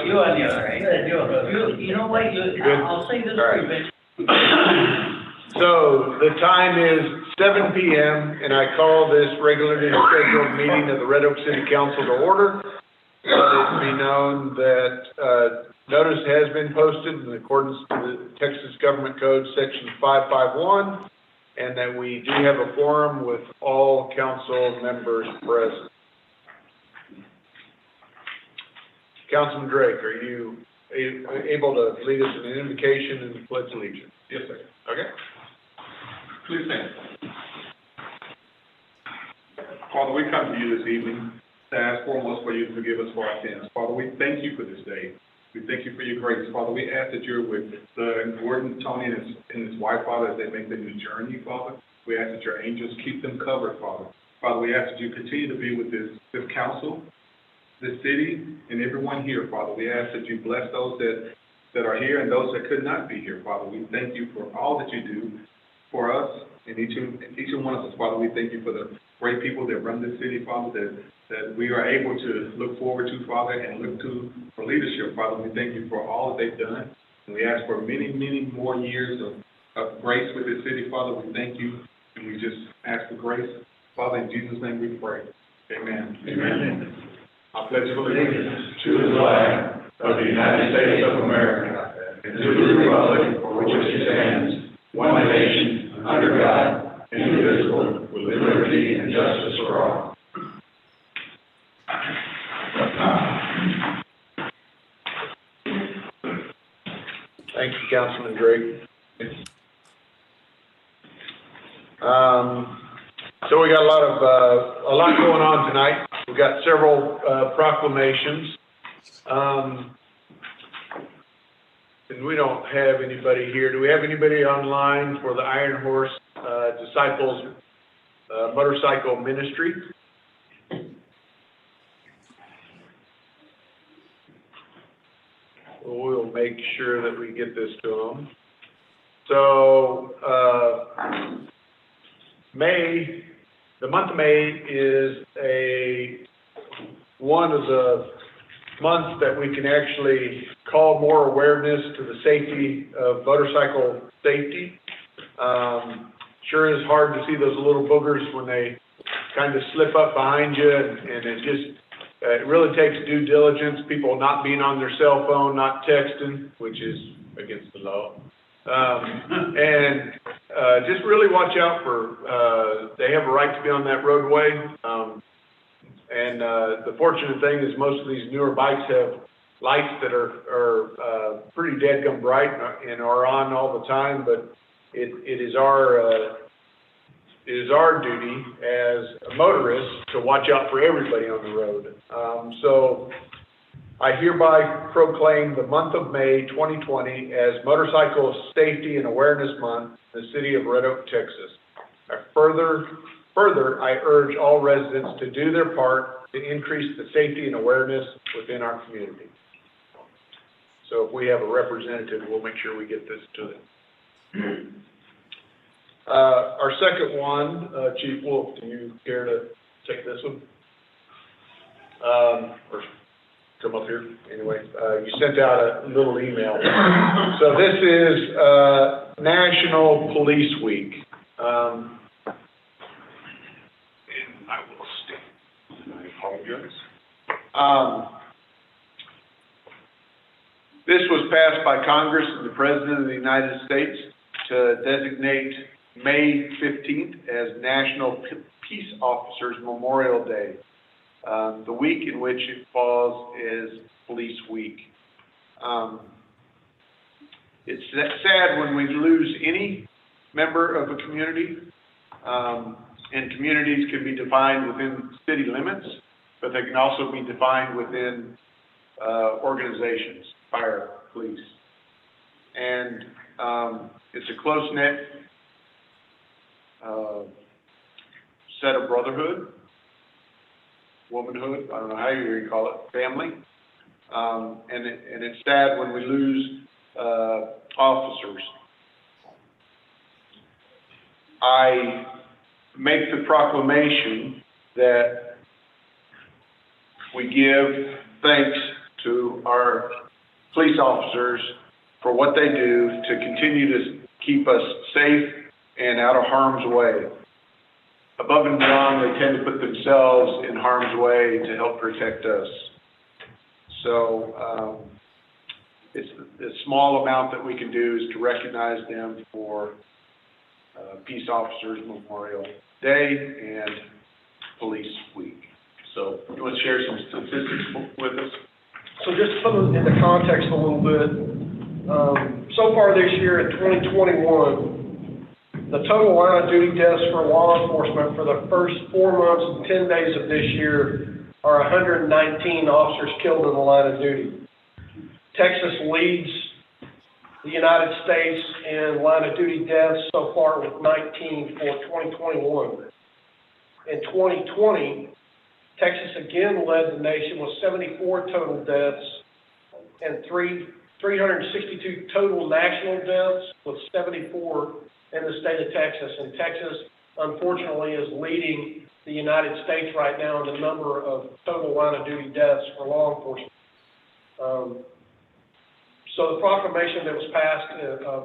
You on the other hand, you know what, I'll say this for you, Vince. So the time is 7 p.m. and I call this regularly scheduled meeting of the Red Oak City Council to order. Let it be known that notice has been posted in accordance to the Texas Government Code Section 551, and that we do have a quorum with all council members present. Councilman Drake, are you able to lead us in an invocation and pledge allegiance? Yes, sir. Okay. Please stand. Father, we come to you this evening to ask foremost for you to forgive us for our sins. Father, we thank you for this day. We thank you for your grace. Father, we ask that you're with Gordon, Tony, and his wife, Father, as they make the new journey, Father. We ask that your angels keep them covered, Father. Father, we ask that you continue to be with this council, the city, and everyone here, Father. We ask that you bless those that are here and those that could not be here, Father. We thank you for all that you do for us and each and one of us, Father. We thank you for the great people that run this city, Father, that we are able to look forward to, Father, and look to for leadership, Father. We thank you for all that they've done. And we ask for many, many more years of grace with this city, Father. We thank you, and we just ask for grace. Father, in Jesus' name we pray. Amen. Amen. I pledge allegiance To the flag of the United States of America and to the republic for which it stands, one nation, under God, indivisible, with liberty and justice for all. Thank you, Councilman Drake. So we got a lot going on tonight. We've got several proclamations. And we don't have anybody here. Do we have anybody online for the Iron Horse Disciples Motorcycle Ministry? We'll make sure that we get this to them. So, the month of May is one of the months that we can actually call more awareness to the safety of motorcycle safety. Sure is hard to see those little boogers when they kind of slip up behind you, and it really takes due diligence, people not being on their cell phone, not texting, which is against the law. And just really watch out for, they have a right to be on that roadway. And the fortunate thing is most of these newer bikes have lights that are pretty dead-gum bright and are on all the time, but it is our duty as a motorist to watch out for everybody on the road. So I hereby proclaim the month of May 2020 as Motorcycle Safety and Awareness Month in the city of Red Oak, Texas. Further, I urge all residents to do their part to increase the safety and awareness within our community. So if we have a representative, we'll make sure we get this to them. Our second one, Chief Wolf, do you care to take this one? Or come up here? Anyway, you sent out a little email. So this is National Police Week. And I will stand. I apologize. This was passed by Congress and the President of the United States to designate May 15th as National Peace Officers Memorial Day. The week in which it falls is Police Week. It's sad when we lose any member of a community, and communities can be defined within city limits, but they can also be defined within organizations, fire, police. And it's a close-knit set of brotherhood. womanhood, I don't know how you call it, family. And it's sad when we lose officers. I make the proclamation that we give thanks to our police officers for what they do to continue to keep us safe and out of harm's way. Above and beyond, they tend to put themselves in harm's way to help protect us. So it's the small amount that we can do is to recognize them for Peace Officers Memorial Day and Police Week. So you want to share some statistics with us? So just to put it into context a little bit, so far this year in 2021, the total line of duty deaths for law enforcement for the first 4 months and 10 days of this year are 119 officers killed in the line of duty. Texas leads the United States in line of duty deaths so far with 19 for 2021. In 2020, Texas again led the nation with 74 total deaths and 362 total national deaths, with 74 in the state of Texas. And Texas, unfortunately, is leading the United States right now in the number of total line of duty deaths for law enforcement. So the proclamation that was passed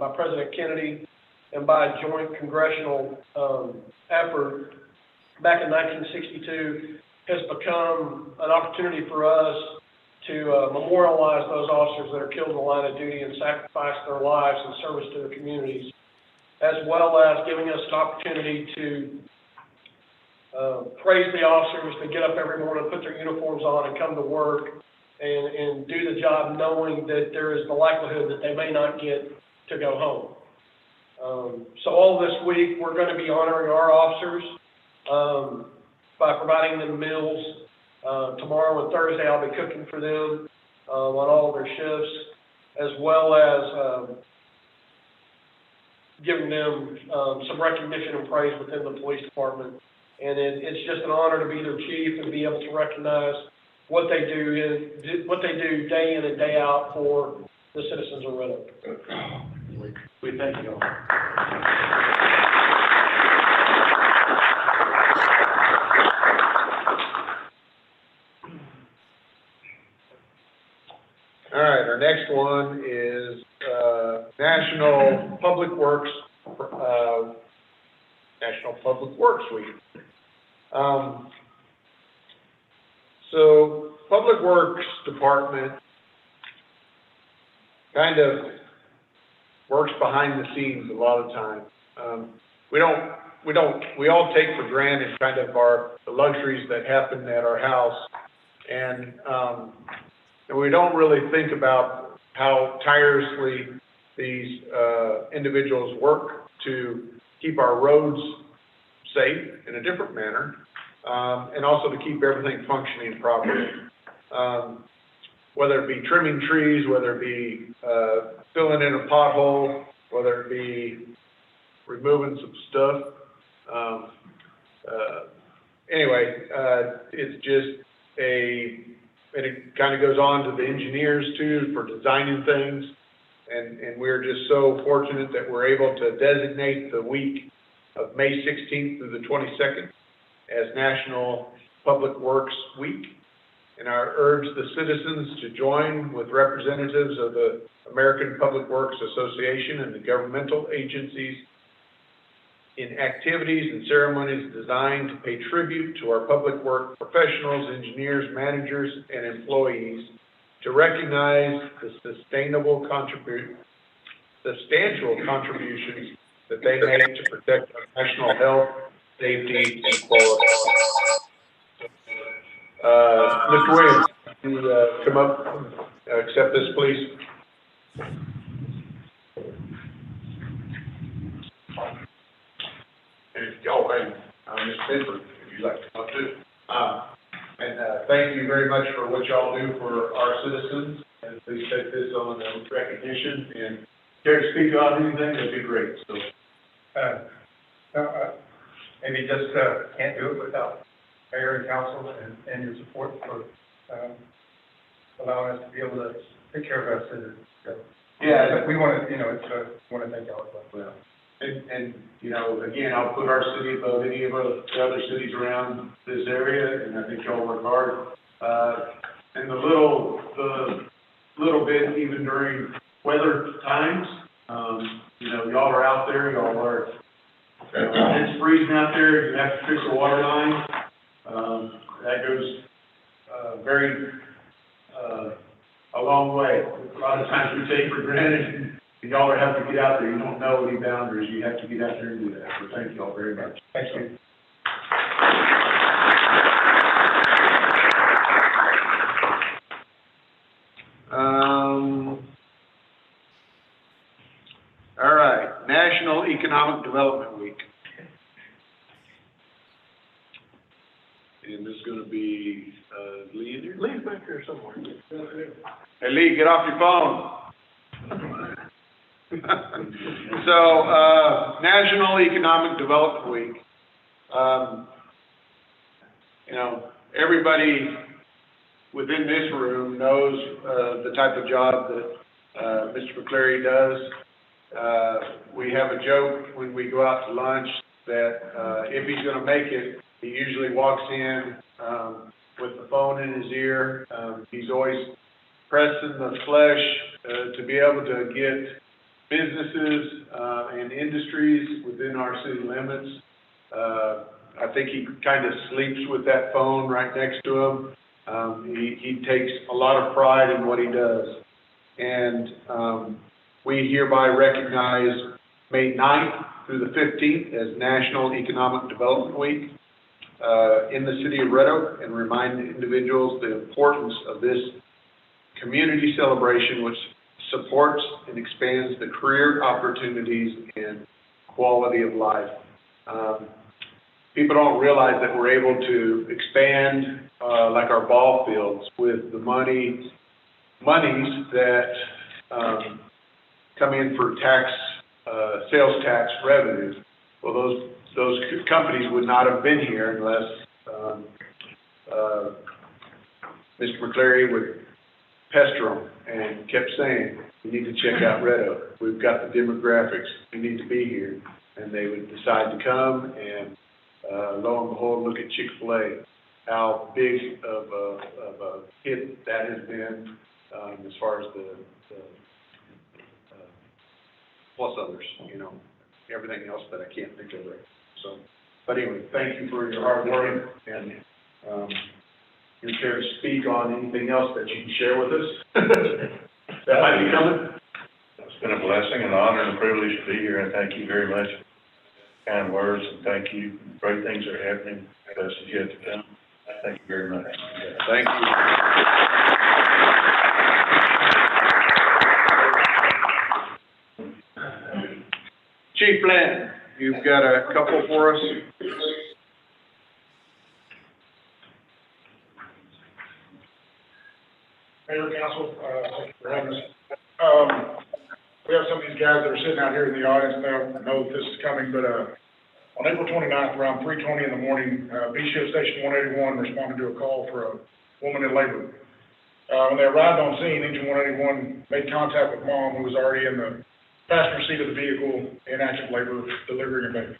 by President Kennedy and by a joint congressional effort back in 1962 has become an opportunity for us to memorialize those officers that are killed in the line of duty and sacrifice their lives in service to their communities, as well as giving us an opportunity to praise the officers that get up every morning, put their uniforms on, and come to work and do the job knowing that there is the likelihood that they may not get to go home. So all this week, we're going to be honoring our officers by providing them meals. Tomorrow and Thursday, I'll be cooking for them on all of their shifts, as well as giving them some recognition and praise within the police department. And it's just an honor to be their chief and be able to recognize what they do day in and day out for the citizens of Red Oak. We thank you all. All right, our next one is National Public Works Week. So Public Works Department kind of works behind the scenes a lot of time. We all take for granted kind of the luxuries that happen at our house, and we don't really think about how tirelessly these individuals work to keep our roads safe in a different manner, and also to keep everything functioning properly. Whether it be trimming trees, whether it be filling in a pothole, whether it be removing some stuff. It's just and it kind of goes on to the engineers too for designing things. And we're just so fortunate that we're able to designate the week of May 16th through the 22nd as National Public Works Week. And I urge the citizens to join with representatives of the American Public Works Association and the governmental agencies in activities and ceremonies designed to pay tribute to our public work professionals, engineers, managers, and employees, to recognize the substantial contributions that they make to protect our national health, safety, and quality. Mr. Williams, can you come up and accept this, please? Mr. Bedford, if you'd like to come up too. Thank you very much for what y'all do for our citizens, and please take this on recognition, and care to speak on anything, that'd be great. So, Maybe just can't do it without Mayor and council and your support for, allowing us to be able to take care of our citizens. So, Yeah, but we want to, want to thank y'all as well. and, again, I'll put our city above any of the other cities around this area, and I think y'all work hard. And the little bit, even during weather times, y'all are out there, y'all are, it's freezing out there, you have to fix a water line. That goes, a long way. A lot of times we take for granted, and y'all have to get out there. You don't know any boundaries. You have to get out there and do that. So thank y'all very much. Thank you. All right, National Economic Development Week. And this is gonna be, Lee in here? Lee's back here somewhere. Hey, Lee, get off your phone. So, National Economic Development Week. Everybody within this room knows, the type of job that, Mr. McCleary does. We have a joke when we go out to lunch that, if he's gonna make it, he usually walks in, with the phone in his ear. He's always pressing the flesh, to be able to get businesses, and industries within our city limits. I think he kind of sleeps with that phone right next to him. He takes a lot of pride in what he does. And, we hereby recognize May 9th through the 15th as National Economic Development Week in the city of Red Oak, and remind individuals the importance of this community celebration, which supports and expands the career opportunities and quality of life. People don't realize that we're able to expand, like our ball fields, with the monies that come in for sales tax revenues. Well, those companies would not have been here unless Mr. McCleary would pester them and kept saying, you need to check out Red Oak. We've got the demographics. You need to be here. And they would decide to come, and lo and behold, look at Chick-fil-A, how big of a hit that has been, as far as the plus others, everything else that I can't think of right. So, but anyway, thank you for your hard work, and you're here to speak on anything else that you can share with us that might be coming. It's been a blessing and honor and a privilege to be here, and thank you very much for kind words, and thank you. Great things are happening. Best is yet to come. Thank you very much. Thank you. Chief Bland, you've got a couple for us? Mayor, Council, thank you for having us. We have some of these guys that are sitting out here in the audience now, know that this is coming, but, on April 29th, around 3:20 in the morning, B-Shift Station 181 responded to a call for a woman in labor. When they arrived on scene, Engine 181 made contact with Mom, who was already in the passenger seat of the vehicle in active labor, delivering a baby.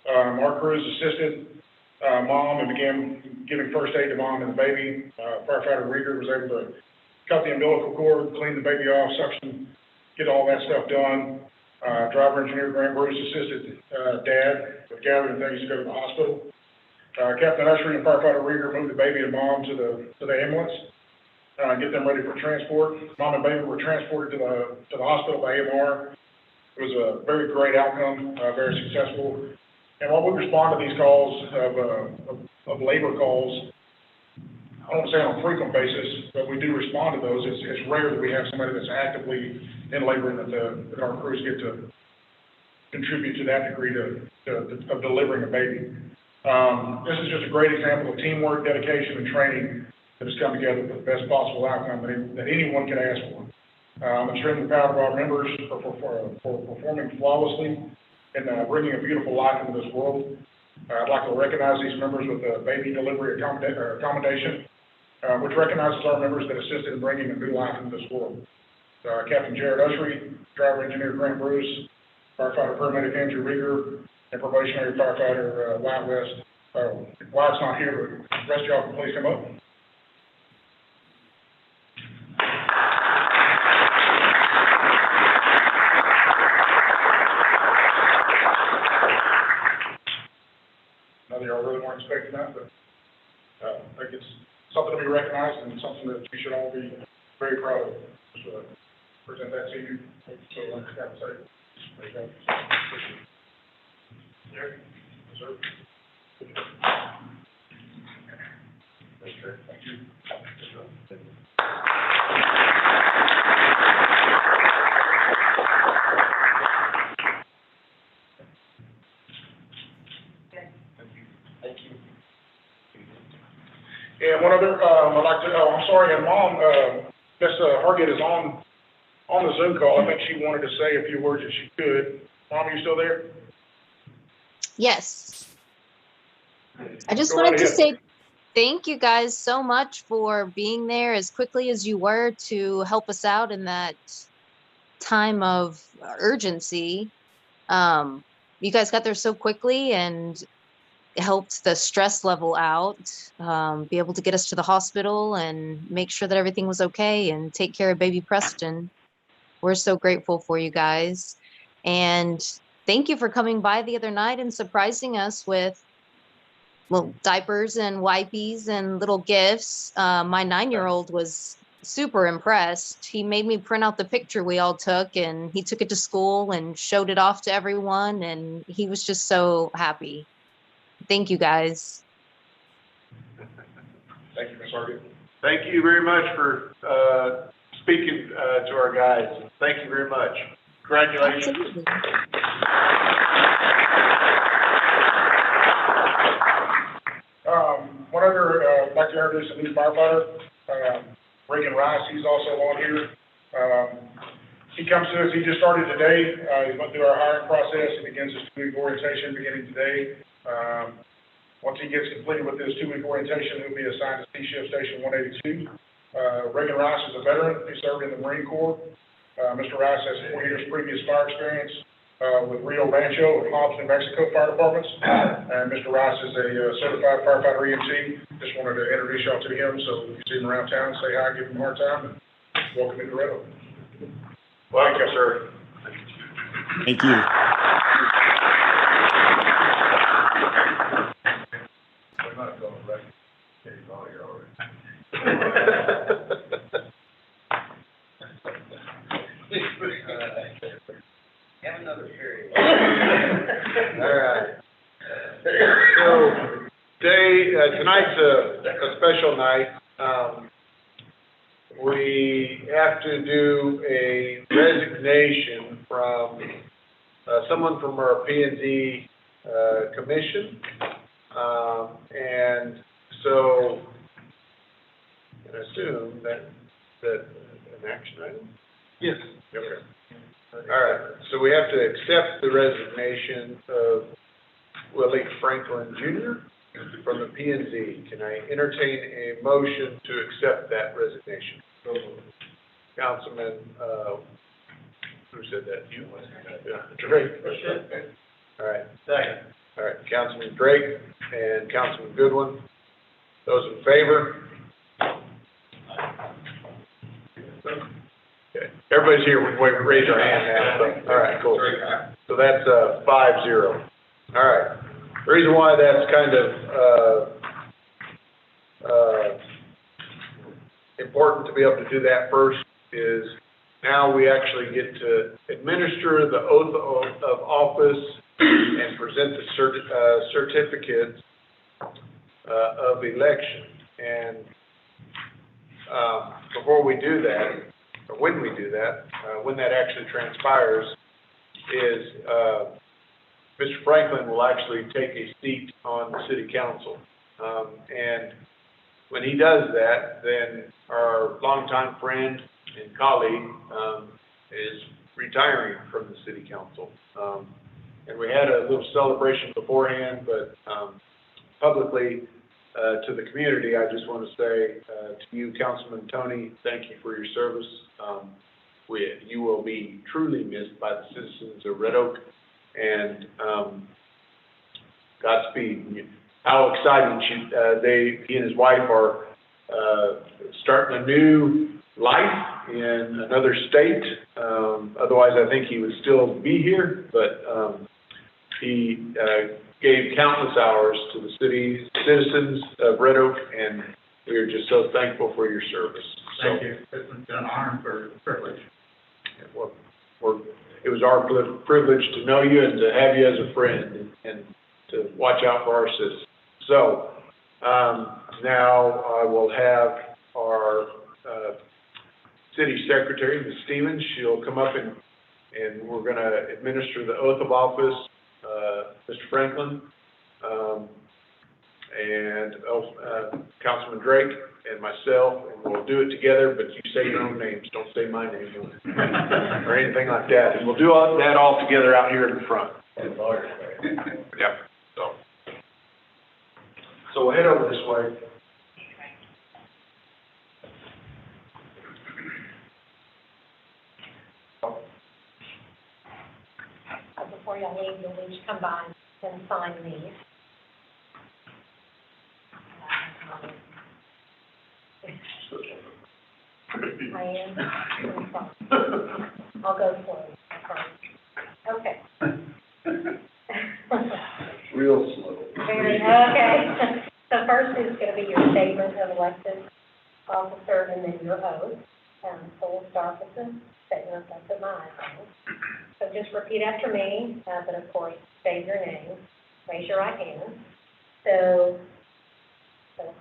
Our crews assisted Mom and began giving first aid to Mom and the baby. Firefighter Rieger was able to cut the umbilical cord, clean the baby off, suction, get all that stuff done. Driver engineer Grant Bruce assisted Dad with gathering things to go to the hospital. Captain Usher and Firefighter Rieger moved the baby and Mom to the ambulance, get them ready for transport. Mom and baby were transported to the hospital by AMR. It was a very great outcome, very successful. And while we respond to these calls of labor calls, I don't say on a frequent basis, but we do respond to those. It's rare that we have somebody that's actively in labor and that our crews get to contribute to that degree of delivering a baby. This is just a great example of teamwork, dedication, and training that has come together for the best possible outcome that anyone can ask for. I'm extremely proud of our members for performing flawlessly and bringing a beautiful life into this world. I'd like to recognize these members with a baby delivery accommodation, which recognizes our members that assisted in bringing a new life into this world. Captain Jared Ushery, driver engineer Grant Bruce, firefighter paramedic Andrew Rieger, and probationary firefighter Wyatt West. Wyatt's not here, but the rest of y'all can please come up. I know y'all really weren't expecting that, but I think it's something to be recognized and something that we should all be very proud of. Just present that to you. So like I say, there you go. Yes, sir. Thank you. Thank you. And one other, I'd like to, I'm sorry, and Mom, Miss Hargett is on the Zoom call. I think she wanted to say a few words if she could. Mom, are you still there? Yes. I just Go wanted right to ahead. say thank you guys so much for being there as quickly as you were to help us out in that time of urgency. You guys got there so quickly and helped the stress level out, be able to get us to the hospital and make sure that everything was okay and take care of baby Preston. We're so grateful for you guys. And thank you for coming by the other night and surprising us with little diapers and wipies and little gifts. My 9-year-old was super impressed. He made me print out the picture we all took, and he took it to school and showed it off to everyone, and he was just so happy. Thank you, guys. Thank you, Ms. Hargett. Thank you very much for, speaking, to our guys. Thank you very much. Congratulations. Absolutely. One other, I'd like to introduce a new firefighter, Reagan Rice. He's also on here. He comes to us, he just started today. He went through our hiring process. He begins his 2-week orientation beginning today. Once he gets completed with his 2-week orientation, he'll be assigned to C-Shift Station 182. Reagan Rice is a veteran. He served in the Marine Corps. Mr. Rice has 4 years previous fire experience with Rio Rancho and Hobbs, New Mexico fire departments. And Mr. Rice is a certified firefighter EMT. Just wanted to introduce y'all to him, so if you see him around town, say hi, give him a hard time, and welcome him to Red Oak. Thank you, sir. Thank you. Have another period. All right. So, tonight's a special night. We have to do a resignation from someone from our P&Z commission. And so, I assume that an action item? Yes. Okay. All right, so we have to accept the resignation of Willie Franklin Jr. from the P&Z. Can I entertain a motion to accept that resignation? Councilman, who said that? You? Yeah, Drake. All right. Second. All right, Councilman Drake and Councilman Goodwin. Those in favor? Okay. Everybody's here, we can raise our hand now. All right, cool. So that's 5-0. All right. The reason why that's kind of important to be able to do that first is now we actually get to administer the oath of office and present the certificates of election. And before we do that, or when we do that, when that actually transpires, is Mr. Franklin will actually take a seat on the city council. And when he does that, then our longtime friend and colleague is retiring from the city council. and we had a little celebration beforehand, but, publicly, to the community, I just want to say, to you, Councilman Tony, thank you for your service. You will be truly missed by the citizens of Red Oak, and, Godspeed. How exciting he and his wife are, starting a new life in another state. Otherwise, I think he would still be here, but, he, gave countless hours to the citizens of Red Oak, and we are just so thankful for your service. Thank you. It's been an honor and privilege. It was our privilege to know you and to have you as a friend and to watch out for our citizens. So, now I will have our, city secretary, Ms. Stevens. She'll come up and we're gonna administer the oath of office. Mr. Franklin, and Councilman Drake and myself, and we'll do it together, but you say your own names, don't say my name or anything like that. And we'll do that all together out here in the front. Yep, so we'll head over this way. Before y'all leave, you'll each come by and sign these. I am. I'll go for it. Okay. Real slow. Okay. So first is going to be your statement of elected officer and then your oath. So we'll start with the statement of my eyes. So just repeat after me, but of course, say your name. Raise your right hand. So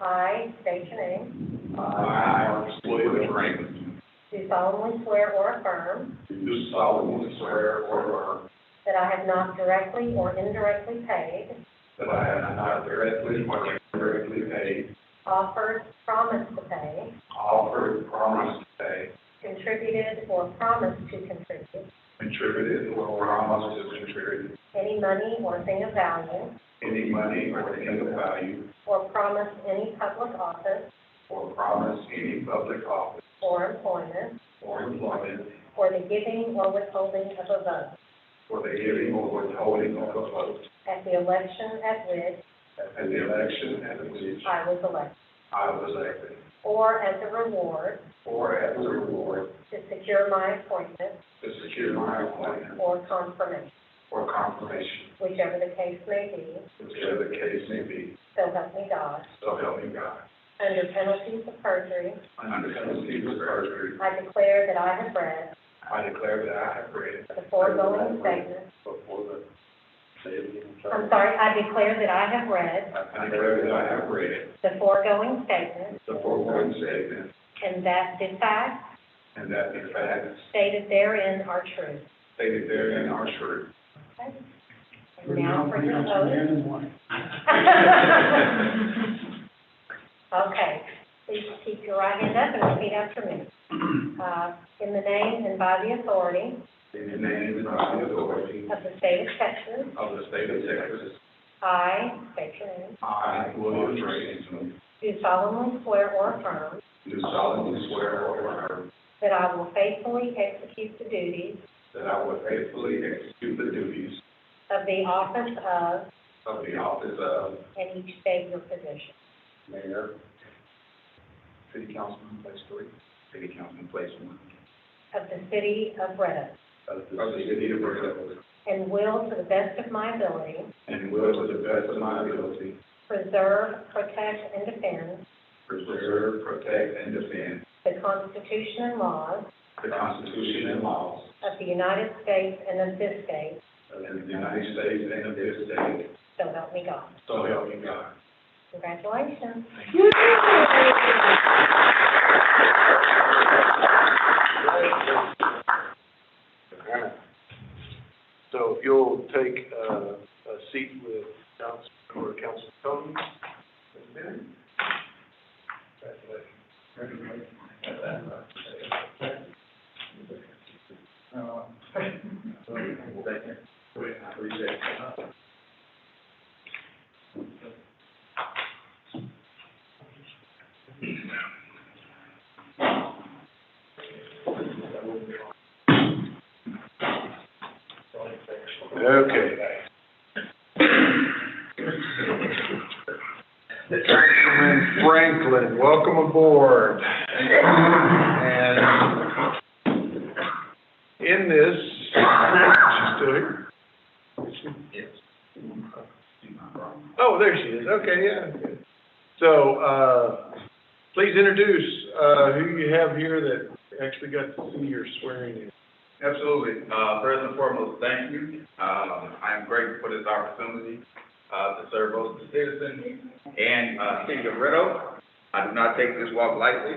I state your name. I, William Franklin, Do solemnly swear or affirm do solemnly swear or affirm that I have not directly or indirectly paid, that I have not directly or indirectly paid, offered, promised to pay, offered, promised to pay, contributed, or promised to contribute contributed, or promised to contribute any money or thing of value, any money or thing of value, or promised any public office or promised any public office or employment or employment for the giving or withholding of a vote for the giving or withholding of a vote at the election at which at the election at which I was elected, I was elected, or as a reward or as a reward to secure my appointment to secure my appointment or confirmation, or confirmation, whichever the case may be, whichever the case may be, so help me God. so help me God. Under penalties of perjury, Under penalty of perjury, I declare that I have read I declare that I have read the foregoing statement. before the, I'm sorry, I declare that I have read I declare that I have read the foregoing statement the foregoing statement, and that the facts and that the facts stated therein are true. stated therein are true. Okay. And now for your oath. Okay, please keep your right hand up and repeat after me. In the name and by the authority In the name and by the authority of the state of Texas, of the state of Texas, I state your name, I, William Franklin, do solemnly swear or affirm do solemnly swear or affirm that I will faithfully execute the duties that I will faithfully execute the duties of the office of the office of and each state your position. Mayor, City Councilman, Place 3, City Councilman, Place 1, Of the city of Red Oak, of the city of Red Oak, and will, to the best of my ability, and will to the best of my ability preserve, protect, and defend preserve, protect, and defend the Constitution and laws the Constitution and laws of the United States and of this state, of the United States and of this state, so help me God. so help me God. Congratulations. So if you'll take a seat with Councilman Tony. Okay. Councilman Franklin, welcome aboard. And in this, she's still here? Yes. Oh, there she is. Okay, yeah. So, please introduce, who you have here that actually got to see your swearing in. Absolutely. First and foremost, thank you. I am grateful for this opportunity to serve both the citizens and city of Red Oak. I do not take this walk lightly.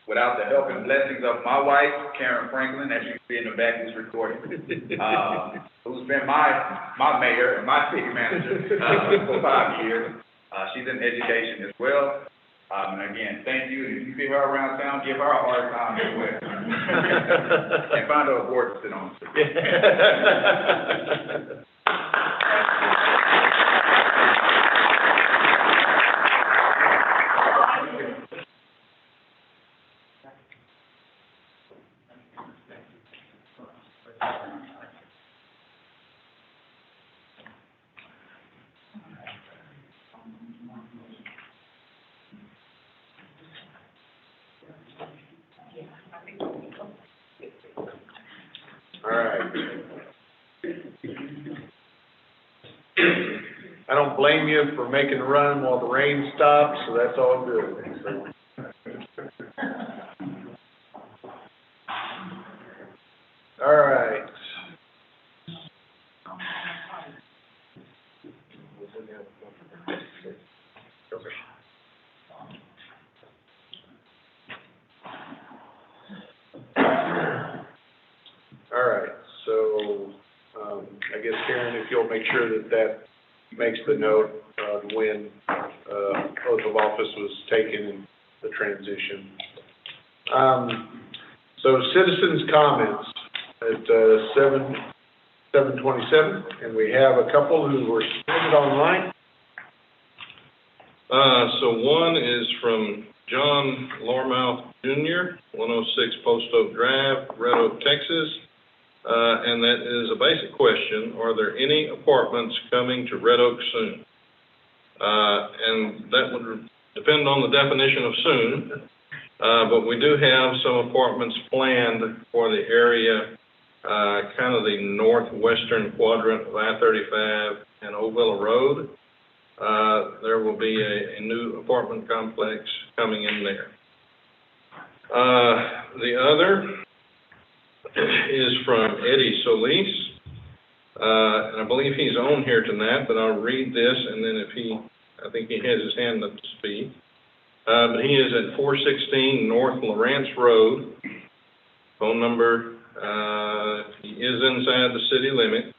Without the help and blessings of my wife, Karen Franklin, as you can see in the back of this recording, who's been my mayor and my city manager for 5 years. She's in education as well. And again, thank you. If you see her around town, give her a hard time as well. And find her a board to sit on. All right. I don't blame you for making a run while the rain stops, so that's all good. All right. All right, so, I guess Karen, if you'll make sure that makes the note of when, oath of office was taken in the transition. So citizens' comments at, 7:27, and we have a couple who were submitted online. So one is from John Lormouth Jr., 106 Post Oak Drive, Red Oak, Texas. And that is a basic question. Are there any apartments coming to Red Oak soon? And that would depend on the definition of soon. But we do have some apartments planned for the area, kind of the northwestern quadrant of I-35 and Old Willow Road. There will be a new apartment complex coming in there. The other is from Eddie Solis, and I believe he's on here tonight, but I'll read this, and then I think he has his hand up to speak. But he is at 416 North Lawrence Road. Phone number, he is inside the city limits.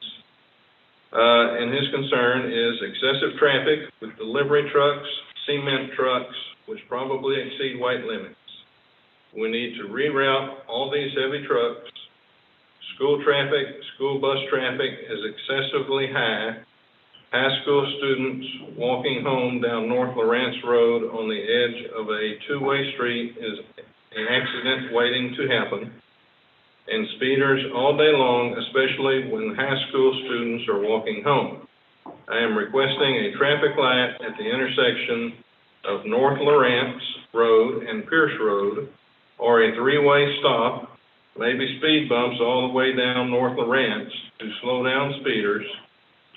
And his concern is excessive traffic with delivery trucks, cement trucks, which probably exceed weight limits. We need to reroute all these heavy trucks. School traffic, school bus traffic is excessively high. High school students walking home down North Lawrence Road on the edge of a two-way street is an accident waiting to happen. And speeders all day long, especially when high school students are walking home. I am requesting a traffic light at the intersection of North Lawrence Road and Pierce Road, or a three-way stop, maybe speed bumps all the way down North Lawrence to slow down speeders.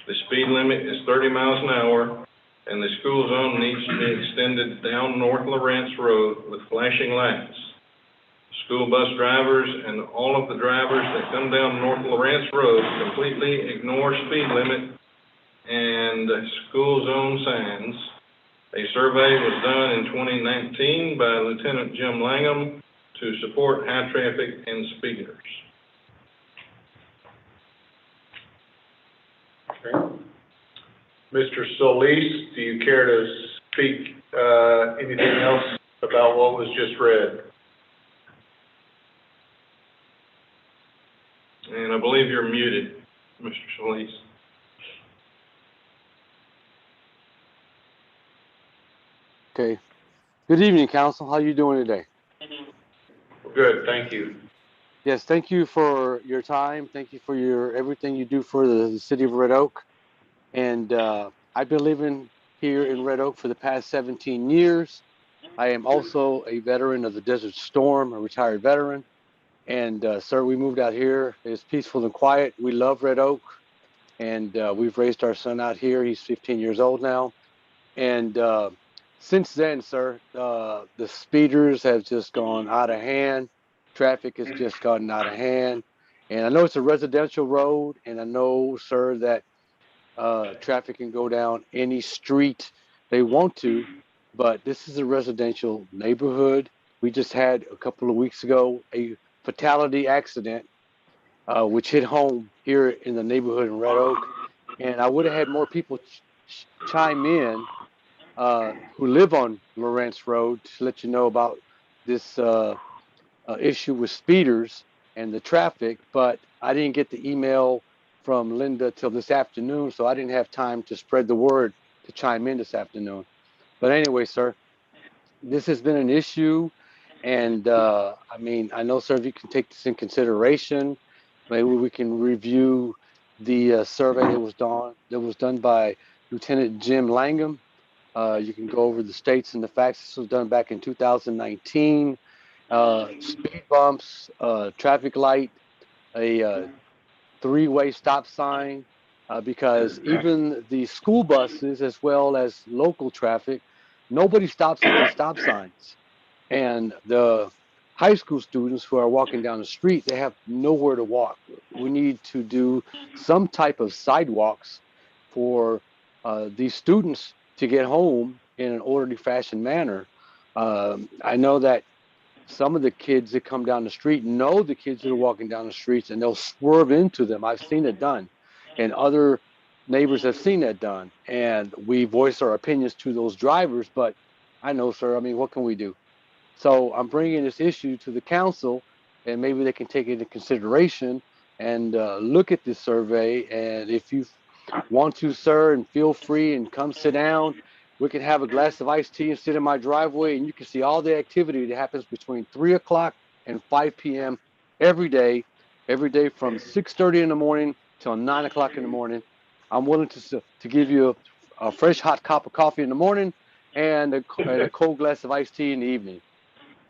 The speed limit is 30 miles an hour, and the school zone needs to be extended down North Lawrence Road with flashing lights. School bus drivers and all of the drivers that come down North Lawrence Road completely ignore speed limit and school zone signs. A survey was done in 2019 by Lieutenant Jim Langham to support high traffic and speeders. Okay. Mr. Solis, do you care to speak anything else about what was just read? And I believe you're muted, Mr. Solis. Okay. Good evening, Council. How you doing today? Good, thank you. Yes, thank you for your time. Thank you for everything you do for the city of Red Oak. And I've been living here in Red Oak for the past 17 years. I am also a veteran of the Desert Storm, a retired veteran. And sir, we moved out here. It's peaceful and quiet. We love Red Oak. And we've raised our son out here. He's 15 years old now. And since then, sir, the speeders have just gone out of hand. Traffic has just gotten out of hand. And I know it's a residential road, and I know, sir, that traffic can go down any street they want to, but this is a residential neighborhood. We just had a couple of weeks ago a fatality accident, which hit home here in the neighborhood in Red Oak. And I would have had more people chime in who live on Lawrence Road to let you know about this issue with speeders and the traffic, but I didn't get the email from Linda till this afternoon, so I didn't have time to spread the word to chime in this afternoon. But anyway, sir, this has been an issue, and I mean, I know, sir, if you can take this in consideration, maybe we can review the survey that was done by Lieutenant Jim Langham. You can go over the states and the facts. This was done back in 2019. Speed bumps, traffic light, a three-way stop sign, because even the school buses as well as local traffic, nobody stops at the stop signs. And the high school students who are walking down the street, they have nowhere to walk. We need to do some type of sidewalks for these students to get home in an orderly fashion manner. I know that some of the kids that come down the street know the kids that are walking down the streets, and they'll swerve into them. I've seen it done, and other neighbors have seen that done. And we voice our opinions to those drivers, but I know, sir, I mean, what can we do? So I'm bringing this issue to the council, and maybe they can take it into consideration and look at this survey. And if you want to, sir, and feel free and come sit down, we can have a glass of iced tea and sit in my driveway, and you can see all the activity that happens between 3 o'clock and 5 p.m. every day from 6:30 in the morning till 9 o'clock in the morning. I'm willing to give you a fresh hot cup of coffee in the morning and a cold glass of iced tea in the evening.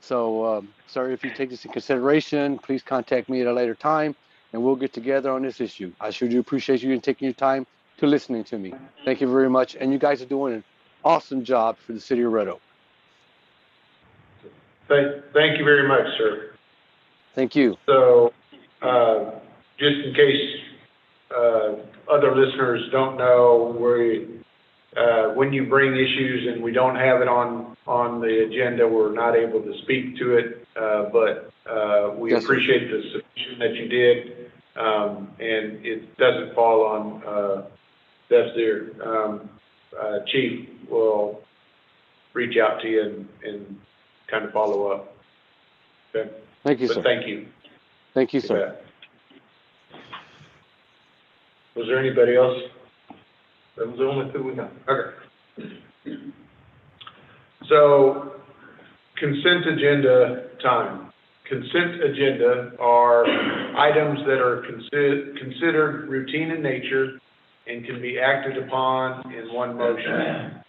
So, sir, if you take this in consideration, please contact me at a later time, and we'll get together on this issue. I sure do appreciate you and taking your time to listening to me. Thank you very much, and you guys are doing an awesome job for the city of Red Oak. Thank you very much, sir. Thank you. So, just in case other listeners don't know, when you bring issues and we don't have it on the agenda, we're not able to speak to it, but we Yes, appreciate the submission that you did, and it doesn't fall on deaf ear. Chief will reach out to you and kind of follow up. Okay? Thank you, But sir. thank you. Thank you, You sir. bet. Was there anybody else? That was the only two we got. Okay. So, consent agenda time. Consent agenda are items that are considered routine in nature and can be acted upon in one motion.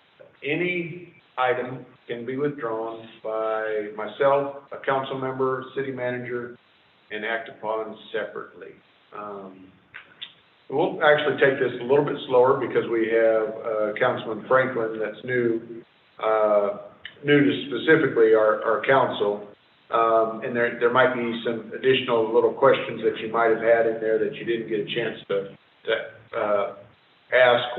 Any item can be withdrawn by myself, a council member, city manager, and act upon separately. We'll actually take this a little bit slower because we have Councilman Franklin that's new to specifically our council. And there might be some additional little questions that you might have had in there that you didn't get a chance to ask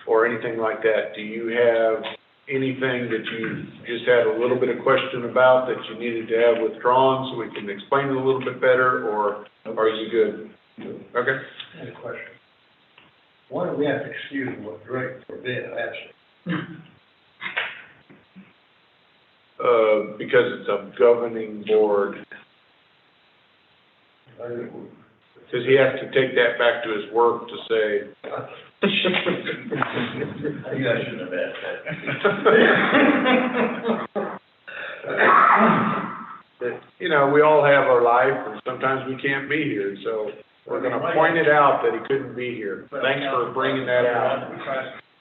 or anything like that. Do you have anything that you just had a little bit of question about that you needed to have withdrawn so we can explain it a little bit better, or are you good? Okay. I had a question. Why do we have to excuse what Drake for being absent? Because it's a governing board. Does he have to take that back to his work to say? You guys shouldn't have asked that. know, we all have our life, and sometimes we can't be here, so we're gonna point it out that he couldn't be here. Thanks for bringing that out.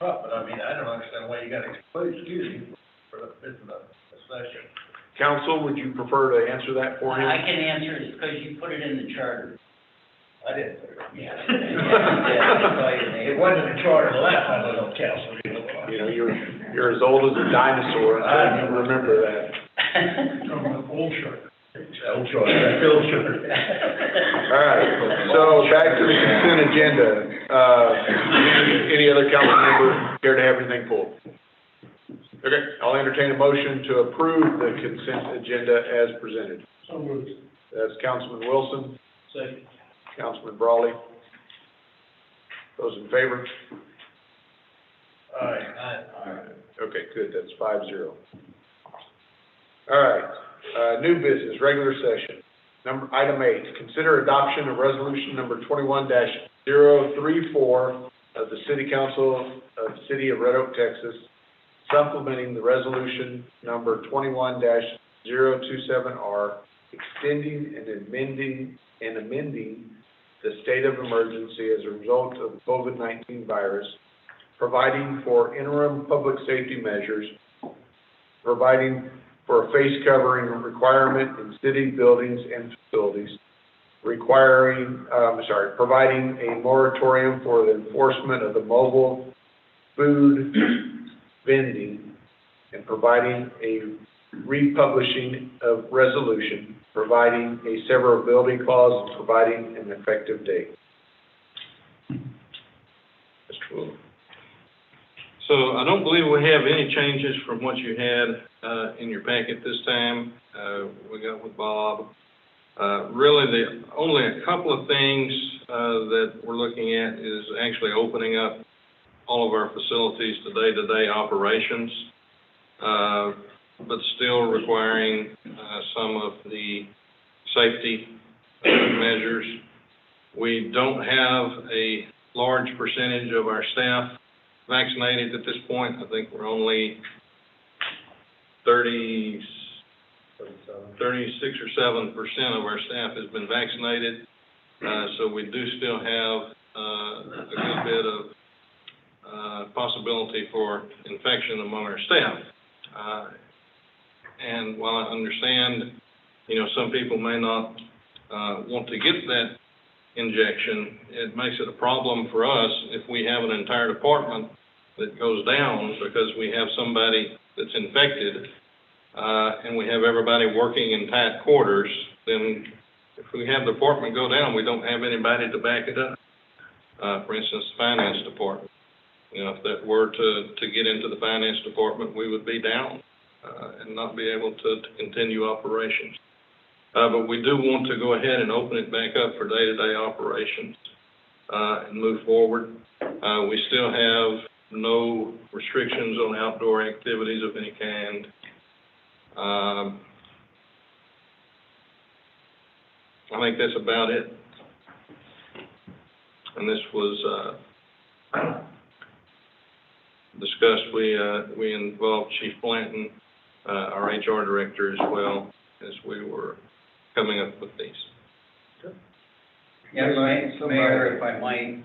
But I mean, I don't understand why you gotta exclude you for the business of the session. Counsel, would you prefer to answer that for him? I can answer it because you put it in the charter. I didn't. Yeah. It wasn't a charter left, I don't know, council. You know, you're as old as a dinosaur, until you remember that. Old charter. Old charter, old charter. All right, so back to the consent agenda. Any other council member care to have anything pulled? Okay, I'll entertain a motion to approve the consent agenda as presented. So moved. That's Councilman Wilson, Second. Councilman Brawley. Those in favor? Aye. Okay, good, that's 5-0. All right, new business, regular session. Item 8, consider adoption of resolution number 21-034 of the City Council of the City of Red Oak, Texas, supplementing the resolution number 21-027R, extending and amending the state of emergency as a result of the COVID-19 virus, providing for interim public safety measures, providing for a face covering requirement in city buildings and facilities, providing a moratorium for the enforcement of the mobile food vending, and providing a republishing of resolution, providing a severability clause, and providing an effective date. Mr. Wu. So I don't believe we have any changes from what you had in your packet this time. We got with Bob. Really, only a couple of things that we're looking at is actually opening up all of our facilities to day-to-day operations, but still requiring some of the safety measures. We don't have a large percentage of our staff vaccinated at this point. I think we're only 36 or 7% of our staff has been vaccinated. So we do still have a good bit of possibility for infection among our staff. And while I understand, some people may not want to get that injection, it makes it a problem for us if we have an entire department that goes down because we have somebody that's infected, and we have everybody working in tight quarters. Then if we have the department go down, we don't have anybody to back it up. For instance, the finance department. If that were to get into the finance department, we would be down and not be able to continue operations. But we do want to go ahead and open it back up for day-to-day operations and move forward. We still have no restrictions on outdoor activities of any kind. I think that's about it. And this was discussed. We involved Chief Blanton, our HR director as well, as we were coming up with these. Yes, Mayor, if I might,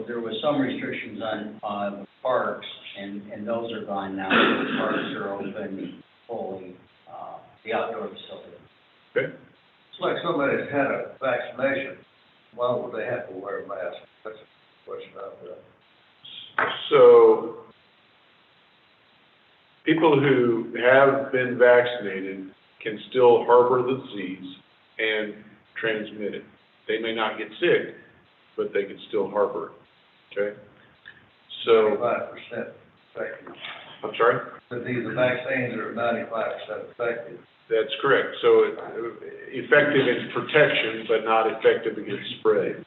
there was some restrictions on parks, and those are gone now. The parks are open fully, the outdoor facility. Okay. It's like somebody's had a vaccination, why would they have to wear a mask? That's a question out there. So, people who have been vaccinated can still harbor the disease and transmit it. They may not get sick, but they can still harbor it, okay? So. 95% effective. I'm sorry? But these vaccines are 95% effective. That's correct. So effective in protection, but not effective against spread.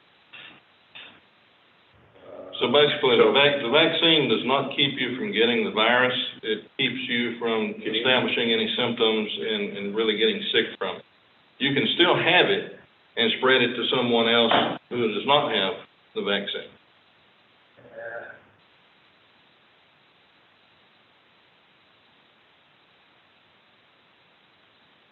So basically, the vaccine does not keep you from getting the virus. It keeps you from establishing any symptoms and really getting sick from it. You can still have it and spread it to someone else who does not have the vaccine.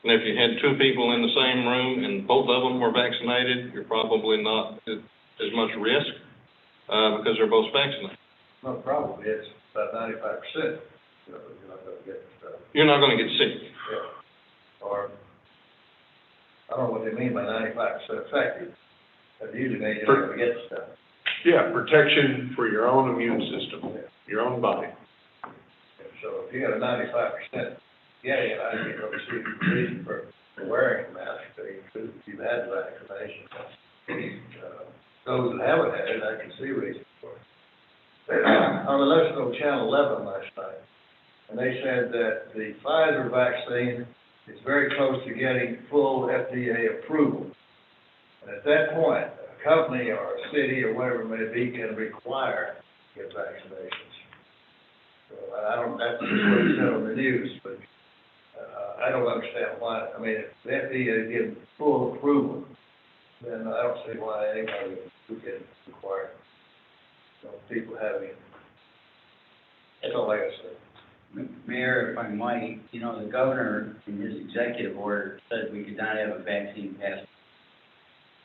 And if you had two people in the same room and both of them were vaccinated, you're probably not at as much risk, because they're both vaccinated. No, probably, it's about 95%, you're not gonna get, You're not gonna get sick. yeah. Or, I don't know what they mean by 95% effective. That usually means you're not gonna get stuff. Yeah, protection for your own immune system, your own body. And so if you got a 95%, yeah, I don't see the reason for wearing a mask, if you've had the vaccination. Those that haven't had it, I can see reason for it. On the Let's Go Channel 11 last night, and they said that the Pfizer vaccine is very close to getting full FDA approval. And at that point, a company or a city or whatever it may be can require to get vaccinations. So I don't, that's what it said on the news, but I don't understand why. I mean, if the FDA is getting full approval, then I don't see why anybody would get required. So people having it. That's all I gotta say. Mayor, if I might, you know, the governor in his executive order said we could not have a vaccine passport.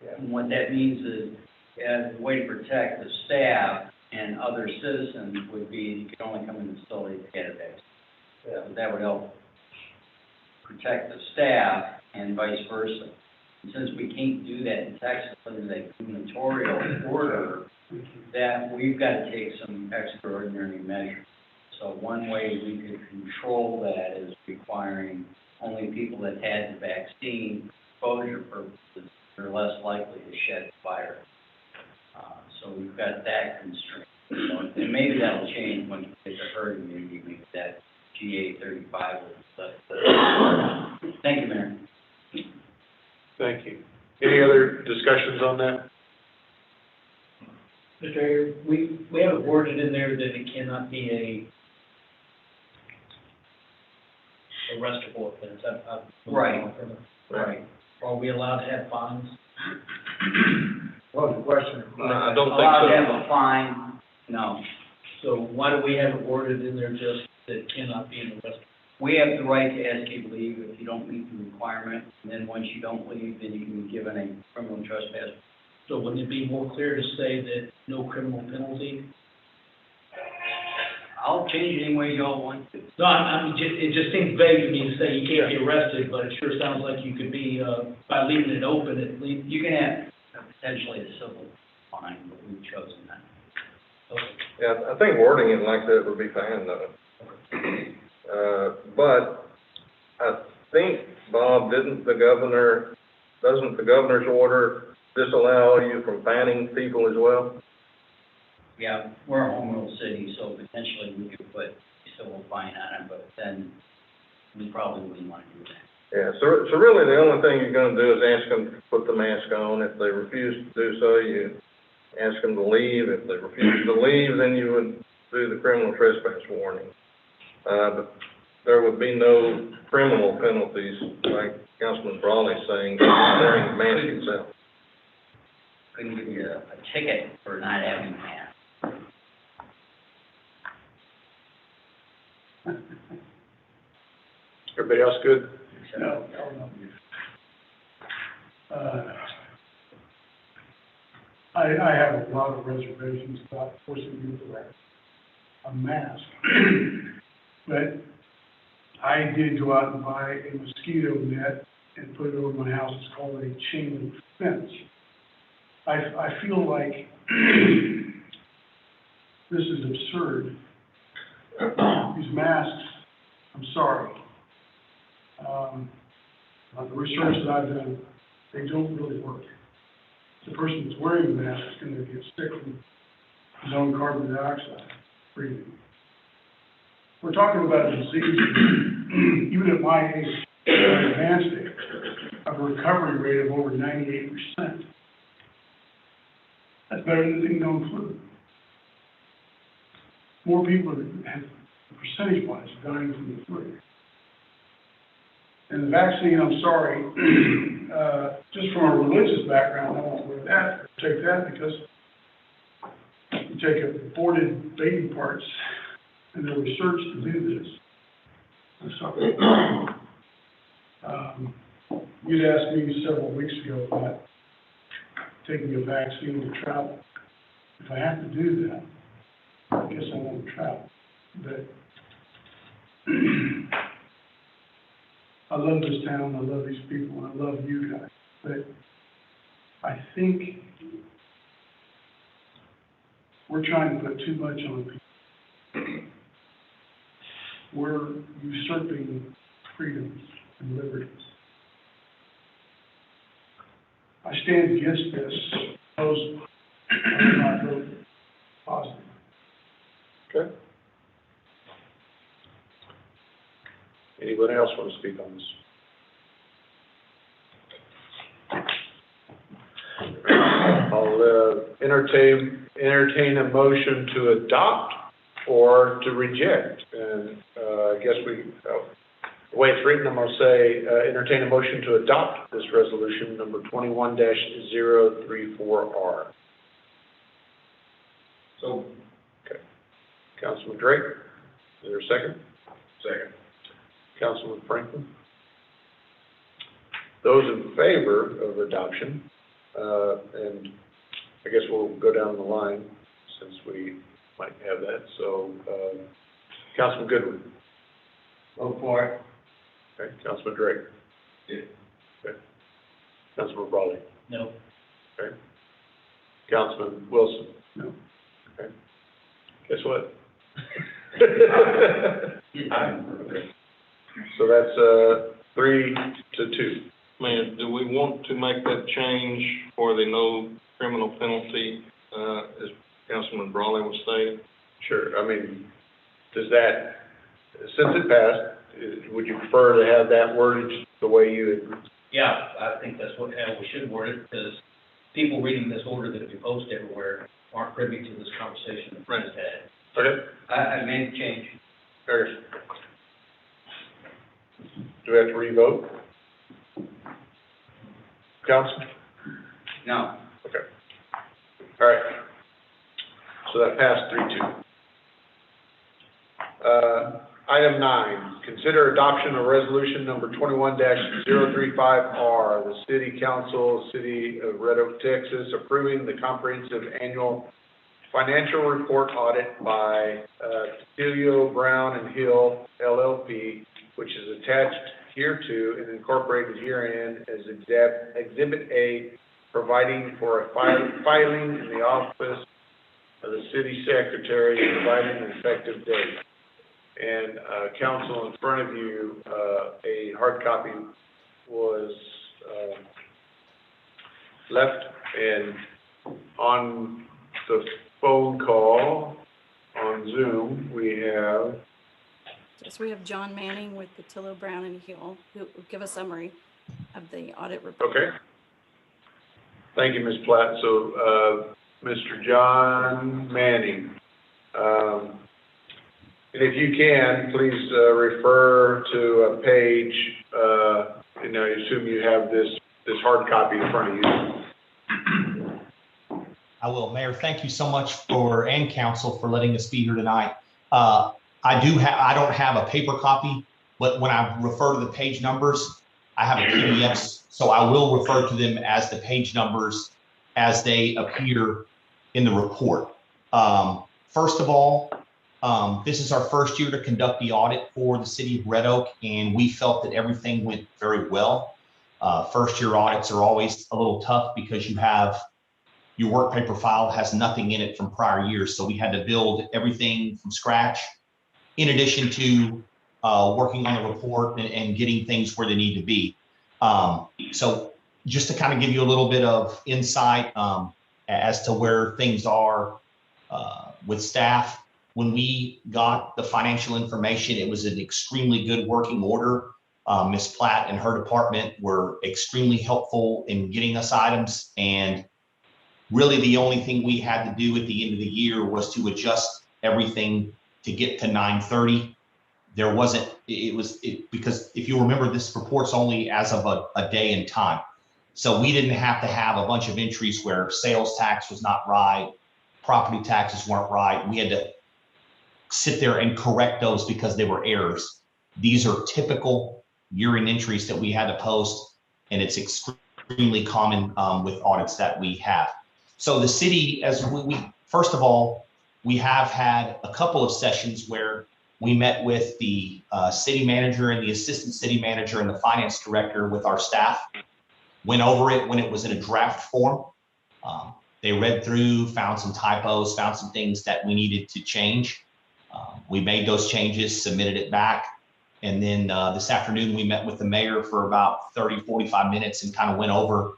Yeah. And what that means is, as a way to protect the staff and other citizens would be, you could only come in the facility to get a vaccine. Yeah. So that would help protect the staff and vice versa. And since we can't do that in Texas under that gubernatorial order, that we've got to take some extraordinary measures. So one way we could control that is requiring only people that had the vaccine exposure purposes are less likely to shed the virus. So we've got that constraint. So, and maybe that'll change when you get the herd immunity, maybe that GA35 will let. Thank you, Mayor. Thank you. Any other discussions on that? Mr. Mayor, we have it worded in there that it cannot be a arrestable offense. Right. Right. Are we allowed to have fines? What was the question? No, I don't think Allowed so. to have a fine? No. So why do we have it worded in there just that it cannot be an arrestable? We have the right to ask you to leave if you don't meet the requirement, and then once you don't leave, then you can be given a criminal trespass. So wouldn't it be more clear to say that no criminal penalty? I'll change it any way y'all want to. No, it just seems vague to me to say you can't be arrested, but it sure sounds like you could be, by leaving it open, at least. You can have potentially a civil fine, but we've chosen that. Okay. Yeah, I think wording it like that would be fine, though. But I think, Bob, doesn't the governor's order disallow you from fining people as well? Yeah, we're a home rule city, so potentially we could put a civil fine on it, but then we probably wouldn't want to do that. Yeah, so really the only thing you're gonna do is ask them to put the mask on. If they refuse to do so, you ask them to leave. If they refuse to leave, then you would do the criminal trespass warning. But there would be no criminal penalties, like Councilman Brawley's saying, wearing the mask itself. Couldn't give you a ticket for not having a mask. Everybody else good? No. I have a lot of reservations about forcing you to wear a mask. But I did go out and buy a mosquito net and put it over my house. It's called a chain link fence. I feel like this is absurd. These masks, I'm sorry. The research that I've done, they don't really work. The person that's wearing the mask is going to get sick from his own carbon dioxide breathing. We're talking about a disease, even at my age, advanced age, of a recovery rate of over 98%. That's better than the known flu. More people have, percentage-wise, dying from the flu. And the vaccine, I'm sorry, just from a religious background, I won't take that because you take aborted baby parts and they're researched to do this. I'm sorry. You'd asked me several weeks ago about taking a vaccine to travel. If I have to do that, I guess I won't travel. But I love this town, I love these people, and I love you guys. But I think we're trying to put too much on people. We're usurping freedoms and liberties. I stand against this proposal. I will not vote positive. Okay. Anybody else want to speak on this? I'll entertain a motion to adopt or to reject. And I guess the way it's written, I'm going to say entertain a motion to adopt this resolution number 21-034R. So, Okay. Councilman Drake, is there a second? second. Councilman Franklin? Those in favor of adoption, and I guess we'll go down the line since we might have that. So, Councilman Goodwin? Vote for it. Okay. Councilman Drake? Yeah. Okay. Councilman Brawley? No. Okay. Councilman Wilson? No. Okay. Guess what? Okay. So that's 3-2. Mayor, do we want to make that change for the no criminal penalty, as Councilman Brawley was saying? Sure. I mean, does that, since it passed, would you prefer to have that worded the way you had? Yeah, I think that's how we should word it, because people reading this order that we post everywhere aren't privy to this conversation that Brent has had. Okay. I made a change. Okay. Do we have to revote? Council? No. Okay. All right. So that passed 3-2. Item 9, consider adoption of resolution number 21-035R, the City Council, City of Red Oak, Texas, approving the comprehensive annual financial report audit by Tilio Brown and Hill LLP, which is attached hereto and incorporated herein as Exhibit A, providing for a filing in the office of the city secretary and providing an effective date. And council, in front of you, a hard copy was left, and on the phone call on Zoom, we have. Yes, we have John Manning with the Tillo Brown and Hill, who will give a summary of the audit report. Okay. Thank you, Ms. Platt. So, Mr. John Manning, and if you can, please refer to a page, I assume you have this hard copy in front of you. I will. Mayor, thank you so much and council for letting us be here tonight. I don't have a paper copy, but when I refer to the page numbers, I have a PDF, so I will refer to them as the page numbers as they appear in the report. First of all, this is our first year to conduct the audit for the city of Red Oak, and we felt that everything went very well. First year audits are always a little tough because you have your work paper file has nothing in it from prior years. So we had to build everything from scratch, in addition to working on the report and getting things where they need to be. So just to kind of give you a little bit of insight as to where things are with staff, when we got the financial information, it was an extremely good working order. Ms. Platt and her department were extremely helpful in getting us items, and really the only thing we had to do at the end of the year was to adjust everything to get to 9/30. There wasn't, because if you remember, this report's only as of a day and time. So we didn't have to have a bunch of entries where sales tax was not right, property taxes weren't right. We had to sit there and correct those because they were errors. These are typical year-end entries that we had to post, and it's extremely common with audits that we have. So the city, as we first of all, we have had a couple of sessions where we met with the city manager and the assistant city manager and the finance director with our staff, went over it when it was in a draft form. They read through, found some typos, found some things that we needed to change. We made those changes, submitted it back. And then this afternoon, we met with the mayor for about 30, 45 minutes and kind of went over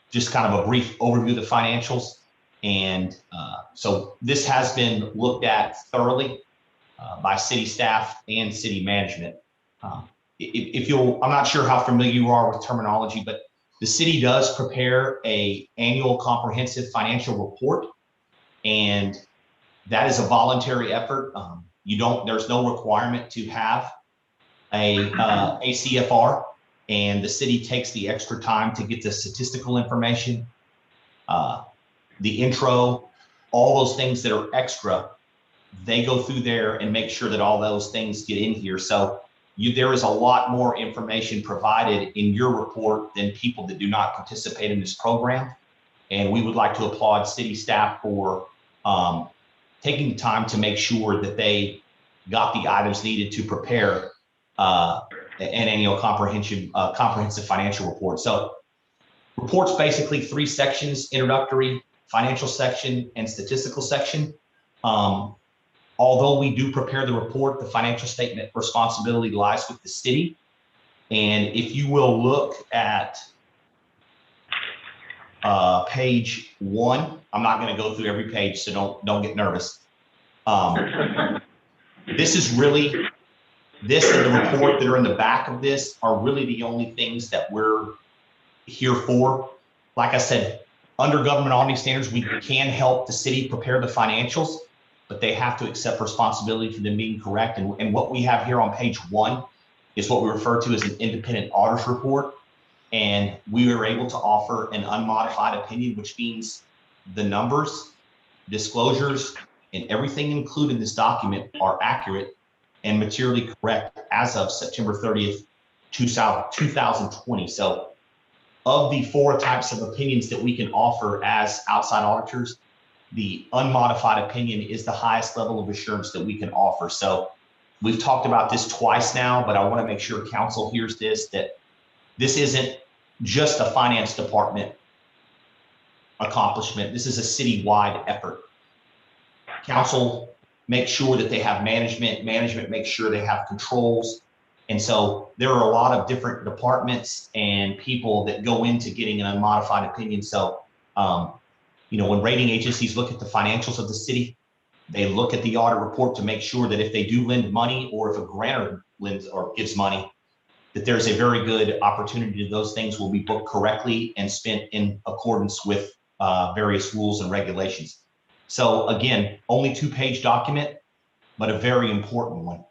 just kind of a brief overview of the financials. And so this has been looked at thoroughly by city staff and city management. If you'll, I'm not sure how familiar you are with terminology, but the city does prepare a annual comprehensive financial report, and that is a voluntary effort. There's no requirement to have a CFR, and the city takes the extra time to get the statistical information, the intro, all those things that are extra. They go through there and make sure that all those things get in here. So there is a lot more information provided in your report than people that do not participate in this program. And we would like to applaud city staff for taking the time to make sure that they got the items needed to prepare an annual comprehensive financial report. So report's basically 3 sections: introductory, financial section, and statistical section. Although we do prepare the report, the financial statement responsibility lies with the city. And if you will look at page 1, I'm not going to go through every page, so don't get nervous. This and the report that are in the back of this are really the only things that we're here for. Like I said, under government auditing standards, we can help the city prepare the financials, but they have to accept responsibility for them being correct. And what we have here on page 1 is what we refer to as an independent auditor's report. And we were able to offer an unmodified opinion, which means the numbers, disclosures, and everything included in this document are accurate and materially correct as of September 30th, 2020. So of the 4 types of opinions that we can offer as outside auditors, the unmodified opinion is the highest level of assurance that we can offer. So we've talked about this twice now, but I want to make sure council hears this, that this isn't just a finance department accomplishment. This is a citywide effort. Council makes sure that they have management makes sure they have controls. And so there are a lot of different departments and people that go into getting an unmodified opinion. So, when rating agencies look at the financials of the city, they look at the audit report to make sure that if they do lend money, or if a grantor lends or gives money, that there's a very good opportunity that those things will be booked correctly and spent in accordance with various rules and regulations. So again, only 2-page document, but a very important one.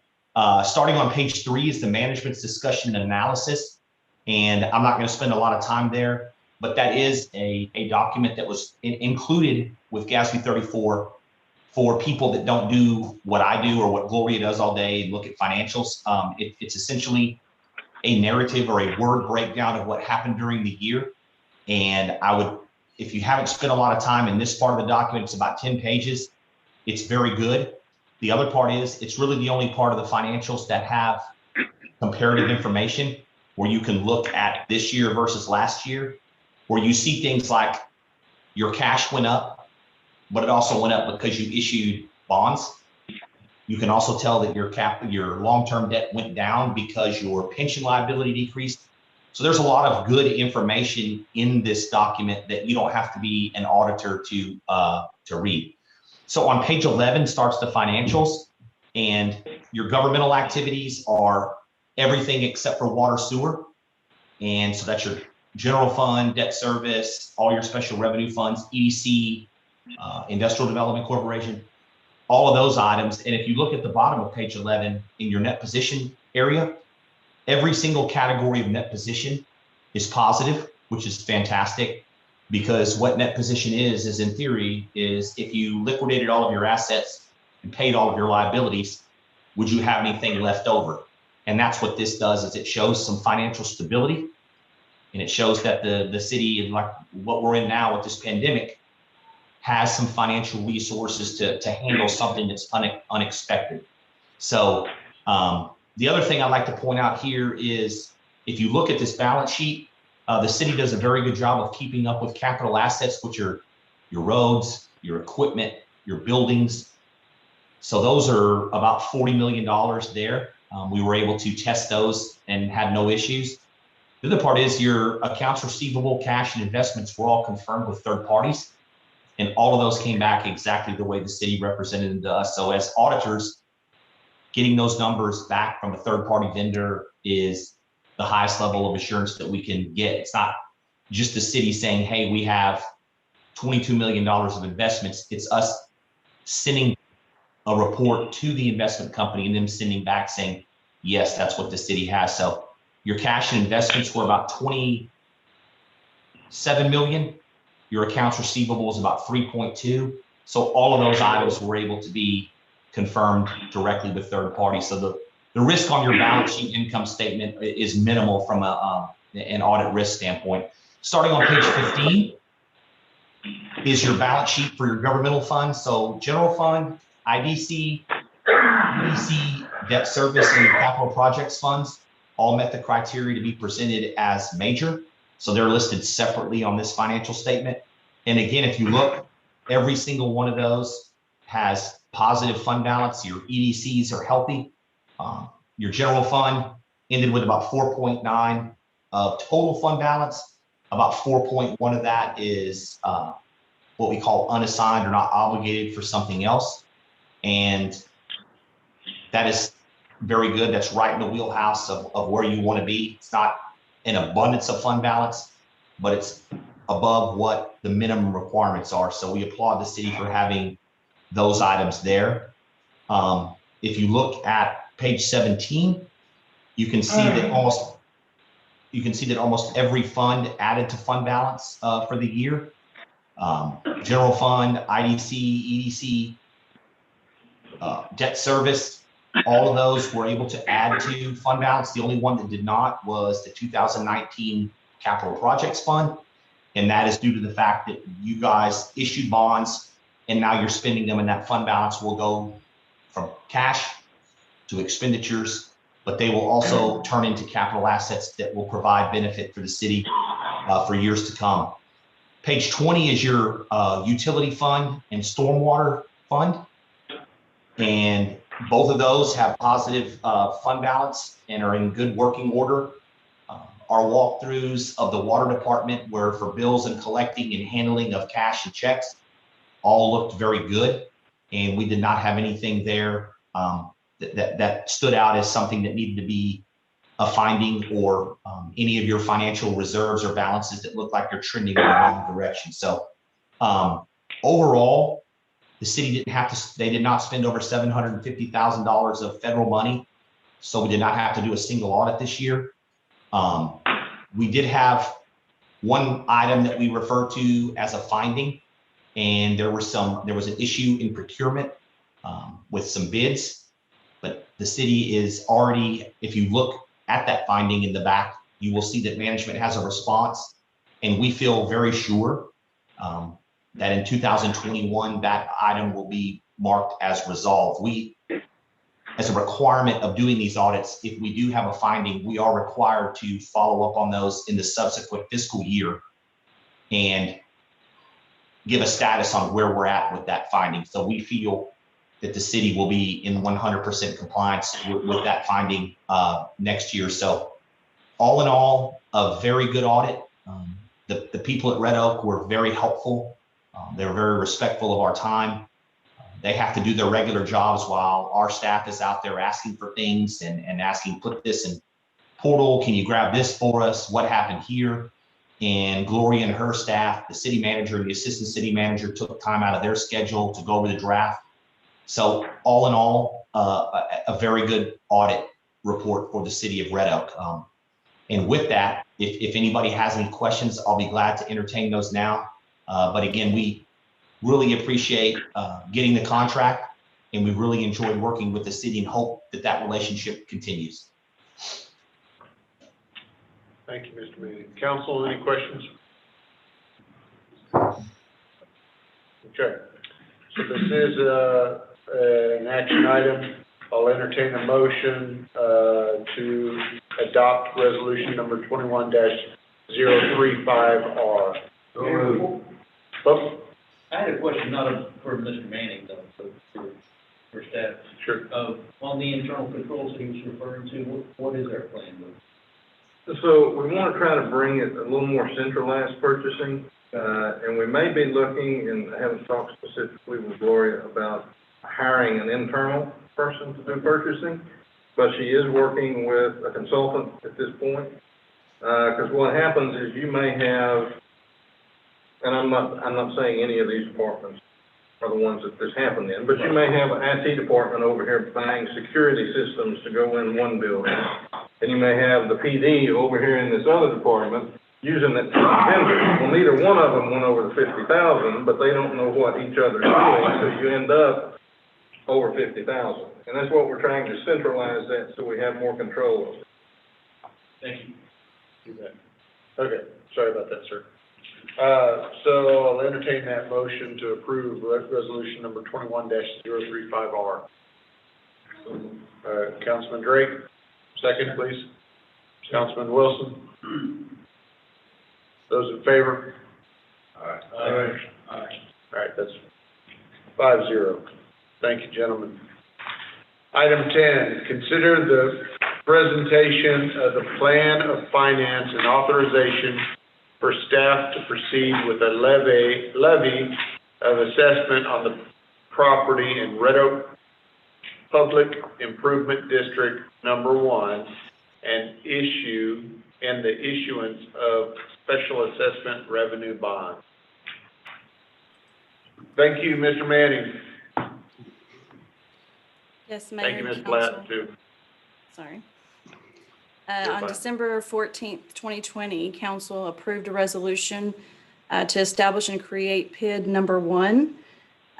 Starting on page 3 is the management's discussion and analysis. And I'm not going to spend a lot of time there, but that is a document that was included with GASB 34 for people that don't do what I do or what Gloria does all day and look at financials. It's essentially a narrative or a word breakdown of what happened during the year. And if you haven't spent a lot of time in this part of the document, it's about 10 pages. It's very good. The other part is it's really the only part of the financials that have comparative information where you can look at this year versus last year, where you see things like your cash went up, but it also went up because you issued bonds. You can also tell that your long-term debt went down because your pension liability decreased. So there's a lot of good information in this document that you don't have to be an auditor to read. So on page 11 starts the financials, and your governmental activities are everything except for water sewer. And so that's your general fund, debt service, all your special revenue funds, EDC, Industrial Development Corporation, all of those items. And if you look at the bottom of page 11 in your net position area, every single category of net position is positive, which is fantastic, because what net position is in theory, is if you liquidated all of your assets and paid all of your liabilities, would you have anything left over? And that's what this does, is it shows some financial stability. And it shows that the city, and like what we're in now with this pandemic, has some financial resources to handle something that's unexpected. So the other thing I'd like to point out here is, if you look at this balance sheet, the city does a very good job of keeping up with capital assets, which are your roads, your equipment, your buildings. So those are about $40 million there. We were able to test those and had no issues. The other part is your accounts receivable, cash, and investments were all confirmed with third parties. And all of those came back exactly the way the city represented them to us. So as auditors, getting those numbers back from a third-party vendor is the highest level of assurance that we can get. It's not just the city saying, hey, we have $22 million of investments. It's us sending a report to the investment company and them sending back saying, yes, that's what the city has. So your cash and investments were about 27 million. Your accounts receivable is about 3.2. So all of those items were able to be confirmed directly with third parties. So the risk on your balance sheet income statement is minimal from an audit risk standpoint. Starting on page 15 is your balance sheet for your governmental funds. So general fund, IDC, EDC, debt service, and capital projects funds all met the criteria to be presented as major. So they're listed separately on this financial statement. And again, if you look, every single one of those has positive fund balance. Your EDCs are healthy. Your general fund ended with about 4.9 of total fund balance. About 4.1 of that is what we call unassigned or not obligated for something else. And that is very good. That's right in the wheelhouse of where you want to be. It's not an abundance of fund balance, but it's above what the minimum requirements are. So we applaud the city for having those items there. If you look at page 17, you can see that almost every fund added to fund balance for the year. General fund, IDC, EDC, debt service, all of those were able to add to fund balance. The only one that did not was the 2019 capital projects fund. And that is due to the fact that you guys issued bonds and now you're spending them, and that fund balance will go from cash to expenditures, but they will also turn into capital assets that will provide benefit for the city for years to come. Page 20 is your utility fund and stormwater fund. And both of those have positive fund balance and are in good working order. Our walkthroughs of the water department were for bills and collecting and handling of cash and checks all looked very good. And we did not have anything there that stood out as something that needed to be a finding, or any of your financial reserves or balances that look like they're trending in the wrong direction. So overall, the city they did not spend over $750,000 of federal money. So we did not have to do a single audit this year. We did have one item that we refer to as a finding, and there was an issue in procurement with some bids, but the city is already, if you look at that finding in the back, you will see that management has a response, and we feel very sure that in 2021, that item will be marked as resolved. We, as a requirement of doing these audits, if we do have a finding, we are required to follow up on those in the subsequent fiscal year and give a status on where we're at with that finding. So we feel that the city will be in 100% compliance with that finding next year. So all in all, a very good audit. The people at Red Oak were very helpful. They were very respectful of our time. They have to do their regular jobs while our staff is out there asking for things and asking, put this in portal, can you grab this for us? What happened here? And Gloria and her staff, the city manager and the assistant city manager, took time out of their schedule to go over the draft. So all in all, a very good audit report for the city of Red Oak. And with that, if anybody has any questions, I'll be glad to entertain those now. But again, we really appreciate getting the contract, and we really enjoyed working with the city and hope that that relationship continues. Thank you, Mr. Manning. Council, any questions? Okay, so this is, an action item. I'll entertain a motion, to adopt resolution number 21-035R. Oh, I had a question, not for Mr. Manning, though, but for staff. sure. On the internal controls that he was referring to, what is our plan with? So we want to try to bring it a little more centralized purchasing, and we may be looking, and I haven't talked specifically with Gloria about hiring an internal person to do purchasing, but she is working with a consultant at this point. Because what happens is you may have, and I'm not saying any of these departments are the ones that this happened in, but you may have an IT department over here buying security systems to go in one building, and you may have the PD over here in this other department using that vendor. Well, neither one of them went over the 50,000, but they don't know what each other's doing, so you end up over 50,000. And that's what we're trying to centralize that so we have more control of it. Thank you. You bet. Okay, sorry about that, sir. So I'll entertain that motion to approve resolution number 21-035R. Councilman Drake, second, please. Councilman Wilson. Those in favor? Aye. All right, that's 5-0. Thank you, gentlemen. Item 10, consider the presentation of the plan of finance and authorization for staff to proceed with a levy of assessment on the property in Red Oak Public Improvement District Number 1 and the issuance of special assessment revenue bonds. Thank you, Mr. Manning. Yes, Mayor Thank you, and Ms. Council. Blatt, too. Sorry. You're On fine. December 14th, 2020, Council approved a resolution to establish and create PID number 1.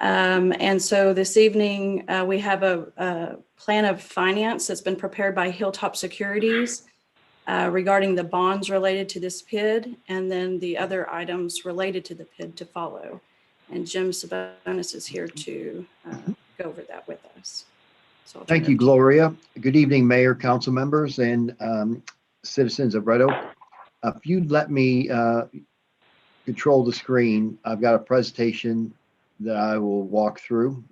And so this evening, we have a plan of finance that's been prepared by Hilltop Securities regarding the bonds related to this PID, and then the other items related to the PID to follow. And Jim Sabonis is here to go over that with us. So Thank you, Gloria. Good evening, Mayor, council members, and citizens of Red Oak. If you'd let me control the screen, I've got a presentation that I will walk through.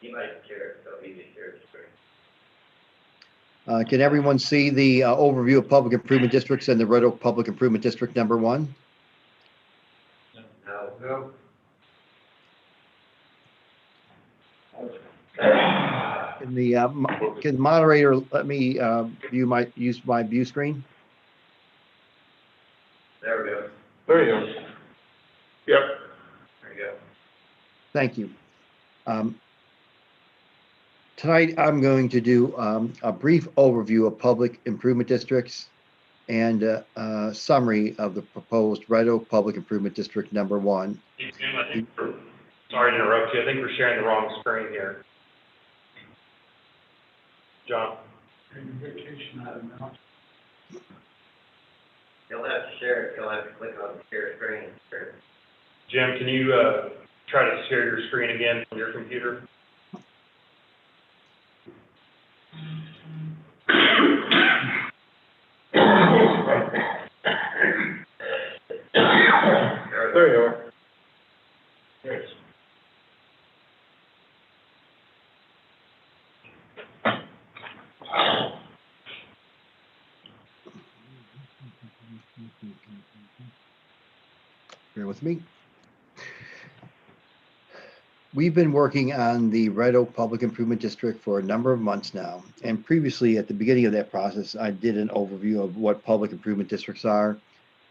You might share, so he can share the screen. Can everyone see the overview of public improvement districts and the Red Oak Public Improvement District Number 1? No. Can the moderator let me use my view screen? There we go. There you go. Yep. There you go. Thank you. Tonight, I'm going to do a brief overview of public improvement districts and a summary of the proposed Red Oak Public Improvement District Number 1. Jim, I think sorry to interrupt you. I think we're sharing the wrong screen here. John. You'll have to share it. You'll have to click on share screen. Jim, can you try to share your screen again from your computer? There you are. There it is. Bear with me. We've been working on the Red Oak Public Improvement District for a number of months now. And previously, at the beginning of that process, I did an overview of what public improvement districts are.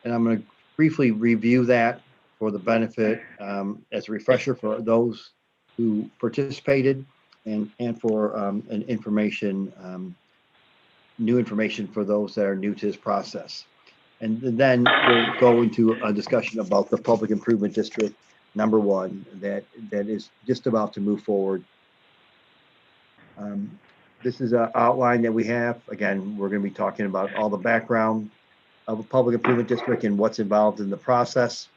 And I'm going to briefly review that for the benefit as a refresher for those who participated and for an information, new information for those that are new to this process. And then we'll go into a discussion about the public improvement district number one, that is just about to move forward. This is an outline that we have. Again, we're going to be talking about all the background of a public improvement district and what's involved in the process.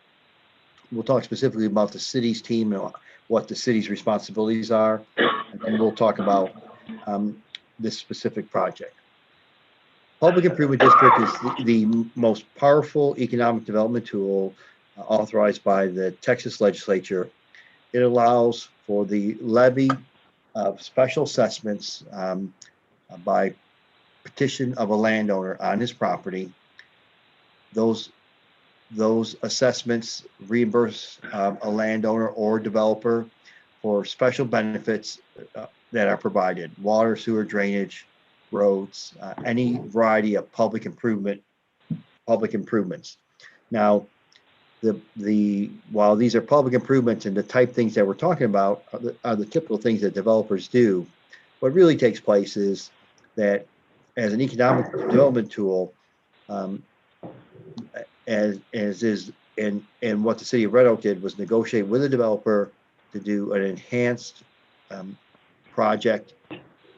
We'll talk specifically about the city's team and what the city's responsibilities are, and we'll talk about this specific project. Public improvement district is the most powerful economic development tool authorized by the Texas legislature. It allows for the levy of special assessments by petition of a landowner on his property. Those assessments reimburse a landowner or developer for special benefits that are provided: water, sewer, drainage, roads, any variety of public improvements. Now, while these are public improvements and the type things that we're talking about are the typical things that developers do, what really takes place is that as an economic development tool, and what the city of Red Oak did was negotiate with a developer to do an enhanced project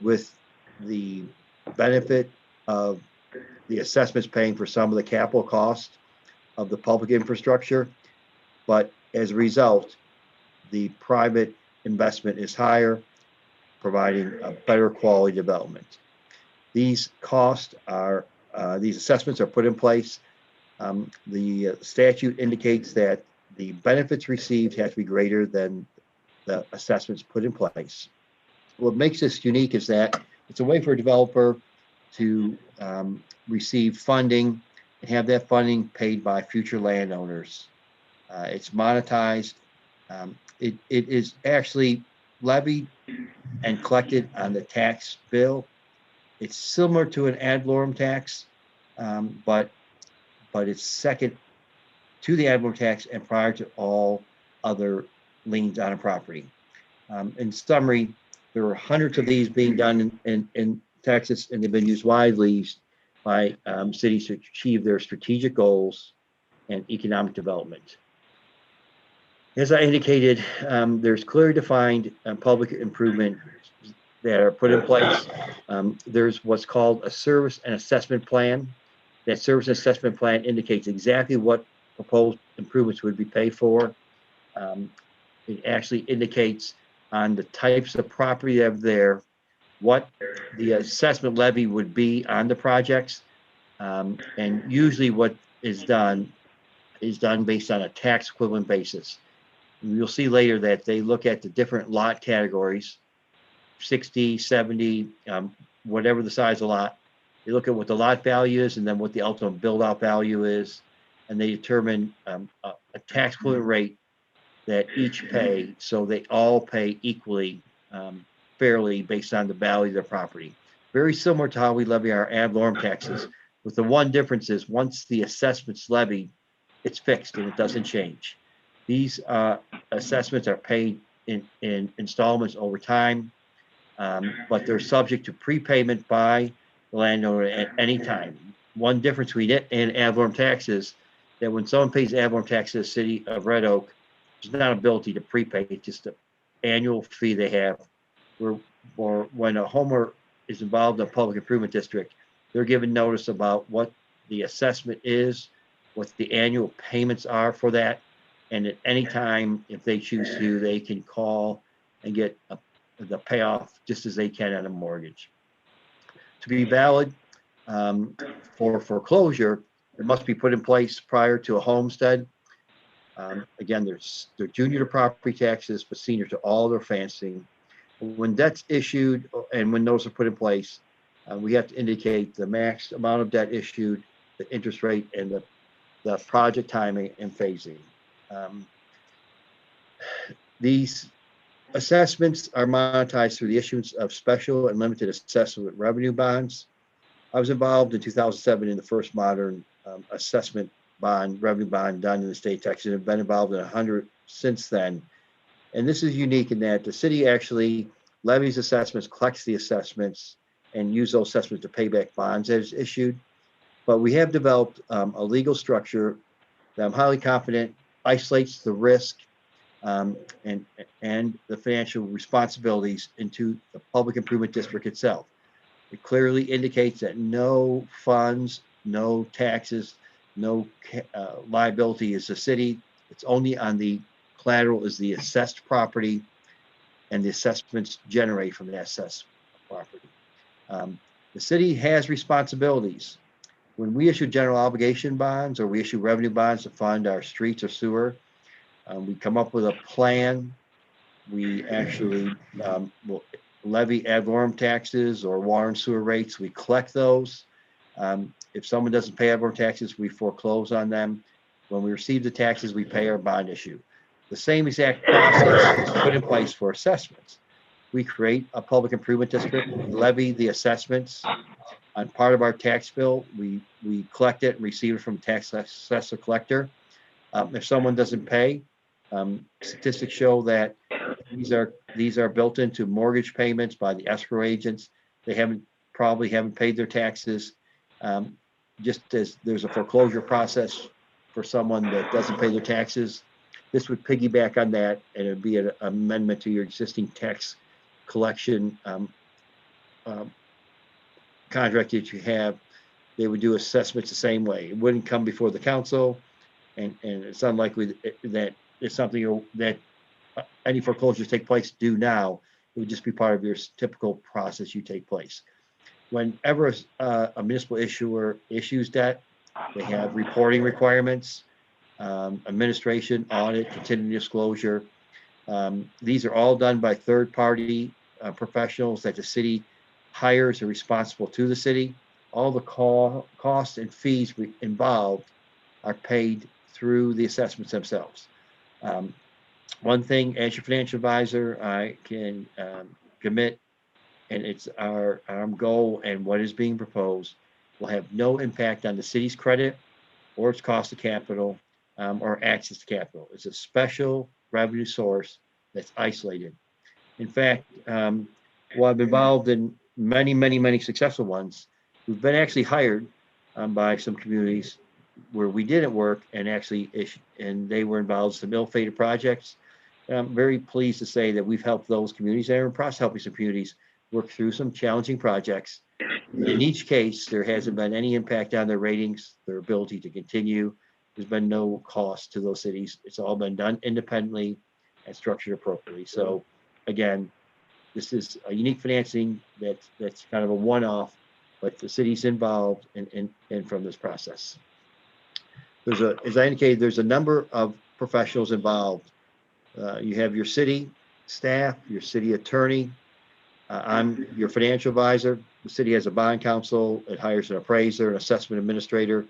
with the benefit of the assessments paying for some of the capital cost of the public infrastructure, but as a result, the private investment is higher, providing a better quality development. These costs are, these assessments are put in place. The statute indicates that the benefits received have to be greater than the assessments put in place. What makes this unique is that it's a way for a developer to receive funding and have that funding paid by future landowners. It's monetized. It is actually levied and collected on the tax bill. It's similar to an ad valorem tax, but it's second to the ad valorem tax and prior to all other liens on a property. In summary, there are hundreds of these being done in Texas, and they've been used widely by cities to achieve their strategic goals and economic development. As I indicated, there's clearly defined public improvement that are put in place. There's what's called a service and assessment plan. That service and assessment plan indicates exactly what proposed improvements would be paid for. It actually indicates on the types of property that are there, what the assessment levy would be on the projects. And usually what is done based on a tax equivalent basis. And you'll see later that they look at the different lot categories, 60, 70, whatever the size of the lot. They look at what the lot value is and then what the ultimate build-out value is, and they determine a tax equivalent rate that each pay, so they all pay equally, fairly based on the value of their property. Very similar to how we levy our ad valorem taxes, with the one difference is once the assessment's levied, it's fixed and it doesn't change. These assessments are paid in installments over time, but they're subject to prepayment by the landowner at any time. One difference between it and ad valorem taxes, that when someone pays ad valorem tax to the city of Red Oak, there's not an ability to prepay, it's just an annual fee they have. Or when a homeowner is involved in a public improvement district, they're given notice about what the assessment is, what the annual payments are for that, and at any time, if they choose to, they can call and get the payoff just as they can on a mortgage. To be valid for foreclosure, it must be put in place prior to a homestead. Again, they're junior to property taxes, but senior to all their financing. When debt's issued and when those are put in place, we have to indicate the max amount of debt issued, the interest rate, and the project timing and phasing. These assessments are monetized through the issuance of special and limited assessment revenue bonds. I was involved in 2007 in the first modern assessment bond, revenue bond done in the state of Texas, and have been involved in 100 since then. And this is unique in that the city actually levies assessments, collects the assessments, and use those assessments to pay back bonds as issued. But we have developed a legal structure that I'm highly confident isolates the risk and the financial responsibilities into the public improvement district itself. It clearly indicates that no funds, no taxes, no liability is the city. It's only on the collateral is the assessed property and the assessments generated from the assessed property. The city has responsibilities. When we issue general obligation bonds or we issue revenue bonds to fund our streets or sewer, we come up with a plan. We actually will levy ad valorem taxes or water and sewer rates. We collect those. If someone doesn't pay ad valorem taxes, we foreclose on them. When we receive the taxes, we pay our bond issue. The same exact process is put in place for assessments. We create a public improvement district, we levy the assessments on part of our tax bill. We collect it and receive it from the tax assessor collector. If someone doesn't pay, statistics show that these are built into mortgage payments by the escrow agents. They probably haven't paid their taxes. Just as there's a foreclosure process for someone that doesn't pay their taxes, this would piggyback on that, and it would be an amendment to your existing tax collection contract that you have. They would do assessments the same way. It wouldn't come before the council, and it's unlikely that it's something that any foreclosures take place do now. It would just be part of your typical process you take place. Whenever a municipal issuer issues debt, they have reporting requirements, administration, audit, continuing disclosure. These are all done by third-party professionals that the city hires are responsible to the city. All the costs and fees involved are paid through the assessments themselves. One thing, as your financial advisor, I can commit, and it's our goal and what is being proposed, will have no impact on the city's credit or its cost of capital or access to capital. It's a special revenue source that's isolated. In fact, while I've been involved in many successful ones, we've been actually hired by some communities where we didn't work and actually and they were involved in some ill-fated projects. And I'm very pleased to say that we've helped those communities and are in the process of helping some communities work through some challenging projects. In each case, there hasn't been any impact on their ratings, their ability to continue. There's been no cost to those cities. It's all been done independently and structured appropriately. So again, this is a unique financing that's kind of a one-off, but the city's involved in from this process. As I indicated, there's a number of professionals involved. You have your city staff, your city attorney. I'm your financial advisor. The city has a bond counsel. It hires an appraiser, an assessment administrator.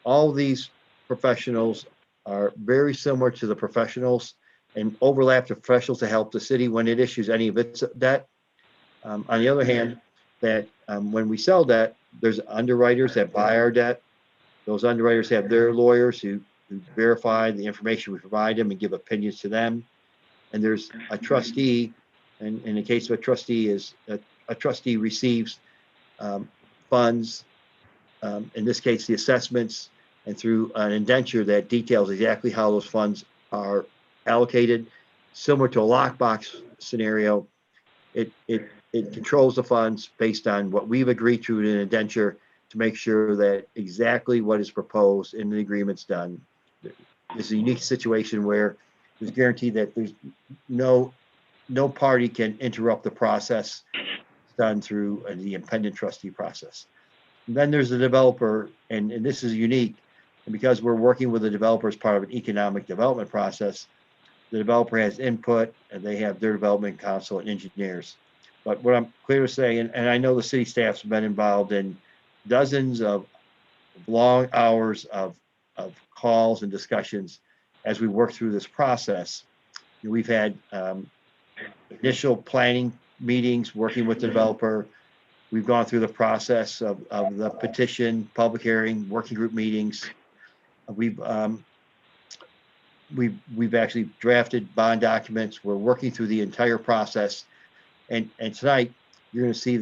All these professionals are very similar to the professionals and overlap to professionals to help the city when it issues any of its debt. On the other hand, that when we sell debt, there's underwriters that buy our debt. Those underwriters have their lawyers who verify the information we provide them and give opinions to them. And there's a trustee, and in the case of a trustee is a trustee receives funds, in this case, the assessments, and through an indenture that details exactly how those funds are allocated, similar to a lockbox scenario. It controls the funds based on what we've agreed to in an indenture to make sure that exactly what is proposed in the agreement's done. It's a unique situation where there's guaranteed that there's no party can interrupt the process. It's done through the independent trustee process. And then there's the developer, and this is unique. And because we're working with the developer as part of an economic development process, the developer has input and they have their development counsel and engineers. But what I'm clear to say, and I know the city staff's been involved in dozens of long hours of calls and discussions as we work through this process. We've had initial planning meetings working with the developer. We've gone through the process of the petition, public hearing, working group meetings. We've actually drafted bond documents. We're working through the entire process. And tonight, you're going to see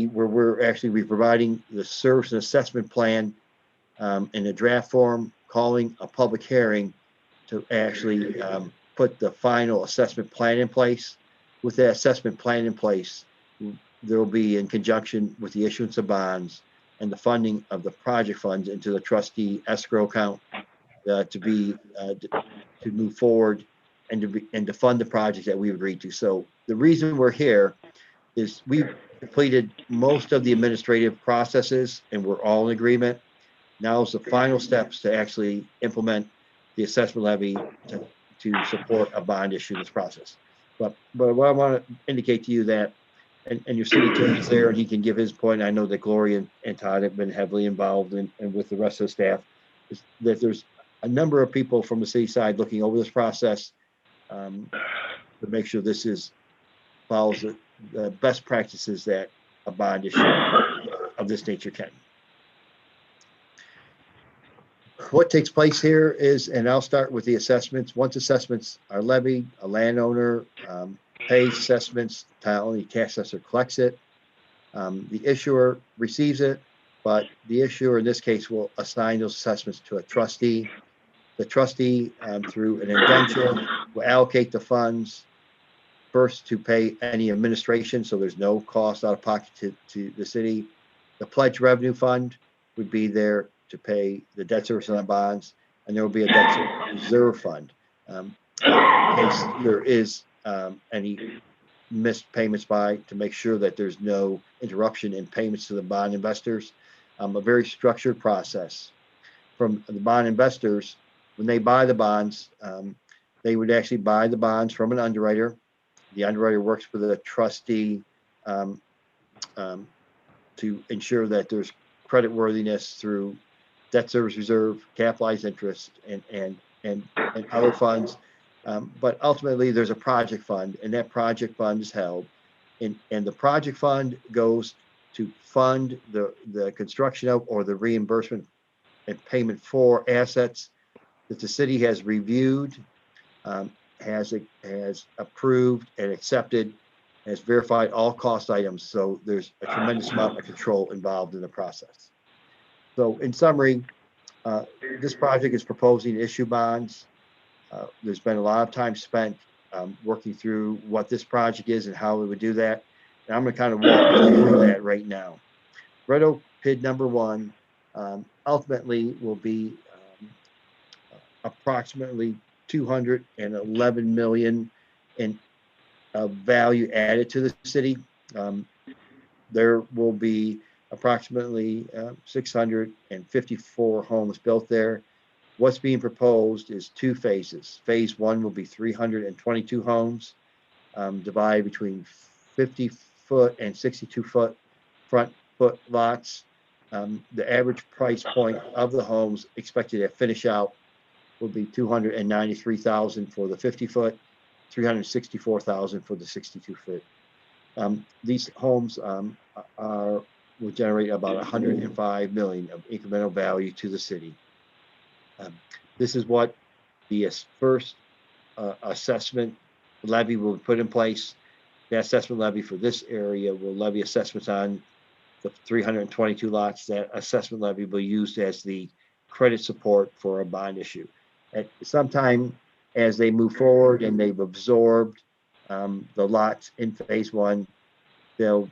where we're providing the service and assessment plan in a draft form, calling a public hearing to actually put the final assessment plan in place. With that assessment plan in place, there will be, in conjunction with the issuance of bonds and the funding of the project funds into the trustee escrow account, to move forward and to fund the projects that we've agreed to. So the reason we're here is we've completed most of the administrative processes and we're all in agreement. Now is the final steps to actually implement the assessment levy to support a bond issue in this process. But what I want to indicate to you that, and your city attorney's there and he can give his point. I know that Gloria and Todd have been heavily involved and with the rest of the staff, is that there's a number of people from the city side looking over this process to make sure this follows the best practices that a bond issue of this nature can. What takes place here is, and I'll start with the assessments. Once assessments are levied, a landowner pays assessments, the tax assessor collects it. The issuer receives it, but the issuer in this case will assign those assessments to a trustee. The trustee, through an indenture, will allocate the funds first to pay any administration, so there's no cost out of pocket to the city. The pledge revenue fund would be there to pay the debt service on the bonds, and there will be a debt service reserve fund in case there is any missed payments to make sure that there's no interruption in payments to the bond investors. A very structured process. From the bond investors, when they buy the bonds, they would actually buy the bonds from an underwriter. The underwriter works with a trustee to ensure that there's creditworthiness through debt service reserve, capitalized interest, and other funds. But ultimately, there's a project fund, and that project fund is held. And the project fund goes to fund the construction of or the reimbursement and payment for assets that the city has reviewed, has approved and accepted, has verified all cost items. So there's a tremendous amount of control involved in the process. So in summary, this project is proposing to issue bonds. There's been a lot of time spent working through what this project is and how we would do that. And I'm going to kind of walk you through that right now. Red Oak PID number 1 ultimately will be approximately $211 million in value added to the city. There will be approximately 654 homes built there. What's being proposed is 2 phases. Phase 1 will be 322 homes, divided between 50-foot and 62-foot front foot lots. The average price point of the homes expected to finish out will be $293,000 for the 50-foot, $364,000 for the 62-foot. These homes will generate about $105 million of incremental value to the city. This is what the first assessment levy will be put in place. The assessment levy for this area will levy assessments on the 322 lots. That assessment levy will be used as the credit support for a bond issue. At some time, as they move forward and they've absorbed the lots in phase 1, they'll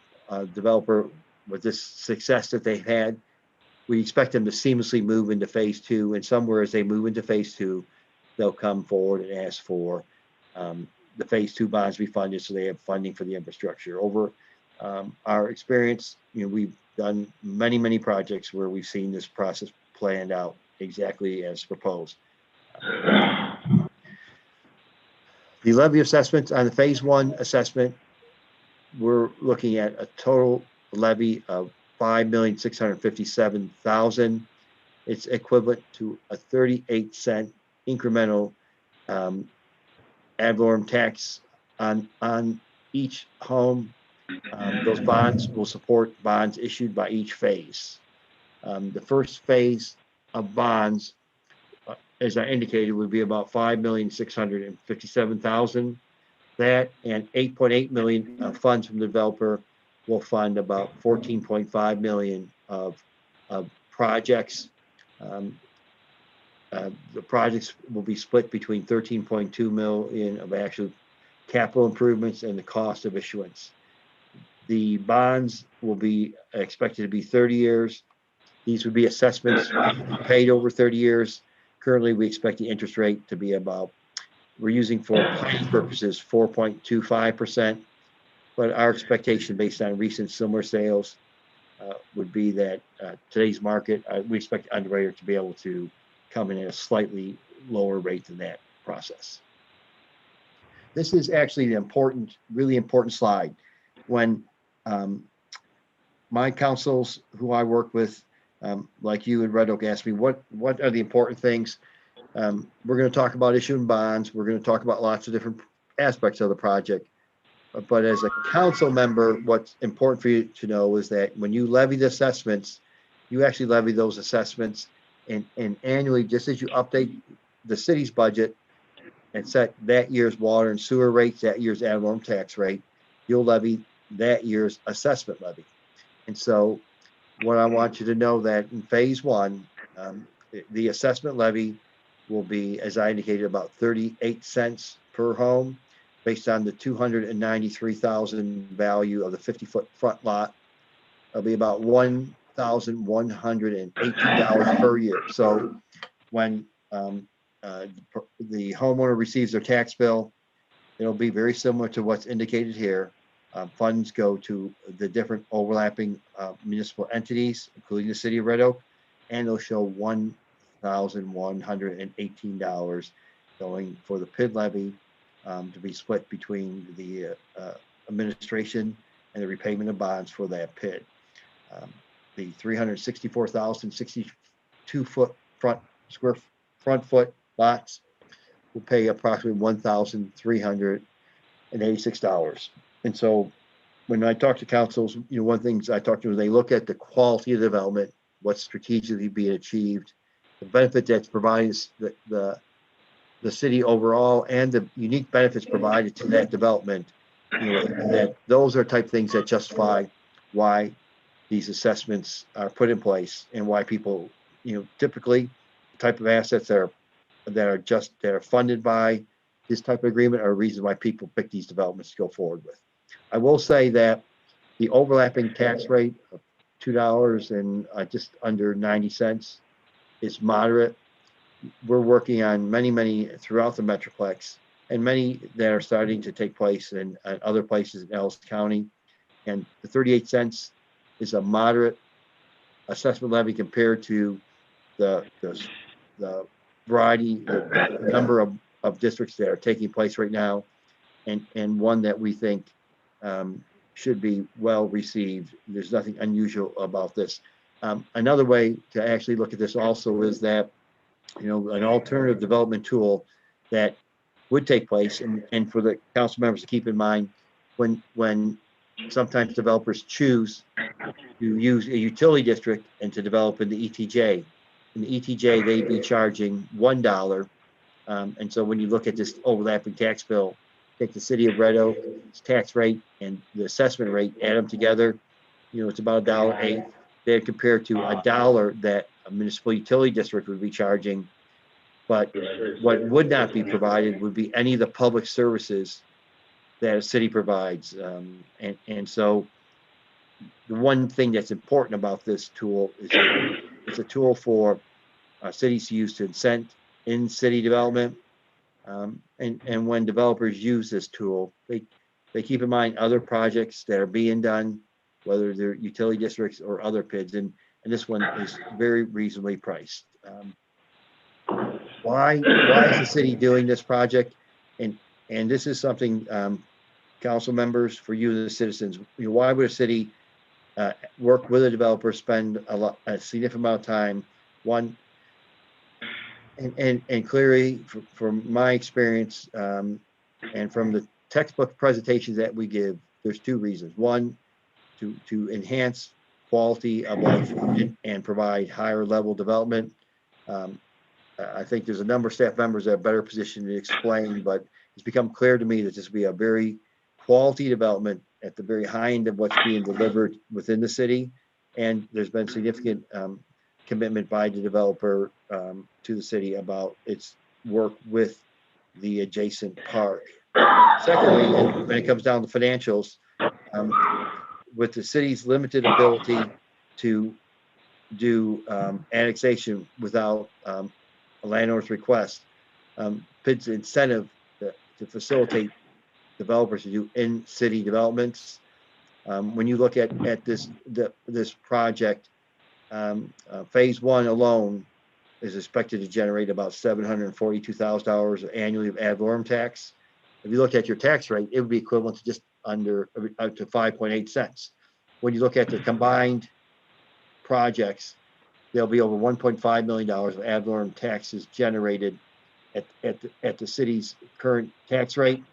developer, with this success that they've had, we expect them to seamlessly move into phase 2, and somewhere as they move into phase 2, they'll come forward and ask for the phase 2 bonds be funded, so they have funding for the infrastructure. Over our experience, we've done many projects where we've seen this process planned out exactly as proposed. The levy assessments on the phase 1 assessment, we're looking at a total levy of $5,657,000. It's equivalent to a 38-cent incremental ad valorem tax on each home. Those bonds will support bonds issued by each phase. The first phase of bonds, as I indicated, would be about $5,657,000. That and $8.8 million of funds from the developer will fund about $14.5 million of projects. The projects will be split between 13.2 million of actual capital improvements and the cost of issuance. The bonds will be expected to be 30 years. These would be assessments paid over 30 years. Currently, we expect the interest rate to be about, we're using for planning purposes, 4.25%. But our expectation based on recent similar sales would be that today's market, we expect the underwriter to be able to come in at a slightly lower rate than that process. This is actually an important, really important slide. When my councils who I work with, like you and Red Oak, asked me, what are the important things? We're going to talk about issuing bonds. We're going to talk about lots of different aspects of the project. But as a council member, what's important for you to know is that when you levy the assessments, you actually levy those assessments and annually, just as you update the city's budget and set that year's water and sewer rates, that year's ad valorem tax rate, you'll levy that year's assessment levy. And so what I want you to know that in phase one, the assessment levy will be, as I indicated, about 38 cents per home based on the 293,000 value of the 50-foot front lot. It'll be about $1,118 per year. So when the homeowner receives their tax bill, it'll be very similar to what's indicated here. Funds go to the different overlapping municipal entities, including the city of Red Oak, and it'll show $1,118 going for the PID levy to be split between the administration and the repayment of bonds for that PID. The 364,062 square foot lots will pay approximately $1,386. And so when I talk to councils, one of the things I talk to them, they look at the quality of development, what's strategically being achieved, the benefit that's provided the city overall, and the unique benefits provided to that development. That those are type things that justify why these assessments are put in place and why people, typically the type of assets that are funded by this type of agreement are reasons why people pick these developments to go forward with. I will say that the overlapping tax rate of $2 and just under 90 cents is moderate. We're working on many throughout the Metroplex, and many that are starting to take place in other places in Ellis County. And the 38 cents is a moderate assessment levy compared to the variety, the number of districts that are taking place right now, and one that we think should be well received. There's nothing unusual about this. Another way to actually look at this also is that, an alternative development tool that would take place, and for the council members to keep in mind, when sometimes developers choose to use a utility district and to develop in the ETJ. In the ETJ, they'd be charging $1. And so when you look at this overlapping tax bill, take the city of Red Oak's tax rate and the assessment rate, add them together, it's about $1.08. They're compared to $1 that a municipal utility district would be charging. But what would not be provided would be any of the public services that a city provides. And so the one thing that's important about this tool is that it's a tool for cities to use to incent in city development. And when developers use this tool, they keep in mind other projects that are being done, whether they're utility districts or other PIDs, and this one is very reasonably priced. Why is the city doing this project? And this is something, council members, for you the citizens, why would a city work with a developer, spend a significant amount of time, one, and clearly from my experience and from the textbook presentations that we give, there's two reasons. One, to enhance quality of life and provide higher level development. I think there's a number of staff members that are better positioned to explain, but it's become clear to me that this will be a very quality development at the very high end of what's being delivered within the city. And there's been significant commitment by the developer to the city about its work with the adjacent park. Secondly, when it comes down to financials, with the city's limited ability to do annexation without a landlord's request, PID's incentive to facilitate developers to do in-city developments. When you look at this project, phase one alone is expected to generate about $742,000 annually of ad valorem tax. If you look at your tax rate, it would be equivalent to just under up to 5.8 cents. When you look at the combined projects, there'll be over $1.5 million of ad valorem taxes generated at the city's current tax rate.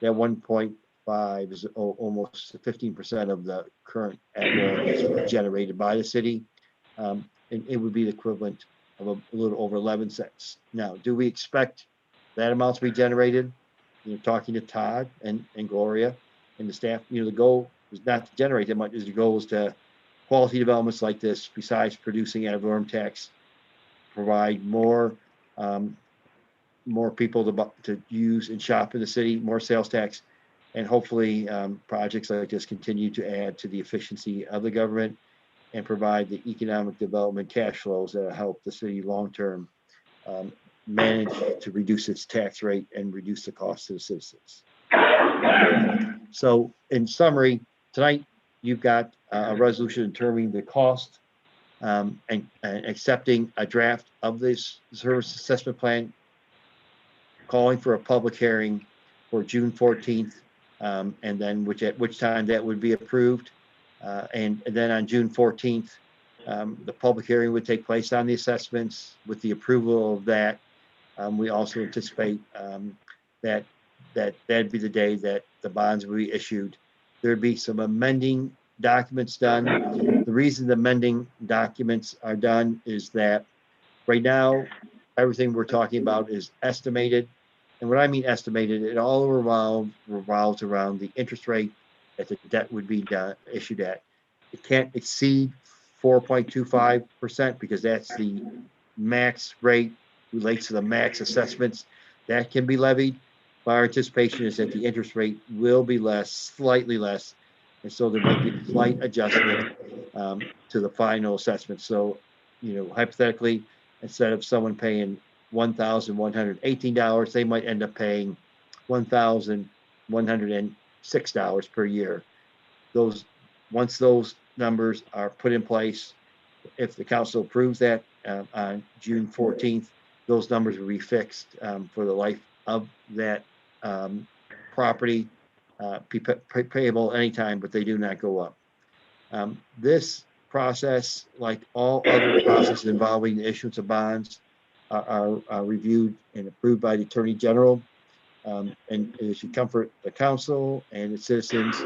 That 1.5 is almost 15% of the current ad valorem that's generated by the city. And it would be the equivalent of a little over 11 cents. Now, do we expect that amount to be generated? You know, talking to Todd and Gloria and the staff, you know, the goal is not to generate that much. The goal is to quality developments like this, besides producing ad valorem tax, provide more people to use and shop in the city, more sales tax, and hopefully projects like this continue to add to the efficiency of the government and provide the economic development cash flows that help the city long-term manage to reduce its tax rate and reduce the cost to the citizens. So in summary, tonight you've got a resolution determining the cost and accepting a draft of this service assessment plan, calling for a public hearing for June 14th, and then at which time that would be approved. And then on June 14th, the public hearing would take place on the assessments. With the approval of that, we also anticipate that'd be the day that the bonds will be issued. There'd be some amending documents done. The reason the amending documents are done is that right now, everything we're talking about is estimated. And what I mean estimated, it all revolves around the interest rate that the debt would be issued at. It can't exceed 4.25% because that's the max rate, relates to the max assessments that can be levied. But our anticipation is that the interest rate will be less, slightly less, and so there might be a slight adjustment to the final assessment. So, you know, hypothetically, instead of someone paying $1,118, they might end up paying $1,106 per year. Once those numbers are put in place, if the council approves that on June 14th, those numbers will be fixed for the life of that property, payable anytime, but they do not go up. This process, like all other processes involving the issuance of bonds, are reviewed and approved by the Attorney General, and it should comfort the council and its citizens,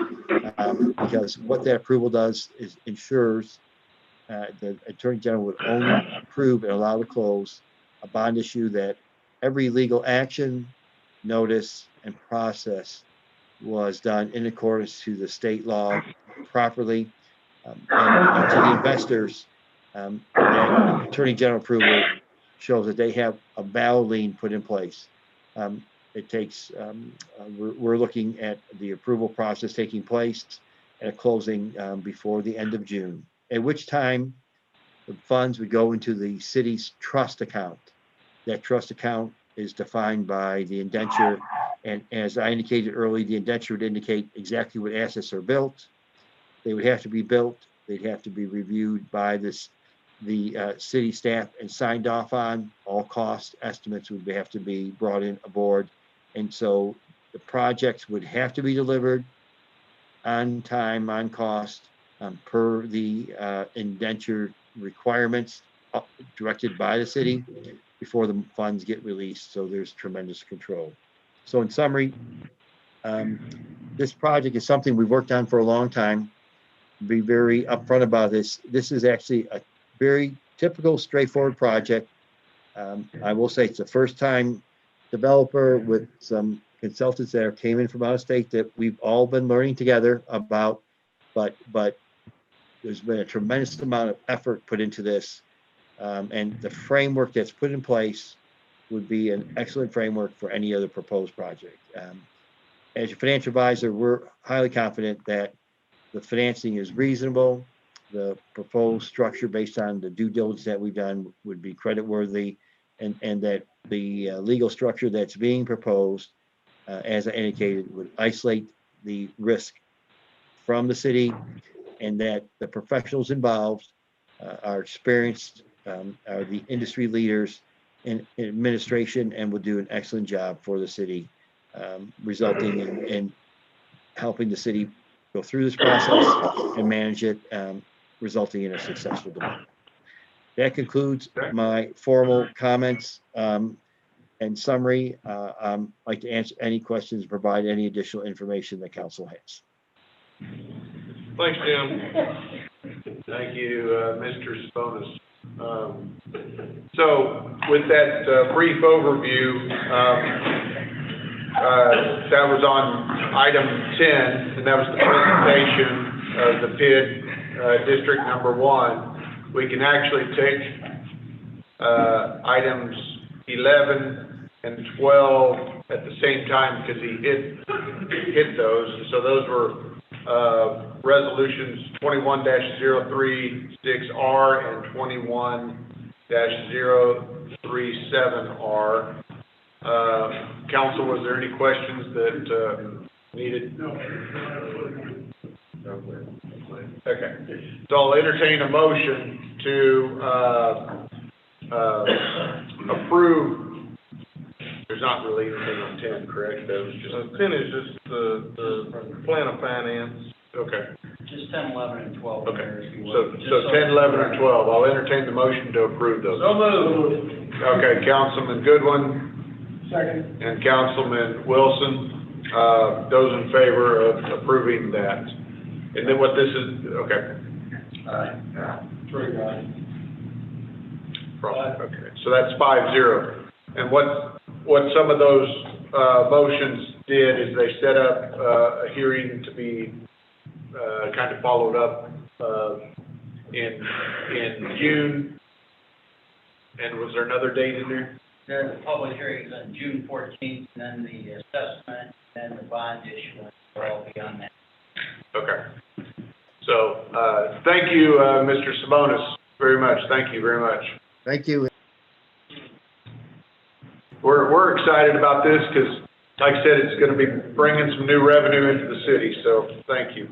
because what that approval does is ensures the Attorney General would only approve and allow to close a bond issue that every legal action, notice, and process was done in accordance to the state law properly, and to the investors, that Attorney General approval shows that they have a valid lien put in place. It takes, we're looking at the approval process taking place and a closing before the end of June, at which time the funds would go into the city's trust account. That trust account is defined by the indenture, and as I indicated earlier, the indenture would indicate exactly what assets are built. They would have to be built. They'd have to be reviewed by the city staff and signed off on. All cost estimates would have to be brought in aboard. And so the projects would have to be delivered on time, on cost, per the indenture requirements directed by the city before the funds get released. So there's tremendous control. So in summary, this project is something we've worked on for a long time. Be very upfront about this. This is actually a very typical, straightforward project. I will say it's the first time developer with some consultants that came in from out of state that we've all been learning together about, but there's been a tremendous amount of effort put into this. And the framework that's put in place would be an excellent framework for any other proposed project. As your financial advisor, we're highly confident that the financing is reasonable. The proposed structure based on the due diligence that we've done would be creditworthy, and that the legal structure that's being proposed, as I indicated, would isolate the risk from the city, and that the professionals involved are experienced, are the industry leaders in administration, and will do an excellent job for the city, resulting in helping the city go through this process and manage it, resulting in a successful development. That concludes my formal comments. In summary, I'd like to answer any questions, provide any additional information that council has. Thanks, Jim. Thank you, Mr. Sabonis. So with that brief overview, that was on item 10, and that was the presentation of the PID District Number 1. We can actually take items 11 and 12 at the same time because he hit those. And so those were resolutions 21-036R and 21-037R. Council, was there any questions that needed? No. Okay. So I'll entertain a motion to approve. There's not really anything on 10, correct? That was just 10 is just the plan of finance. Okay. Just 10, 11, and 12. Okay. There, if you So will. 10, 11, and 12. I'll entertain the motion to approve those. So moved. Okay, Councilman Goodwin. Second. And Councilman Wilson, those in favor of approving that. And then what this is, okay. Aye. Three guys. Okay, so that's 5-0. And what some of those motions did is they set up a hearing to be kind of followed up in June. And was there another date in there? The public hearings on June 14th, and then the assessment, and the bond issuance will all be on that. Okay. So, thank you, Mr. Sabonis, very much. Thank you very much. Thank you. We're excited about this because, like I said, it's going to be bringing some new revenue into the city, so thank you.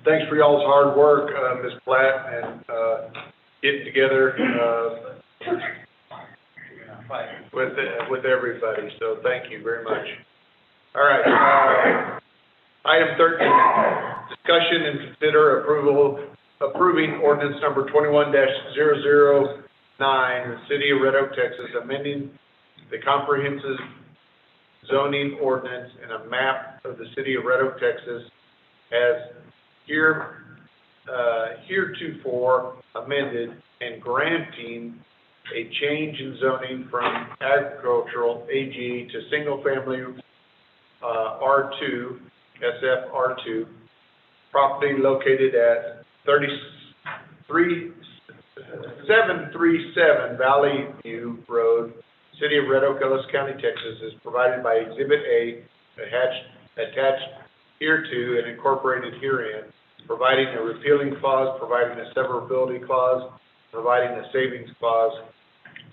Thanks for y'all's hard work, Ms. Platt, and getting together with everybody, so thank you very much. All right, item 13, discussion and consider approving ordinance number 21-009, the City of Red Oak, Texas, amending the comprehensive zoning ordinance and a map of the City of Red Oak, Texas, as heretofore amended, and granting a change in zoning from agricultural AG to single-family R2, SF R2, property located at 737 Valley View Road, City of Red Oak, Ellis County, Texas, is provided by Exhibit A, attached hereto and incorporated herein, providing a repealing clause, providing a severability clause, providing a savings clause,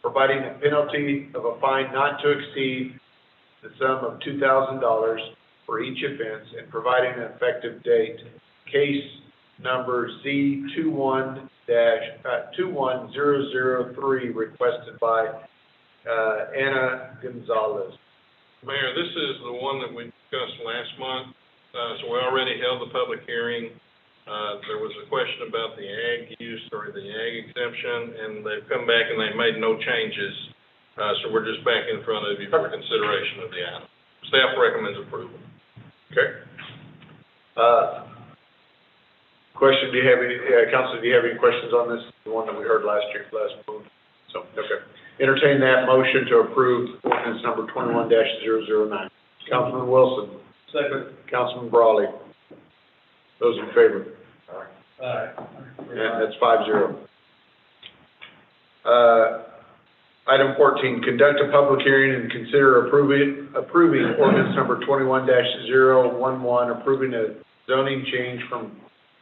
providing a penalty of a fine not to exceed the sum of $2,000 for each offense, and providing an effective date. Case number Z21003, requested by Anna Gonzalez. Mayor, this is the one that we discussed last month. So we already held the public hearing. There was a question about the ag use or the ag exemption, and they've come back and they made no changes. So we're just back in front of you for consideration of the item. Staff recommends approval. Okay. Question, Councilor, do you have any questions on this? The one that we heard last month. So, okay. Entertain that motion to approve ordinance number 21-009. Councilman Wilson. Second. Councilman Brawley. Those in favor? Aye. And that's 5-0. Item 14, conduct a public hearing and consider approving ordinance number 21-011, approving a zoning change from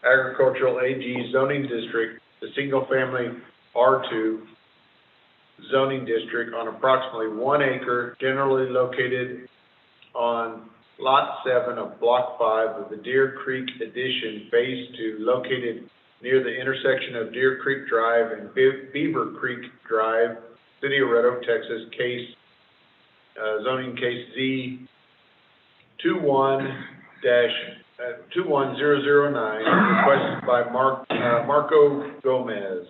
agricultural AG zoning district to single-family R2 zoning district on approximately 1 acre, generally located on Lot 7 of Block 5 of the Deer Creek Addition Phase 2, located near the intersection of Deer Creek Drive and Beaver Creek Drive, City of Red Oak, Texas, zoning case Z 21009, requested by Marco Gomez.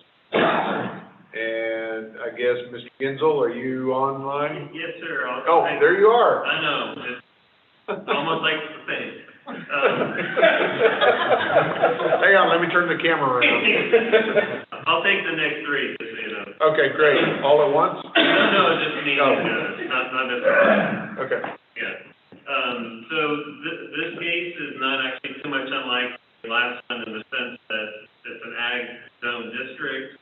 And I guess, Mr. Genzel, are you online? Yes, sir. Oh, there you are. I know, it's almost like the same. Hang on, let me turn the camera around. I'll take the next three, just so you know. Okay, great. All at once? No, just me, Oh. not necessarily. Okay. Yeah. So this case is not actually too much unlike the last one in the sense that it's an ag zone district.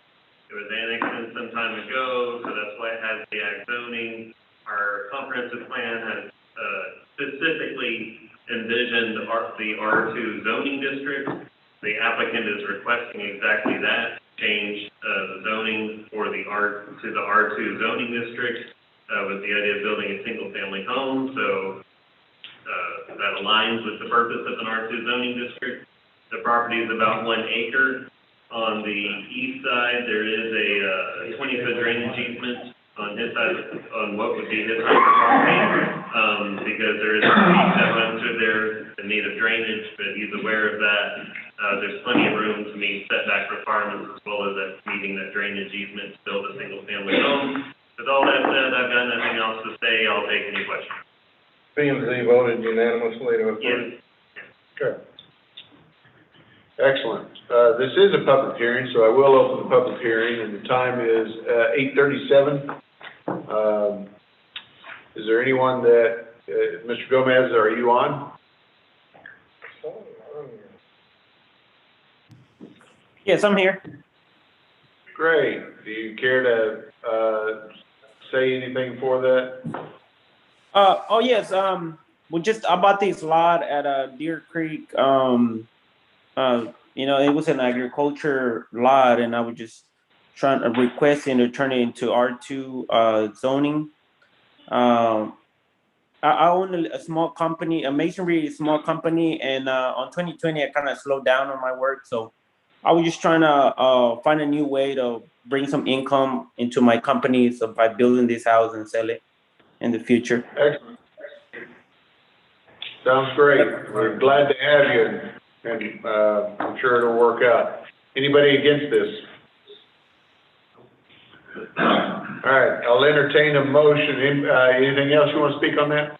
It was annexed in some time ago, so that's why it has the ag zoning. Our comprehensive plan has specifically envisioned the R2 zoning district. The applicant is requesting exactly that, change the zoning for the R2 zoning district with the idea of building a single-family home. So that aligns with the purpose of an R2 zoning district. The property is about 1 acre. On the east side, there is a 20-foot drainage easement on his side, on what would be his side of the property, because there is a creek that runs through there in need of drainage, but he's aware of that. There's plenty of room to meet setback requirements as well as meeting that drainage easement to build a single-family home. With all that said, I've got nothing else to say. I'll take any questions. P&Z voted unanimously to approve. Yes. Okay. Excellent. This is a public hearing, so I will open the public hearing, and the time is 8:37. Is there anyone that, Mr. Gomez, are you on? Yes, I'm here. Great. Do you care to say anything for that? Oh yes, we just, I bought this lot at Deer Creek. It was an agriculture lot, and I was just requesting to turn it into R2 zoning. I own a small company, a masonry small company, and on 2020 I kind of slowed down on my work, so I was just trying to find a new way to bring some income into my company, so by building this house and sell it in the future. Excellent. Sounds great. We're glad to have you, and I'm sure it'll work out. Anybody against this? All right, I'll entertain a motion. Anything else you want to speak on that?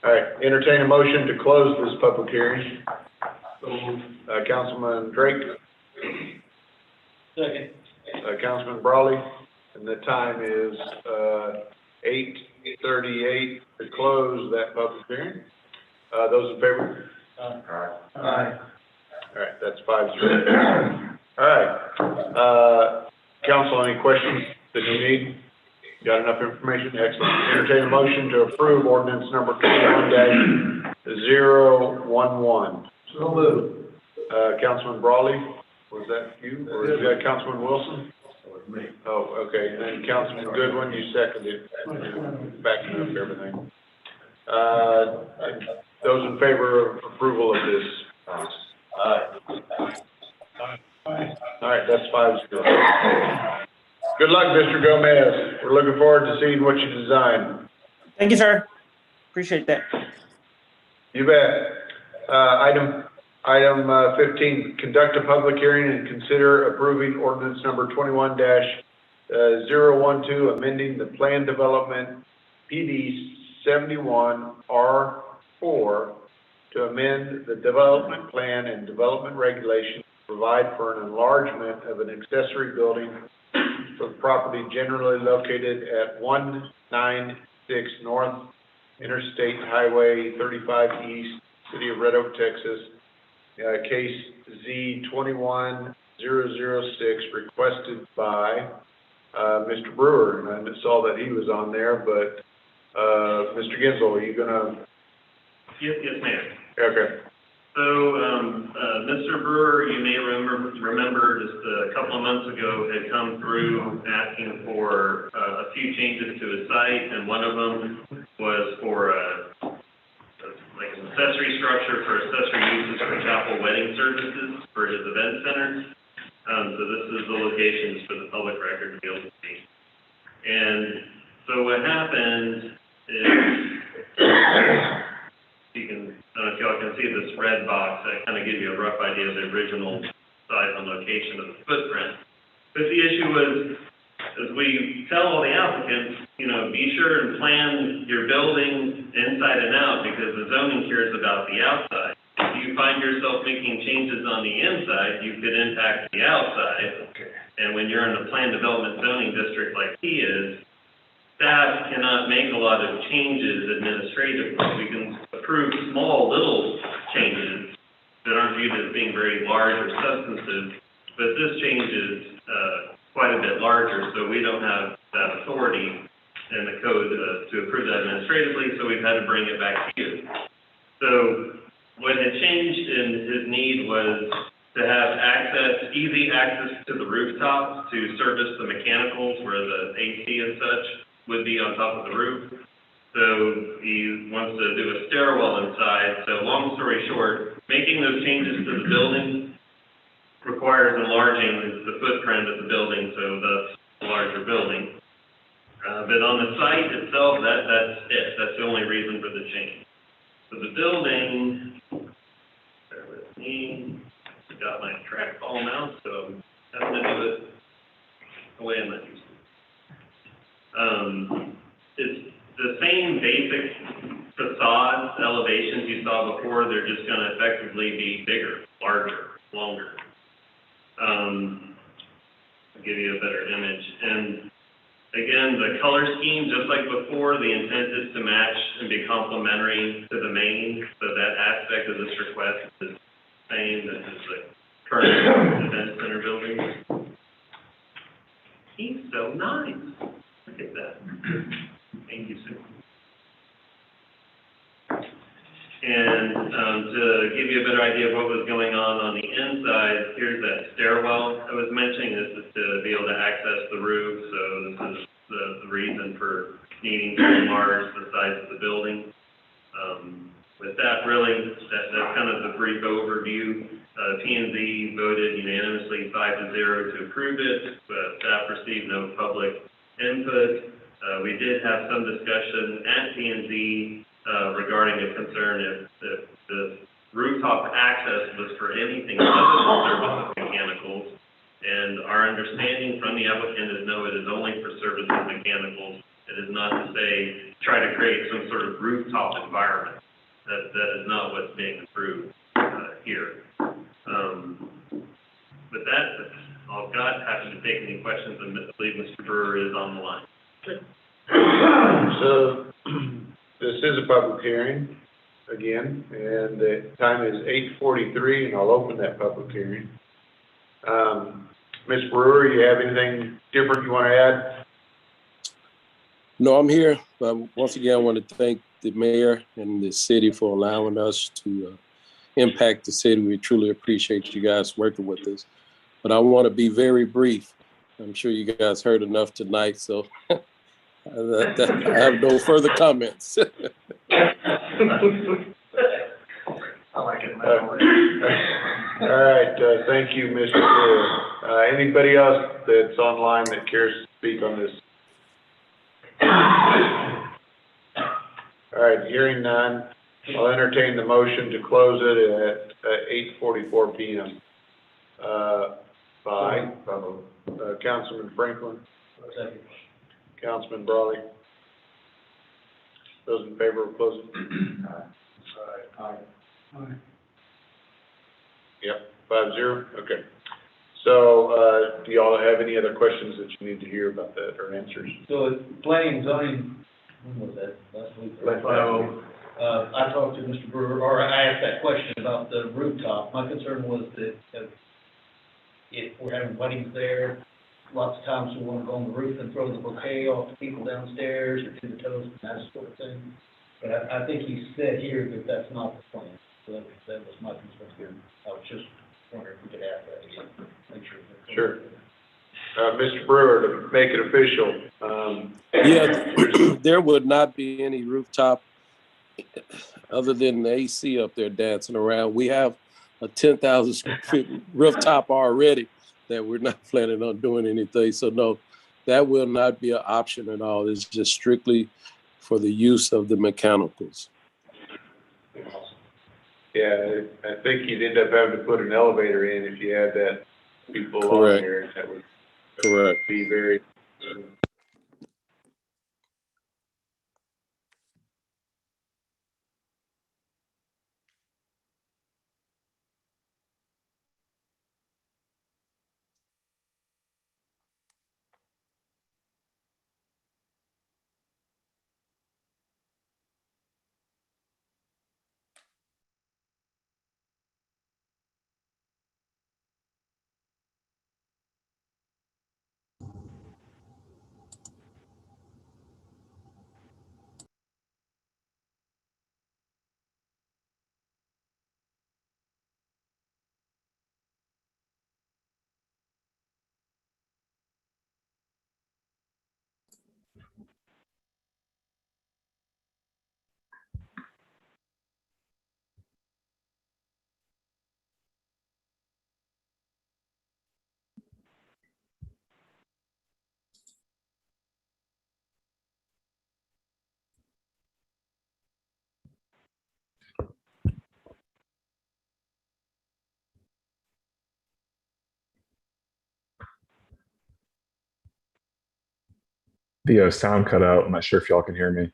All right, entertain a motion to close this public hearing. Councilman Drake. Second. Councilman Brawley, and the time is 8:38 to close that public hearing. Those in favor? Aye. All right, that's 5-0. All right. Council, any questions that you need? Got enough information? Excellent. Entertain a motion to approve ordinance number 21-011. So moved. Councilman Brawley, was that you, or is that Councilman Wilson? Me. Oh, okay, and then Councilman Goodwin, you seconded, backing up everything. Those in favor of approval of this? Aye. All right, that's 5-0. Good luck, Mr. Gomez. We're looking forward to seeing what you design. Thank you, sir. Appreciate that. You bet. Item 15, conduct a public hearing and consider approving ordinance number 21-012, amending the plan development PD 71R4 to amend the development plan and development regulations to provide for an enlargement of an accessory building for the property generally located at 196 North Interstate Highway 35 East, City of Red Oak, Texas. Case Z 21-009, 006 requested by, Mr. Brewer, and I saw that he was on there, but, Mr. Gensel, are you gonna? Yes, ma'am. Okay. So, Mr. Brewer, you may remember just a couple of months ago had come through asking for a few changes to his site, and one of them was for like an accessory structure for accessory uses for chapel wedding services for his event center. So this is the locations for the public record to be able to see. And so what happened is, you can, I don't know if y'all can see this red box, that kind of gives you a rough idea of the original size and location of the footprint. But the issue was, as we tell all the applicants, you know, be sure and plan your building inside and out, because the zoning cares about the outside. If you find yourself making changes on the inside, you could impact the outside. And when you're in a planned development zoning district like he is, staff cannot make a lot of changes administratively. We can approve small, little changes that aren't viewed as being very large or substantive, but this change is quite a bit larger, so we don't have that authority in the code to approve that administratively, so we've had to bring it back to you. So what had changed in his need was to have easy access to the rooftops to service the mechanicals where the AC and such would be on top of the roof. So he wants to do a stairwell inside. So long story short, making those changes to the building requires enlarging the footprint of the building, so thus a larger building. But on the site itself, that's it. That's the only reason for the change. So the building, bear with me, I got my trackball now, so I'm having to do it the way I'm not used to. It's the same basic facade elevations you saw before. They're just going to effectively be bigger, larger, longer. I'll give you a better image. And again, the color scheme, just like before, the intent is to match and be complementary to the main. So that aspect of this request is the same as the current event center building. He's so nice. Look at that. Thank you, Sue. And to give you a better idea of what was going on the inside, here's that stairwell I was mentioning. This is to be able to access the roof, so this is the reason for needing to enlarge the size of the building. With that, really, that's kind of the brief overview. P&Z voted unanimously 5-0 to approve it, but staff received no public input. We did have some discussion at P&Z regarding a concern if the rooftop access was for anything other than service of mechanicals. And our understanding from the applicant is no, it is only for service of mechanicals. It is not to say, try to create some sort of rooftop environment. That is not what's being approved here. With that, that's all I've got. Happy to take any questions, and I believe Mr. Brewer is on the line. So, this is a public hearing, again, and the time is 8:43, and I'll open that public hearing. Ms. Brewer, you have anything different you want to add? No, I'm here. Once again, I want to thank the mayor and the city for allowing us to impact the city. We truly appreciate you guys working with us. But I want to be very brief. I'm sure you guys heard enough tonight, so I have no further comments. I like it. All right, thank you, Mr. Brewer. Anybody else that's online that cares to speak on this? All right, hearing none, I'll entertain the motion to close it at 8:44 p.m. By Councilman Franklin. Second. Councilman Brawley. Those in favor of closing? Aye. Yep, 5-0, okay. So, do y'all have any other questions that you need to hear about that or answers? So planning and zoning, when was that, last week? I talked to Mr. Brewer, or I asked that question about the rooftop. My concern was that if we're having weddings there, lots of times we want to go on the roof and throw the bouquet off to people downstairs or to the toast and that sort of thing. But I think he said here that that's not the plan. So that was my concern here. I was just wondering if we could add that again. Make sure. Sure. Mr. Brewer, to make it official, Yeah, there would not be any rooftop other than the AC up there dancing around. We have a 10,000 square feet rooftop already that we're not planning on doing anything. So no, that will not be an option at all. It's just strictly for the use of the mechanicals. yeah, I think you'd end up having to put an elevator in if you had that people on Correct. there. That would Correct. be very. The sound cut out. I'm not sure if y'all can hear me.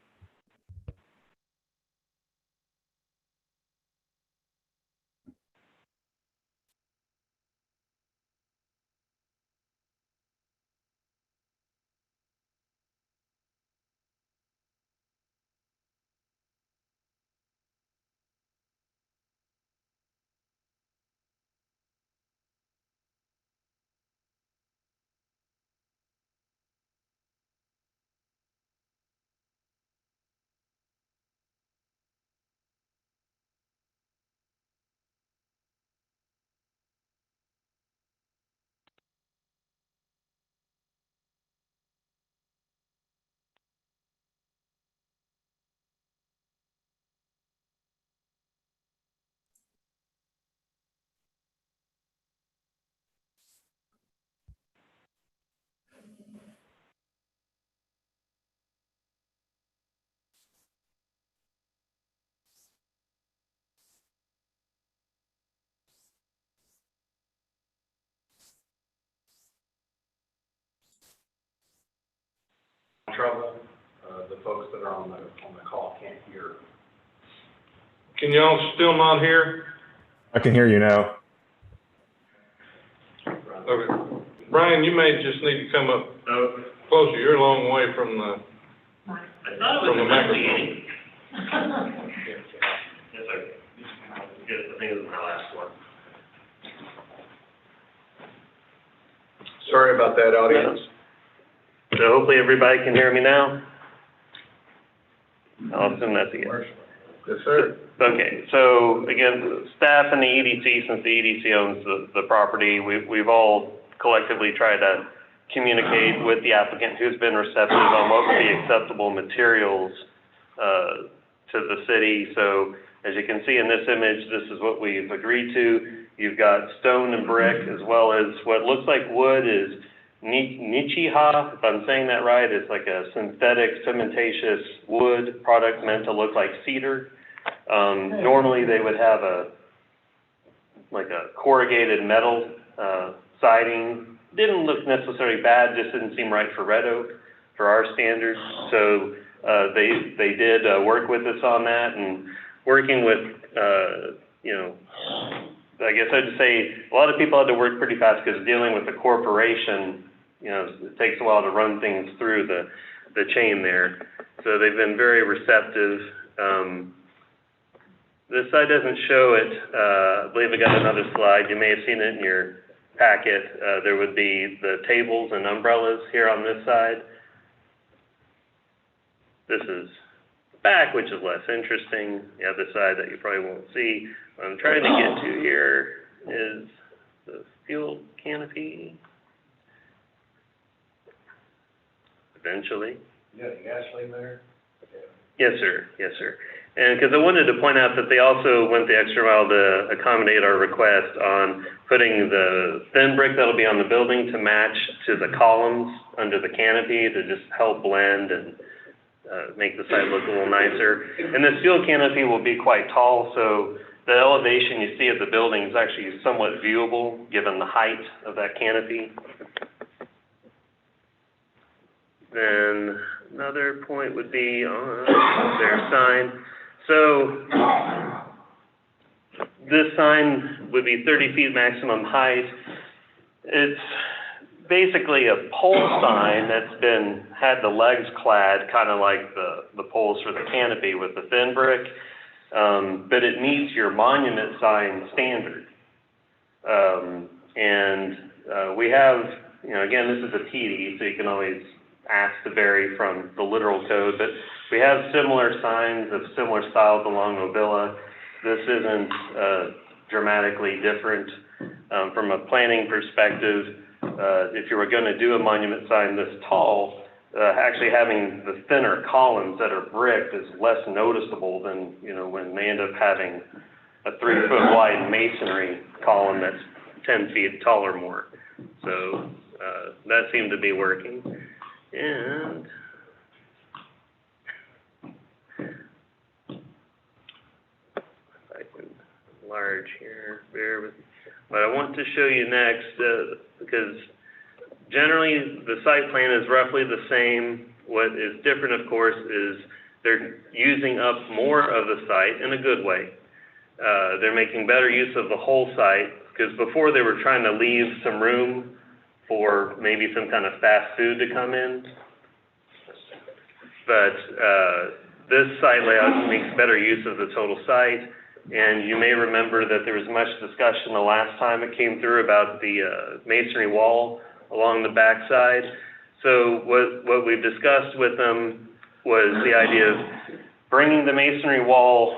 Trouble, the folks that are on the call can't hear. Can y'all still not hear? I can hear you now. Okay. Brian, you may just need to come up closer. You're a long way from the. I thought it From was the a microphone. meeting. Yes, sir. I think it was my last one. Sorry about that, audience. So hopefully everybody can hear me now. I'll assume that's a yes. Yes, sir. Okay, so again, staff and the EDC, since the EDC owns the property, we've all collectively tried to communicate with the applicant who's been receptive on what would be acceptable materials to the city. So as you can see in this image, this is what we've agreed to. You've got stone and brick, as well as what looks like wood is Nichiha, if I'm saying that right. It's like a synthetic cementatious wood product meant to look like cedar. Normally they would have a corrugated metal siding. Didn't look necessarily bad, just didn't seem right for red oak for our standards. So they did work with us on that, and working with I guess I'd say a lot of people had to work pretty fast because dealing with a corporation, it takes a while to run things through the chain there. So they've been very receptive. This side doesn't show it. I believe I got another slide. You may have seen it in your packet, there would be the tables and umbrellas here on this side. This is back, which is less interesting. The other side that you probably won't see. What I'm trying to get to here is the fuel canopy. Eventually. You got the gasoline there? Yes, sir. Yes, sir. And because I wanted to point out that they also went the extra mile to accommodate our request on putting the thin brick that'll be on the building to match to the columns under the canopy to just help blend and make the site look a little nicer. And this fuel canopy will be quite tall, so the elevation you see of the building is actually somewhat viewable given the height of that canopy. Then another point would be on their sign. So this sign would be 30 feet maximum height. It's basically a pole sign that's had the legs clad, kind of like the poles for the canopy with the thin brick, but it meets your monument sign standard. We have, again, this is a TD, so you can always ask to vary from the literal code, but we have similar signs of similar styles along Mobilla. This isn't dramatically different. From a planning perspective, if you were going to do a monument sign this tall, actually having the thinner columns that are bricked is less noticeable than, when they end up having a 3-foot wide masonry column that's 10 feet tall or more. So that seemed to be working. And I can enlarge here, bear with me. What I want to show you next, because generally the site plan is roughly the same. What is different, of course, is they're using up more of the site in a good way. They're making better use of the whole site, because before they were trying to leave some room for maybe some kind of fast food to come in. But this site layout makes better use of the total site. And you may remember that there was much discussion the last time it came through about the masonry wall along the backside. So what we've discussed with them was the idea of bringing the masonry wall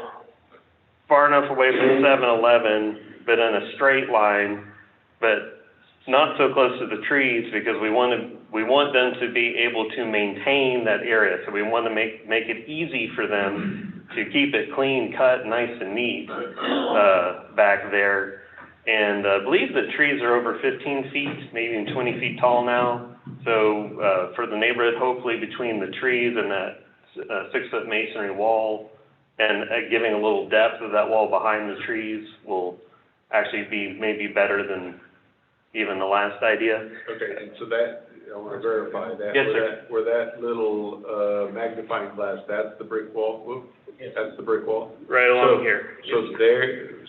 far enough away from 7-Eleven, but in a straight line, but not so close to the trees, because we want them to be able to maintain that area. So we want to make it easy for them to keep it clean, cut, nice and neat back there. And I believe the trees are over 15 feet, maybe even 20 feet tall now. So for the neighborhood, hopefully between the trees and that 6-foot masonry wall and giving a little depth of that wall behind the trees will actually be maybe better than even the last idea. Okay, and so that, I want to verify that. Yes, sir. Where that little magnifying glass, that's the brick wall? Whoop, that's the brick wall? Right along here.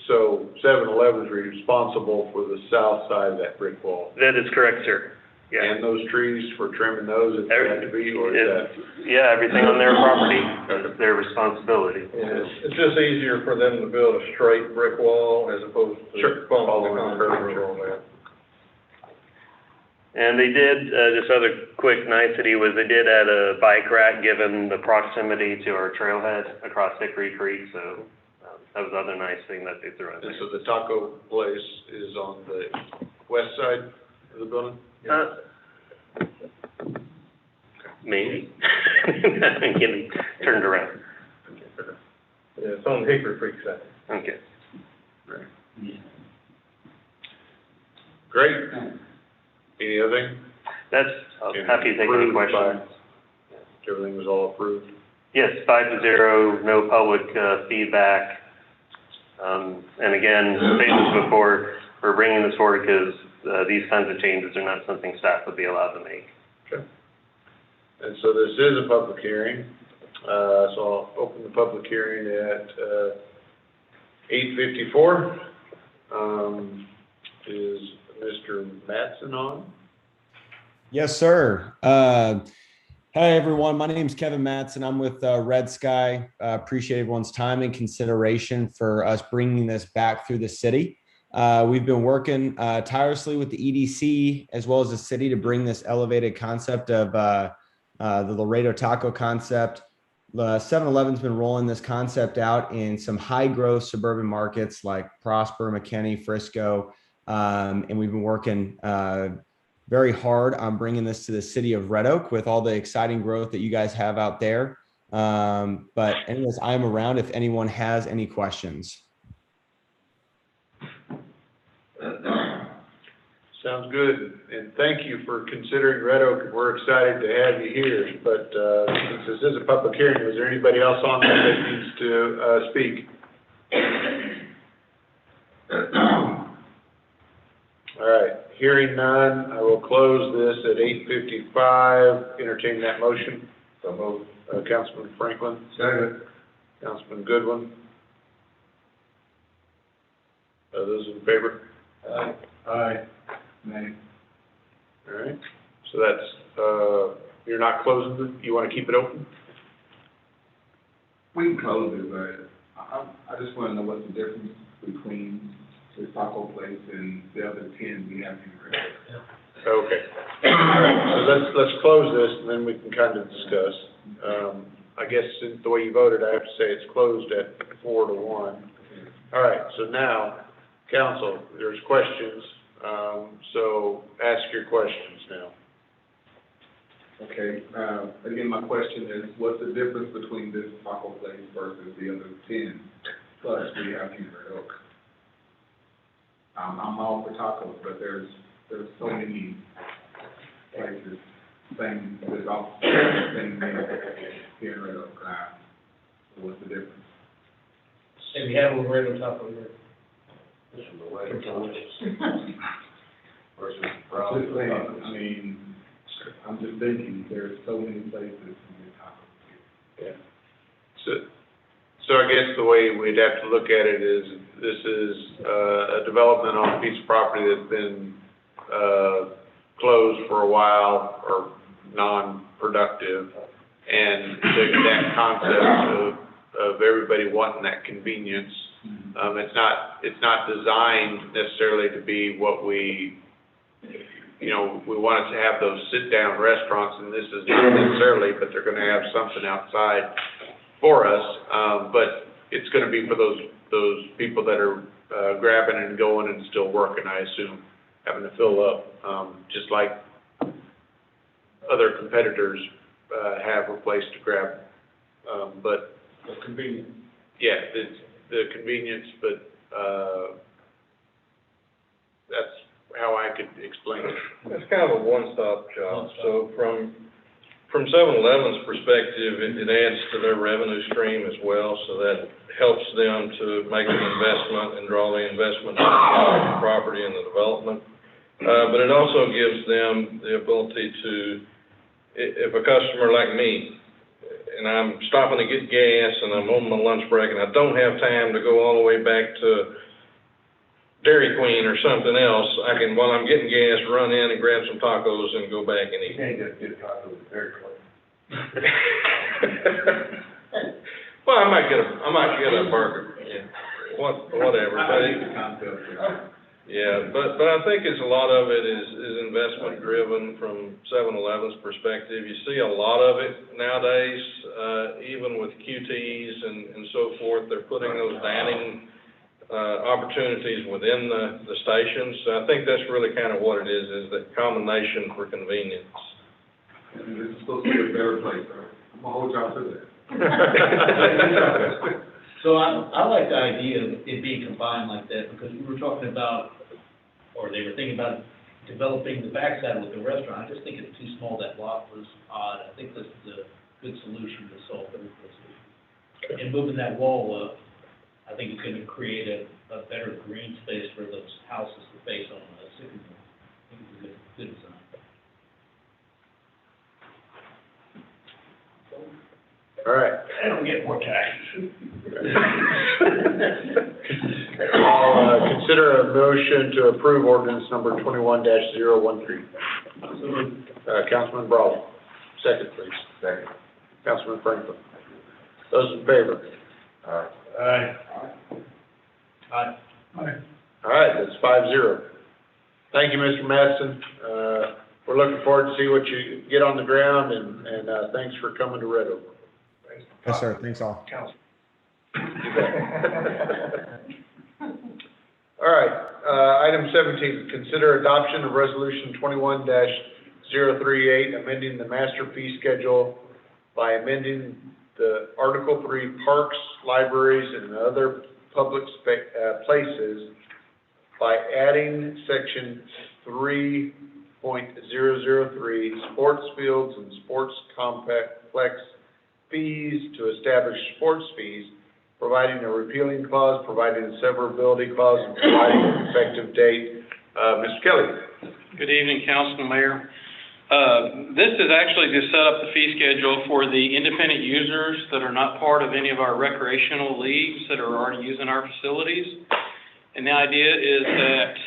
So 7-Eleven's responsible for the south side of that brick wall? That is correct, sir. Yeah. And those trees, for trimming those, if they have to be, or is that? Yeah, everything on their property is their responsibility. It's just easier for them to build a straight brick wall as opposed to following the curve and all that. And they did, just other quick nicety was they did add a bike rack given the proximity to our trailhead across Hickory Creek, so that was the other nice thing that they threw in there. And so the taco place is on the west side of the building? Maybe. I'm getting turned around. Yeah, it's on Hickory Creek side. Okay. Great. Any other thing? I'm happy to take any questions. Everything was all approved? Yes, 5-0, no public feedback. And again, same as before, we're bringing this forward because these kinds of changes are not something staff would be allowed to make. Okay. And so this is a public hearing. So I'll open the public hearing at 8:54. Is Mr. Mattson on? Yes, sir. Hi, everyone. My name is Kevin Mattson. I'm with Red Sky. Appreciate everyone's time and consideration for us bringing this back through the city. We've been working tirelessly with the EDC as well as the city to bring this elevated concept of the Laredo taco concept. 7-Eleven's been rolling this concept out in some high growth suburban markets like Prosper, McKinney, Frisco. And we've been working very hard on bringing this to the city of Red Oak with all the exciting growth that you guys have out there. But anyways, I'm around if anyone has any questions. Sounds good, and thank you for considering Red Oak. We're excited to have you here, but since this is a public hearing, is there anybody else on there that needs to speak? All right, hearing none, I will close this at 8:55. Entertain that motion. So moved. Councilman Franklin. Second. Councilman Goodwin. Those in favor? Aye. Aye. Nay. All right, so that's, you're not closing it, you want to keep it open? We can close it, but I just want to know what's the difference between the taco place and the other 10 we have here. Okay. All right, so let's close this, and then we can kind of discuss. I guess the way you voted, I have to say it's closed at 4-1. All right, so now, council, there's questions. So ask your questions now. Okay, again, my question is, what's the difference between this taco place versus the other 10 plus we have here at Oak? I'm all for tacos, but there's so many places, there's all same name here in Red Oak. What's the difference? And we have a Laredo taco here. This is the way versus I mean, I'm just thinking, there's so many places to get tacos. Yeah. So I guess the way we'd have to look at it is, this is a development on a piece of property that's been closed for a while or non-productive. And that concept of everybody wanting that convenience, it's not designed necessarily to be what we wanted to have those sit-down restaurants, and this is not necessarily, but they're gonna have something outside for us. But it's gonna be for those people that are grabbing and going and still working, I assume, having to fill up, just like other competitors have a place to grab. But convenient. yeah, it's the convenience, but that's how I could explain it. It's kind of a one-stop shop. So from 7-Eleven's perspective, it adds to their revenue stream as well, so that helps them to make an investment and draw the investment into the property and the development. But it also gives them the ability to, if a customer like me, and I'm stopping to get gas and I'm on my lunch break and I don't have time to go all the way back to Dairy Queen or something else, I can, while I'm getting gas, run in and grab some tacos and go back and eat. You can't just get tacos at Dairy Queen. Well, I might get a burger, yeah, whatever, but I think it's a lot of it is investment driven from 7-Eleven's perspective. You see a lot of it nowadays, even with QTs and so forth. They're putting those dining opportunities within the stations. So I think that's really kind of what it is that combination for convenience. And this is supposed to be a better place, so I'm gonna hold y'all to that. So I like the idea of it being combined like that, because we were talking about, or they were thinking about developing the backside with the restaurant. I just think it's too small, that block was odd. I think this is a good solution to solve everything. And moving that wall up, I think it's gonna create a better green space for those houses to face on Sycamore. I think it's a good design. All right. I don't get more taxes. I'll consider a motion to approve ordinance number 21-013. Councilman Brawley, second, please. Second. Councilman Franklin. Those in favor? Aye. Aye. Aye. All right, that's 5-0. Thank you, Mr. Madison. We're looking forward to see what you get on the ground, and thanks for coming to Red Oak. Yes, sir. Thanks all. Council. All right, item 17, consider adoption of resolution 21-038, amending the master fee schedule by amending the Article 3 parks, libraries, and other public places by adding section 3.003, sports fields and sports complex fees to establish sports fees, providing a repealing clause, providing a severability clause, and providing an effective date. Mr. Kelly. Good evening, Council and Mayor. This is actually to set up the fee schedule for the independent users that are not part of any of our recreational leagues that are already using our facilities. And the idea is that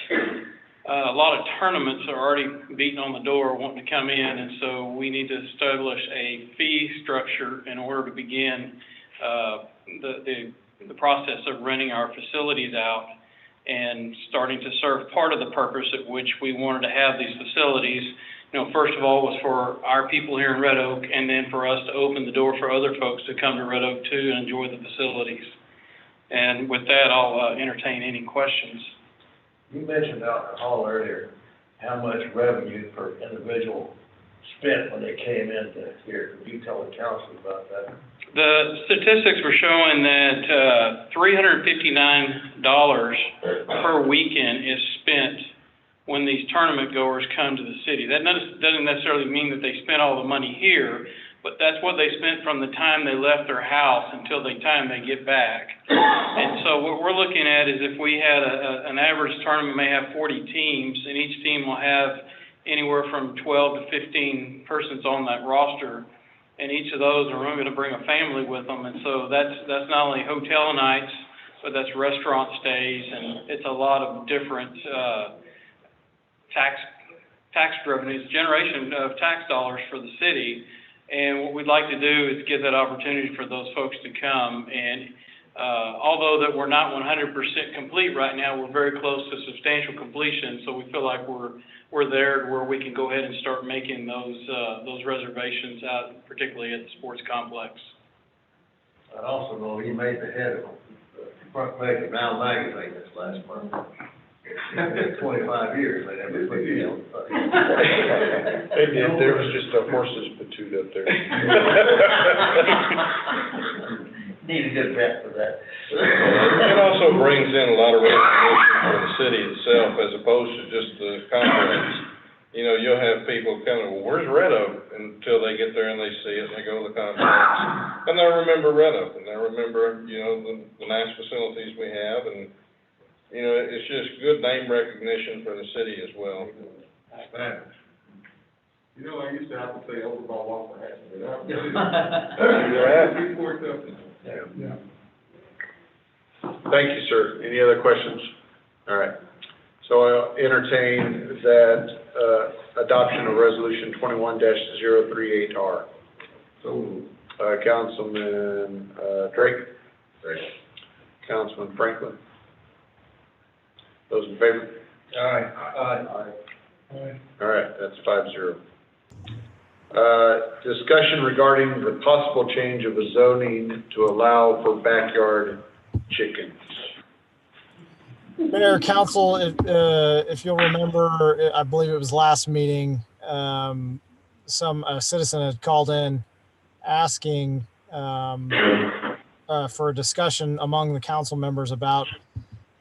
a lot of tournaments are already beating on the door wanting to come in, and so we need to establish a fee structure in order to begin the process of renting our facilities out and starting to serve part of the purpose at which we wanted to have these facilities. You know, first of all, was for our people here in Red Oak, and then for us to open the door for other folks to come to Red Oak too and enjoy the facilities. And with that, I'll entertain any questions. You mentioned alcohol earlier, how much revenue per individual spent when they came into here. Could you tell the council about that? The statistics were showing that $359 per weekend is spent when these tournament goers come to the city. That doesn't necessarily mean that they spent all the money here, but that's what they spent from the time they left their house until the time they get back. And so what we're looking at is if we had an average tournament may have 40 teams, and each team will have anywhere from 12 to 15 persons on that roster, and each of those are going to bring a family with them. And so that's not only hotel nights, but that's restaurant stays, and it's a lot of different tax revenues, generation of tax dollars for the city. And what we'd like to do is give that opportunity for those folks to come. And although that we're not 100% complete right now, we're very close to substantial completion. So we feel like we're there where we can go ahead and start making those reservations out, particularly at the sports complex. I also know you made the head of the front page of Now magazine this last month. It's been 25 years, they never put you on. They did, there was just a horse's patoot up there. Need a good vet for that. It also brings in a lot of recognition for the city itself as opposed to just the complex. You know, you'll have people coming, well, where's Red Oak? Until they get there and they see it and they go to the complex. And they'll remember Red Oak and they'll remember, you know, the nice facilities we have, and you know, it's just good name recognition for the city as well. You know, I used to have to say overall walk for half of it. Yeah. Thank you, sir. Any other questions? All right. So I'll entertain that adoption of resolution 21-038R. So, Councilman Drake. Councilman Franklin. Those in favor? Aye. All right, that's 5-0. Discussion regarding the possible change of the zoning to allow for backyard chickens. Mayor, Council, if you'll remember, I believe it was last meeting, a citizen had called in asking for a discussion among the council members about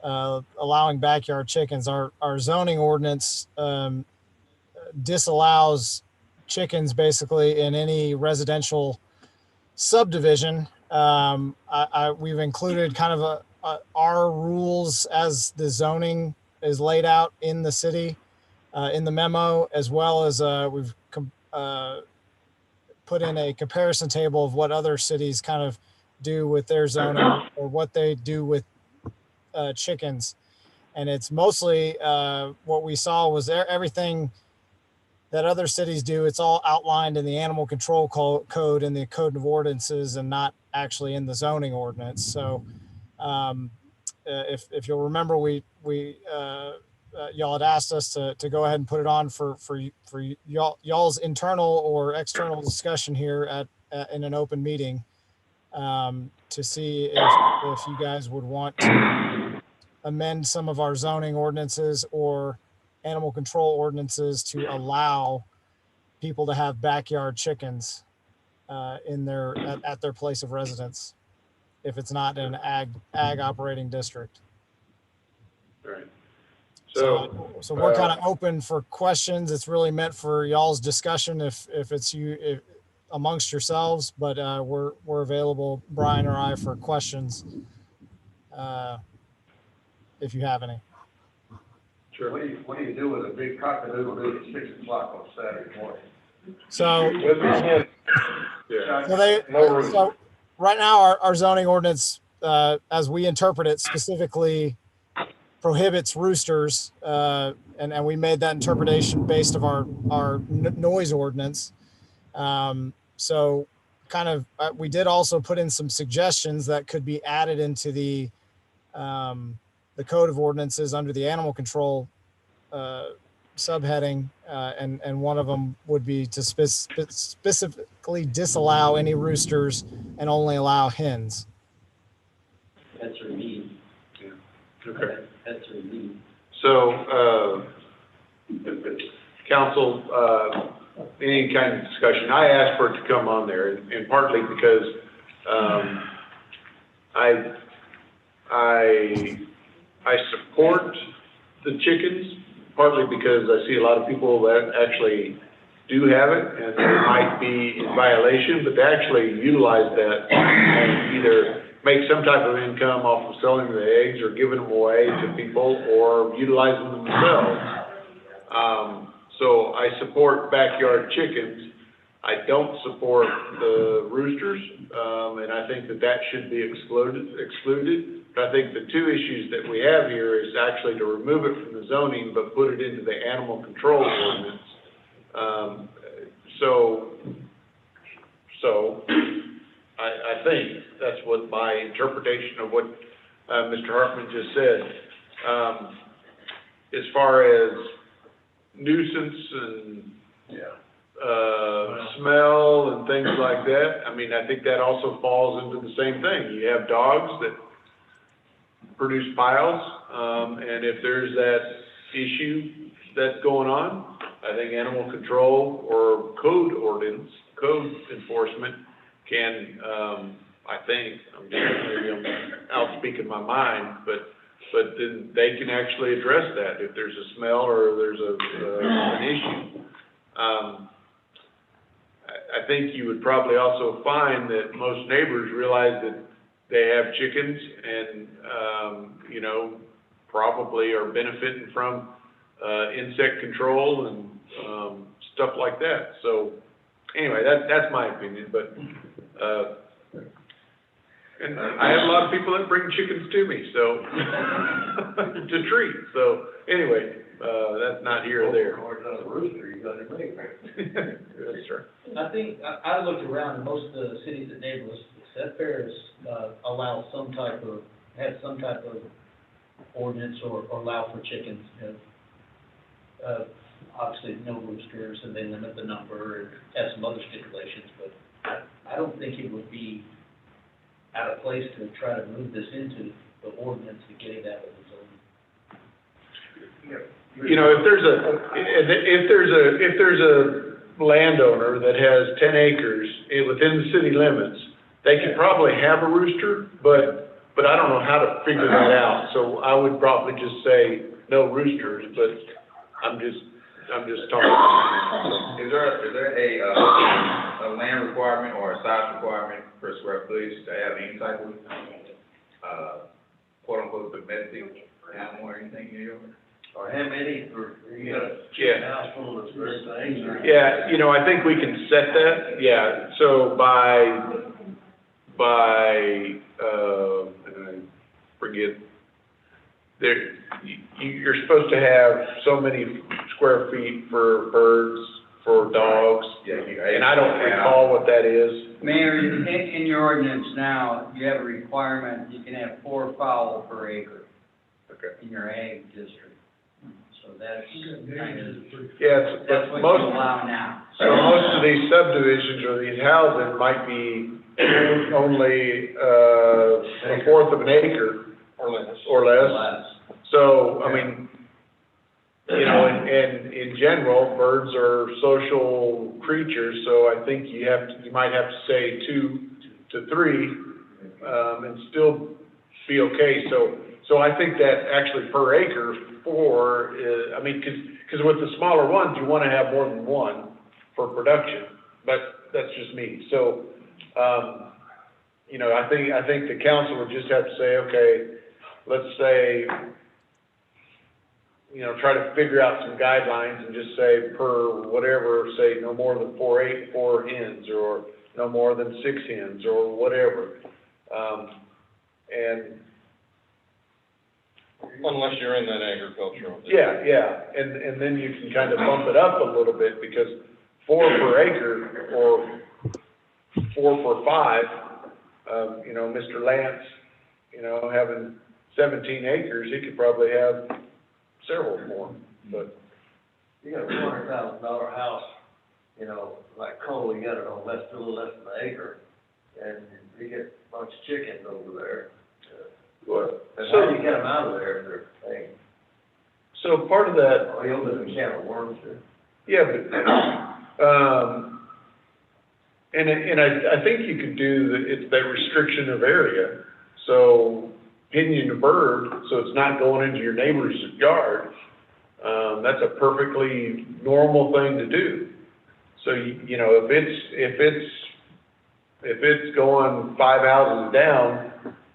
allowing backyard chickens. Our zoning ordinance disallows chickens basically in any residential subdivision. We've included kind of our rules as the zoning is laid out in the city, in the memo, as well as we've put in a comparison table of what other cities kind of do with their zoning or what they do with chickens. And it's mostly what we saw was everything that other cities do. It's all outlined in the animal control code and the code of ordinances and not actually in the zoning ordinance. So if you'll remember, y'all had asked us to go ahead and put it on for y'all's internal or external discussion here in an open meeting, to see if you guys would want to amend some of our zoning ordinances or animal control ordinances to allow people to have backyard chickens at their place of residence, if it's not in an ag operating district. Right. So we're kind of open for questions. It's really meant for y'all's discussion if it's amongst yourselves, but we're available, Brian or I, for questions if you have any. Sure. What do you do with a big cock-a-doodle-doo at 6 o'clock on Saturday morning? So right now our zoning ordinance, as we interpret it, specifically prohibits roosters, and we made that interpretation based of our noise ordinance. So kind of we did also put in some suggestions that could be added into the code of ordinances under the animal control subheading, and one of them would be to specifically disallow any roosters and only allow hens. That's or need. Yeah. Okay. That's or need. So, council, any kind of discussion, I asked for it to come on there, and partly because I support the chickens, partly because I see a lot of people that actually do have it, and they might be in violation, but they actually utilize that and either make some type of income off of selling the eggs or giving them away to people or utilizing them themselves. So I support backyard chickens. I don't support the roosters, and I think that should be excluded. But I think the two issues that we have here is actually to remove it from the zoning, but put it into the animal control ordinance. So I think that's what my interpretation of what Mr. Hartman just said. As far as nuisance and smell and things like that, I mean, I think that also falls into the same thing. You have dogs that produce piles, and if there's that issue that's going on, I think animal control or code enforcement can, I think, maybe I'm out speaking my mind, but then they can actually address that if there's a smell or there's an issue. I think you would probably also find that most neighbors realize that they have chickens and, probably are benefiting from insect control and stuff like that. So anyway, that's my opinion, but and I have a lot of people that bring chickens to me, so to treat. So anyway, that's not here or there. Or not a rooster, you got to make. That's true. I think, I looked around, and most of the cities that neighbor us, except Paris, allow have some type of ordinance or allow for chickens. Obviously, no roosters, and they limit the number and have some other stipulations, but I don't think it would be out of place to try to move this into the ordinance and getting that with the zoning. If there's a landowner that has 10 acres within the city limits, they could probably have a rooster, but I don't know how to figure that out. So I would probably just say no roosters, but I'm just talking. Is there a land requirement or a size requirement per square footage to have any type of, quote unquote, domestic animal or anything in your? Or how many, or you got a Yeah. house full of birds and eggs? Yeah, I think we can set that, yeah, so and I forget, you're supposed to have so many square feet for birds, for dogs. Yeah, And I don't recall what that is. Mayor, in your ordinance now, you have a requirement, you can have 4 fowl per acre. Okay. In your ag district. So that's kind of, Yes, that's but what you most, allow now. so most of these subdivisions or these housing might be only, a fourth of an acre Or less. or less. Less. So, I mean, you know, and in general, birds are social creatures, so I think you might have to say 2 to 3, and still be okay. So I think that actually per acre, 4 is, I mean, cause with the smaller ones, you wanna have more than 1 for production, but that's just me. So, you know, I think the council would just have to say, okay, let's say, you know, try to figure out some guidelines and just say per whatever, say no more than 4 hens, or no more than 6 hens, or whatever. And Unless you're in that agricultural. yeah, and then you can kind of bump it up a little bit, because 4 per acre or 4 for 5, you know, Mr. Lance, you know, having 17 acres, he could probably have several more, but. You got a $400,000 house, you know, like Cole, you got it on a little less than an acre, and you get a bunch of chickens over there. What? And how do you get them out of there if they're paying? So part of that. Oh, you'll live in can of worms there. Yeah, but, and I think you could do it's that restriction of area. So pinning a bird, so it's not going into your neighbor's yard, that's a perfectly normal thing to do. So, you know, if it's going 5 houses down,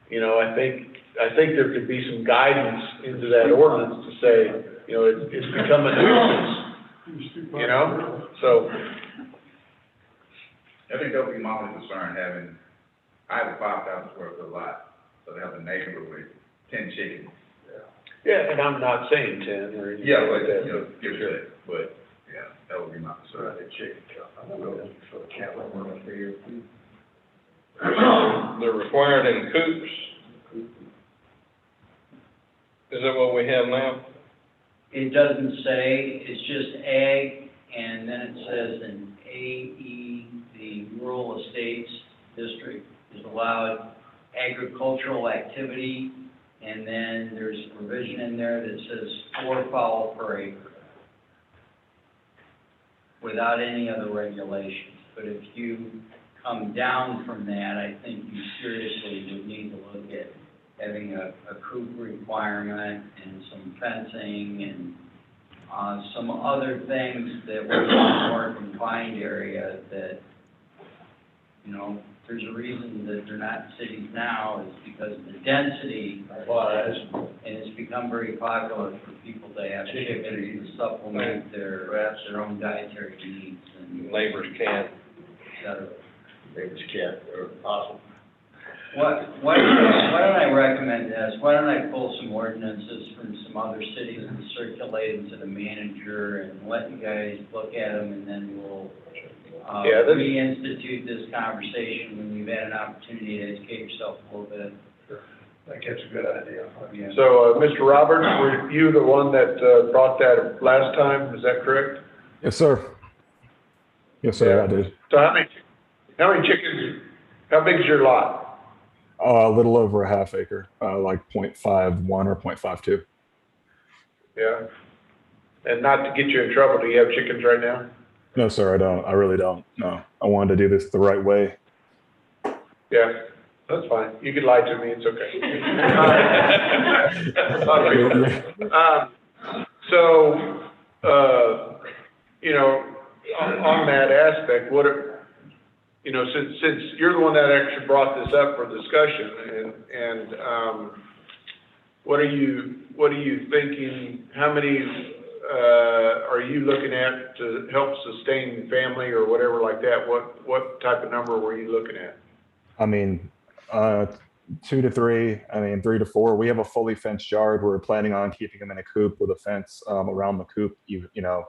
you know, I think there could be some guidance into that ordinance to say, you know, it's become a nuisance, you know, so. I think that would be my only concern, I have a 5,000 square foot lot, so they have a neighbor with 10 chickens. Yeah, and I'm not saying 10 or anything Yeah, like but, that. you know, give it that, but, yeah, that would be my concern. Chicken count. I'm gonna go for the cat one up here. They're required in coops. Is that what we have now? It doesn't say, it's just ag, and then it says in AE, the rural estates district is allowed agricultural activity, and then there's a provision in there that says 4 fowl per acre, without any other regulations. But if you come down from that, I think you seriously would need to look at having a coop requirement and some fencing and some other things that would be more confined area that, you know, there's a reason that they're not in cities now, is because of the density, and it's become very popular for people to have chickens to supplement their own dietary needs and. Neighbors can't. Et cetera. Neighbors can't, or possible. Why don't I recommend this? Why don't I pull some ordinances from some other cities and circulate them to the manager and let you guys look at them, and then we'll reinstitute this conversation when you've had an opportunity to educate yourself a little bit. I think that's a good idea. Yeah. So, Mr. Roberts, were you the one that brought that last time? Is that correct? Yes, sir. Yes, sir, I did. So how many chickens, how big is your lot? A little over a half acre, like 0.51 or 0.52. Yeah. And not to get you in trouble, do you have chickens right now? No, sir, I don't. I really don't. No, I wanted to do this the right way. Yeah, that's fine. You could lie to me, it's okay. You know, on that aspect, you know, since you're the one that actually brought this up for discussion, and what are you thinking? How many are you looking at to help sustain family or whatever like that? What type of number were you looking at? I mean, 2 to 3. I mean, 3 to 4. We have a fully fenced yard. We're planning on keeping them in a coop with a fence around the coop. You know,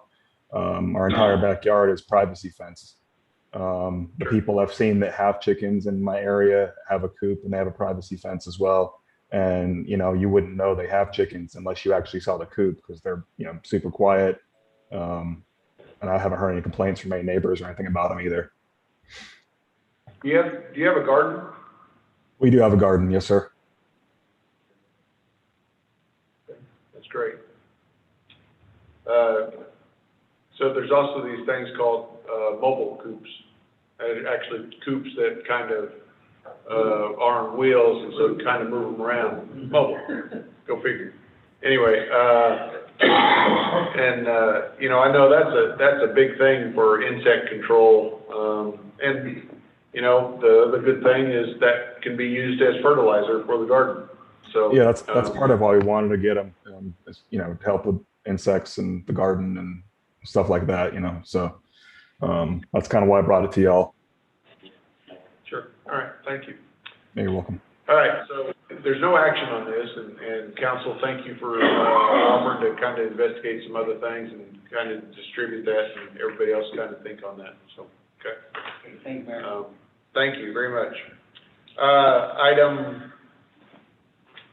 Our entire backyard is privacy fence. The people I've seen that have chickens in my area have a coop and they have a privacy fence as well. And, you know, you wouldn't know they have chickens unless you actually saw the coop because they're, you know, super quiet. And I haven't heard any complaints from any neighbors or anything about them either. Do you have a garden? We do have a garden, yes, sir. That's great. So there's also these things called mobile coops. Actually, coops that kind of are on wheels, and so kind of move them around. Mobile, go figure. Anyway, you know, I know that's a big thing for insect control. And you know, the good thing is that can be used as fertilizer for the garden. So yeah, that's part of why we wanted to get them, you know, to help with insects and the garden and stuff like that. You know, so that's kind of why I brought it to y'all. Sure. All right. Thank you. You're welcome. All right. So there's no action on this, and council, thank you for offering to kind of investigate some other things and kind of distribute that, and everybody else kind of think on that. So, okay. Thank you, Mayor. Thank you very much. Item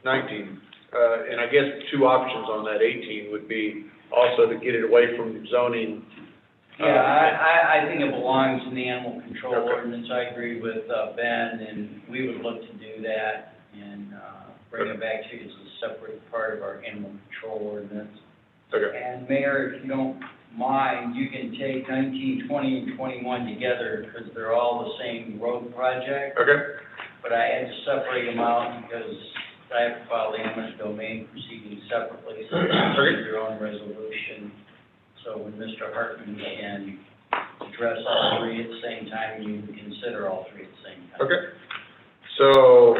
19, and I guess two options on that. 18 would be also to get it away from zoning. Yeah, I think it belongs in the animal control ordinance. I agree with Ben, and we would look to do that and bring it back to you as a separate part of our animal control ordinance. Okay. And Mayor, if you don't mind, you can take 19, 20, and 21 together because they're all the same road project. Okay. But I had to separate them out because I have to file the eminent domain proceedings separately, so you have your own resolution. So when Mr. Hartman can address all three at the same time, you can consider all three at the same time. Okay. So,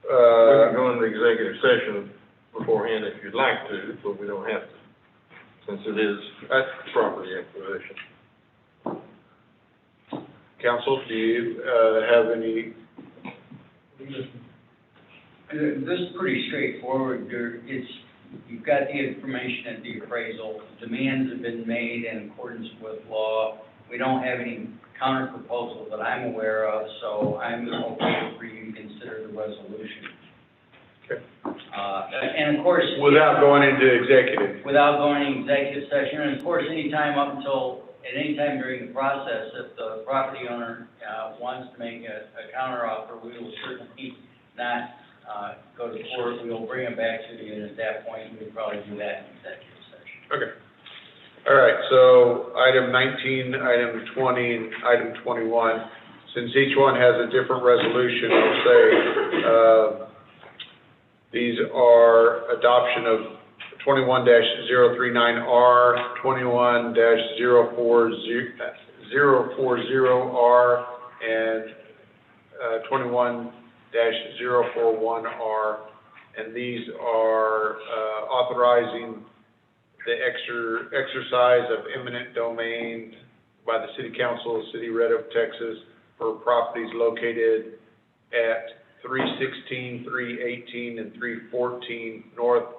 We can go into executive session beforehand if you'd like to, but we don't have to, since it is property acquisition. council, do you have any? This is pretty straightforward. You've got the information at the appraisal. Demands have been made in accordance with law. We don't have any counter proposal that I'm aware of, so I'm okay for you to consider the resolution. Okay. And of course. Without going into executive. Without going into executive session, and of course, at any time during the process, if the property owner wants to make a counter offer, we will certainly not go to court. We will bring it back to you, and at that point, we'll probably do that in executive session. Okay. All right, so item 19, item 20, and item 21. Since each one has a different resolution, I'll say these are adoption of 21-039R, 21-040R, and 21-041R, and these are authorizing the exercise of eminent domain by the City Council of the City of Red Oak, Texas, for properties located at 316, 318, and 314 North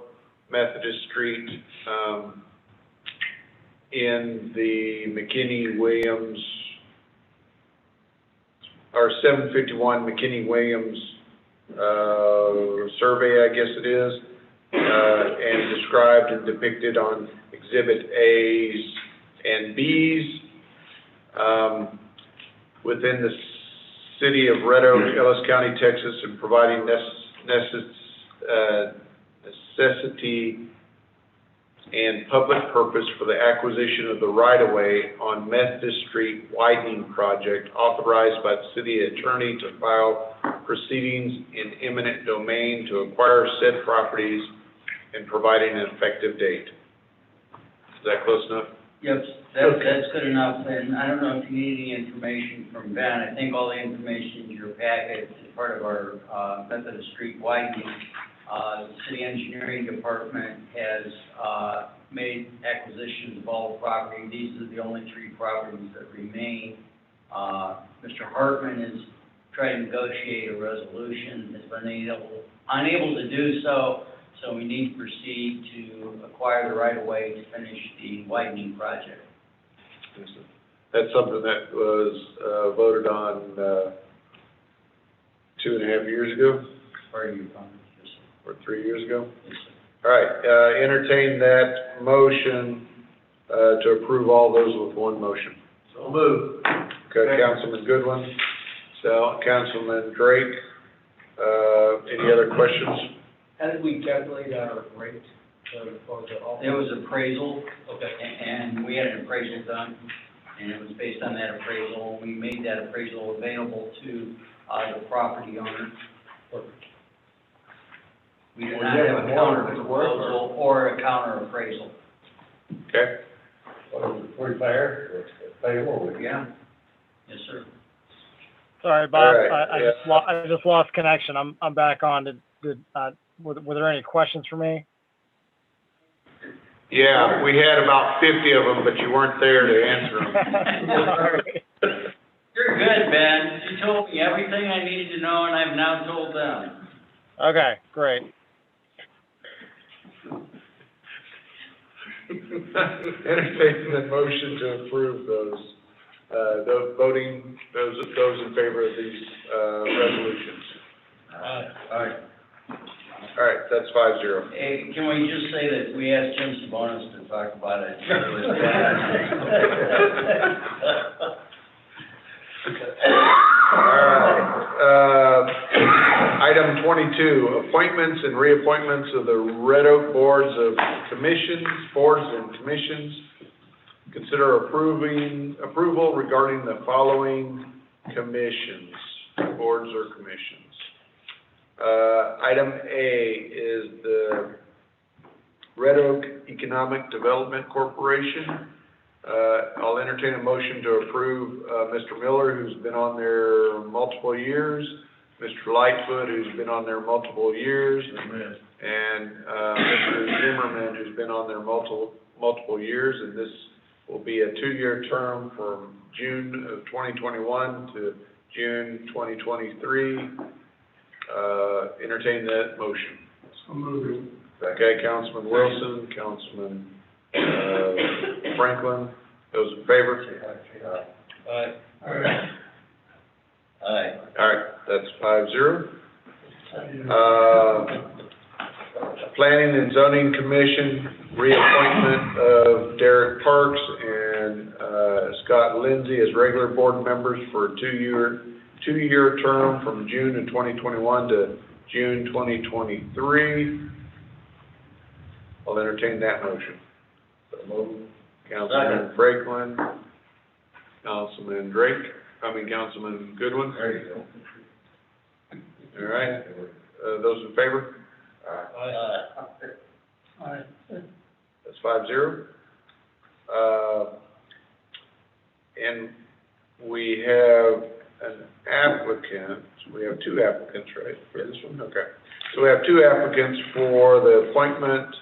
Methodist Street in the McKinney-Williams, or 751 McKinney-Williams survey, I guess it is, and described and depicted on Exhibit A's and B's within the City of Red Oak, Ellis County, Texas, and providing necessity and public purpose for the acquisition of the right-of-way on Methodist Street widening project authorized by the city attorney to file proceedings in eminent domain to acquire said properties and providing an effective date. Is that close enough? Yep, that's good enough, and I don't know if you need any information from Ben. I think all the information in your packet is part of our Methodist Street widening. The city engineering department has made acquisitions of all the property. These are the only three properties that remain. Mr. Hartman has tried to negotiate a resolution, has been unable to do so. So we need to proceed to acquire the right-of-way to finish the widening project. That's something that was, voted on, 2.5 years ago, Are you on? or 3 years ago? All right, entertain that motion, to approve all those with one motion. So move. Okay, Councilman Goodwin, so Councilman Drake, any other questions? How did we calculate our rate for the office? It was appraisal, Okay. and we had an appraisal done, and it was based on that appraisal. We made that appraisal available to, the property owner. We did not have a counter proposal or a counter appraisal. Okay. Pretty fair, favorable. Yeah. Yes, sir. Sorry, Bob, All right, I just lost connection. I'm back on. Were there any questions for me? Yeah, we had about 50 of them, but you weren't there to answer them. You're good, Ben. You told me everything I needed to know, and I've now told them. Okay, great. Entertain the motion to approve those those in favor of these, resolutions. All right. All right, that's 5-0. Hey, can we just say that we asked Jim Sabonis to talk about it? All right, item 22, appointments and reappointments of the Red Oak boards and commissions. Consider approval regarding the following commissions, boards or commissions. Item A is the Red Oak Economic Development Corporation. I'll entertain a motion to approve, Mr. Miller, who's been on there multiple years, Mr. Lightfoot, who's been on there multiple years, and, Mr. Zimmerman, who's been on there multiple years, and this will be a 2-year term from June of 2021 to June 2023. Entertain that motion. So move. Okay, Councilman Wilson, Councilman, Franklin, those in favor? Aye. Aye. All right, that's 5-0. Planning and Zoning Commission, reappointment of Derek Parks and, Scott Lindsay as regular board members for a two-year term from June of 2021 to June 2023. I'll entertain that motion. Councilman Franklin, Councilman Councilman Goodwin. There you go. All right, those in favor? Aye. That's 5-0. And we have an applicant, we have 2 applicants, right, for this one? Okay. So we have 2 applicants for the appointment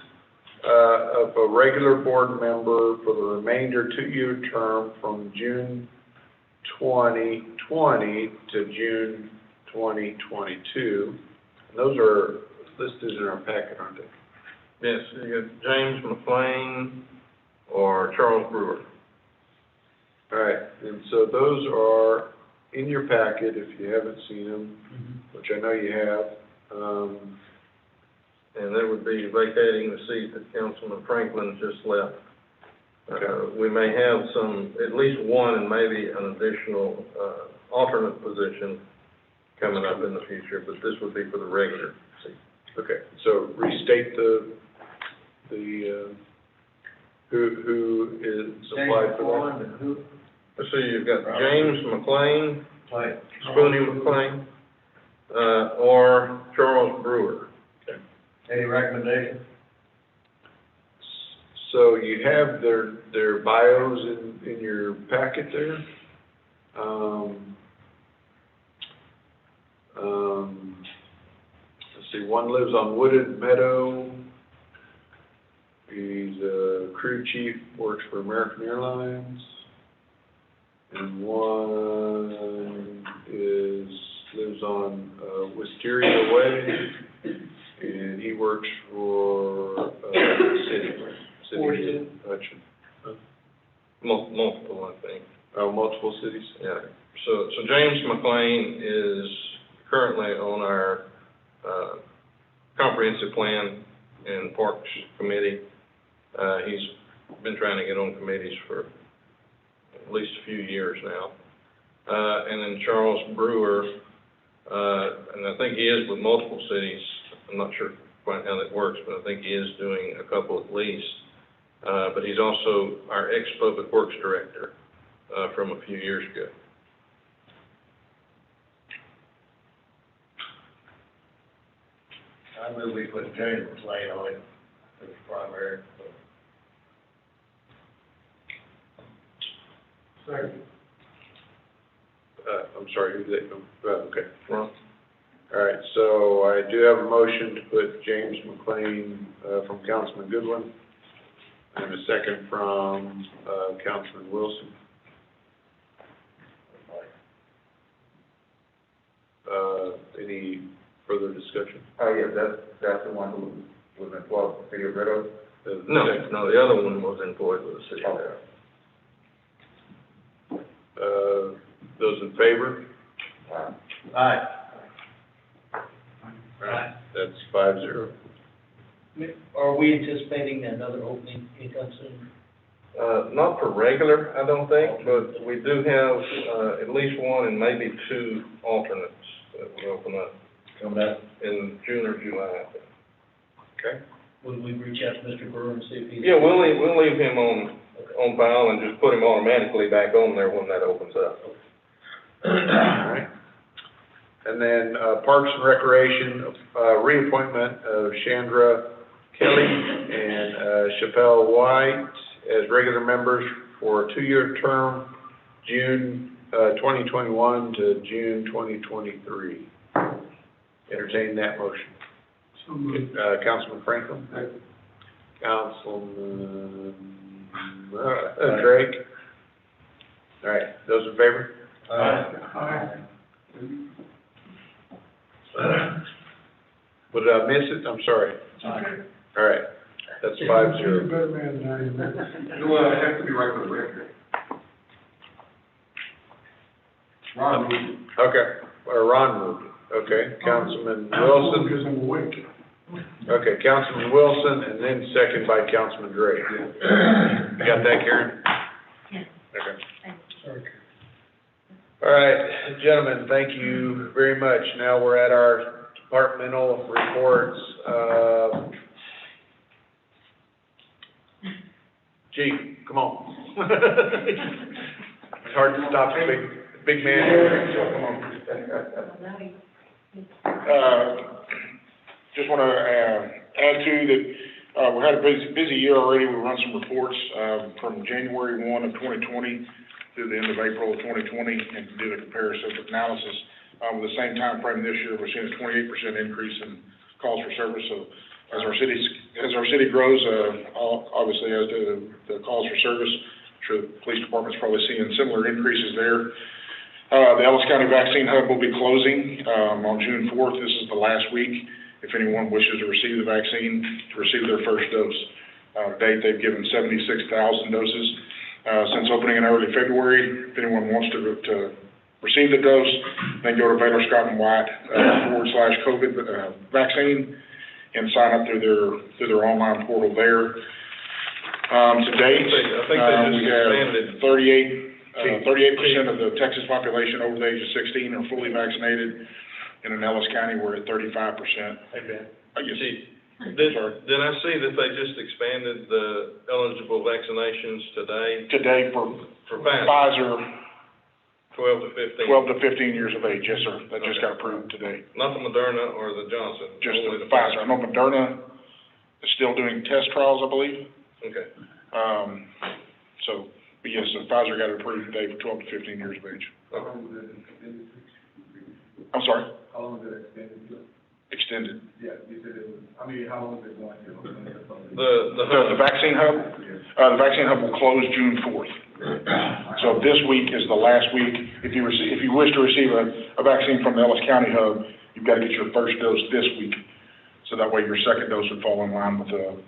of a regular board member for the remainder 2-year term from June 2020 to June 2022. And those are listed in our packet, aren't they? Yes, you got James McLean or Charles Brewer. All right, and so those are in your packet if you haven't seen them, which I know you have. And that would be vacating the seat that Councilman Franklin just left. We may have at least one and maybe an additional, alternate position coming up in the future, but this would be for the regular seat. Okay, so restate who is applied for that? Let's see, you've got James McLean, Spoonie McLean, or Charles Brewer. Okay. Any recommendation? So you have their bios in your packet there. Let's see, one lives on Wooded Meadow. He's a crew chief, works for American Airlines. And one lives on Wisteria Way, and he works for city of Hutchin. Multiple ones. multiple cities? Yeah. So James McLean is currently on our, comprehensive plan and Parks Committee. He's been trying to get on committees for at least a few years now. And then Charles Brewer, and I think he is with multiple cities. I'm not sure quite how that works, but I think he is doing a couple at least. But he's also our ex-Public Works Director from a few years ago. I move we put James McLean on it as primary. Second. I'm sorry, who's that? Okay, Ron. All right, so I do have a motion to put James McLean from Councilman Goodwin, and a second from Councilman Wilson. Any further discussion? Oh, yeah, that's the one who was employed with the city of Red Oak? No, the other one was employed with the city. Those in favor? Aye. All right, that's 5-0. Are we anticipating another opening anytime soon? Not for regular, I don't think, but we do have, at least one and maybe two alternates that will open up. Coming up in June or July. Okay. Will we reach out to Mr. Brewer and see if he's? Yeah, we'll leave him on file and just put him automatically back on there when that opens up. All right. And then, Parks and Recreation, reappointment of Chandra Kelly and, Chappelle White as regular members for a 2-year term, June, 2021 to June 2023. Entertain that motion. Councilman Franklin? Councilman, Drake? All right, those in favor? Aye. What, did I miss it? I'm sorry. All right, that's 5-0. You have to be right with the record. Ron moved it. Okay, or Ron moved it. Okay, Councilman Wilson. Because I'm awake. Okay, Councilman Wilson, and then second by Councilman Drake. You got that, Karen? Okay. All right, gentlemen, thank you very much. Now we're at our departmental reports. Chief, come on. It's hard to stop a big man here, so come on. Just want to add to that, we had a busy year already. We run some reports from January 1 of 2020 through the end of April of 2020 and did a comparative analysis. With the same time frame this year, we're seeing a 28% increase in calls for service. So as our city grows, obviously as the calls for service, I'm sure the police department's probably seeing similar increases there. The Ellis County Vaccine Hub will be closing on June 4th. This is the last week. If anyone wishes to receive the vaccine, to receive their first dose. To date, they've given 76,000 doses since opening in early February. If anyone wants to receive the dose, then go to Baylor Scott & White /COVID vaccine and sign up through their online portal there. To date, we have 38% of the Texas population over the age of 16 are fully vaccinated. And in Ellis County, we're at 35%. Hey, Ben. Did I see that they just expanded the eligible vaccinations today? Today for Pfizer. 12 to 15. 12 to 15 years of age, yes, sir. That just got approved today. Not the Moderna or the Johnson? Just the Pfizer. I know Moderna is still doing test trials, I believe. Okay. But yes, so Pfizer got it approved today for 12 to 15 years of age. I'm sorry? How long is it extended? Extended. Yeah, you said it was, how long is it going to? The vaccine hub? The vaccine hub will close June 4th. So this week is the last week. If you wish to receive a vaccine from the Ellis County hub, you've got to get your first dose this week. So that way your second dose would fall in line with before.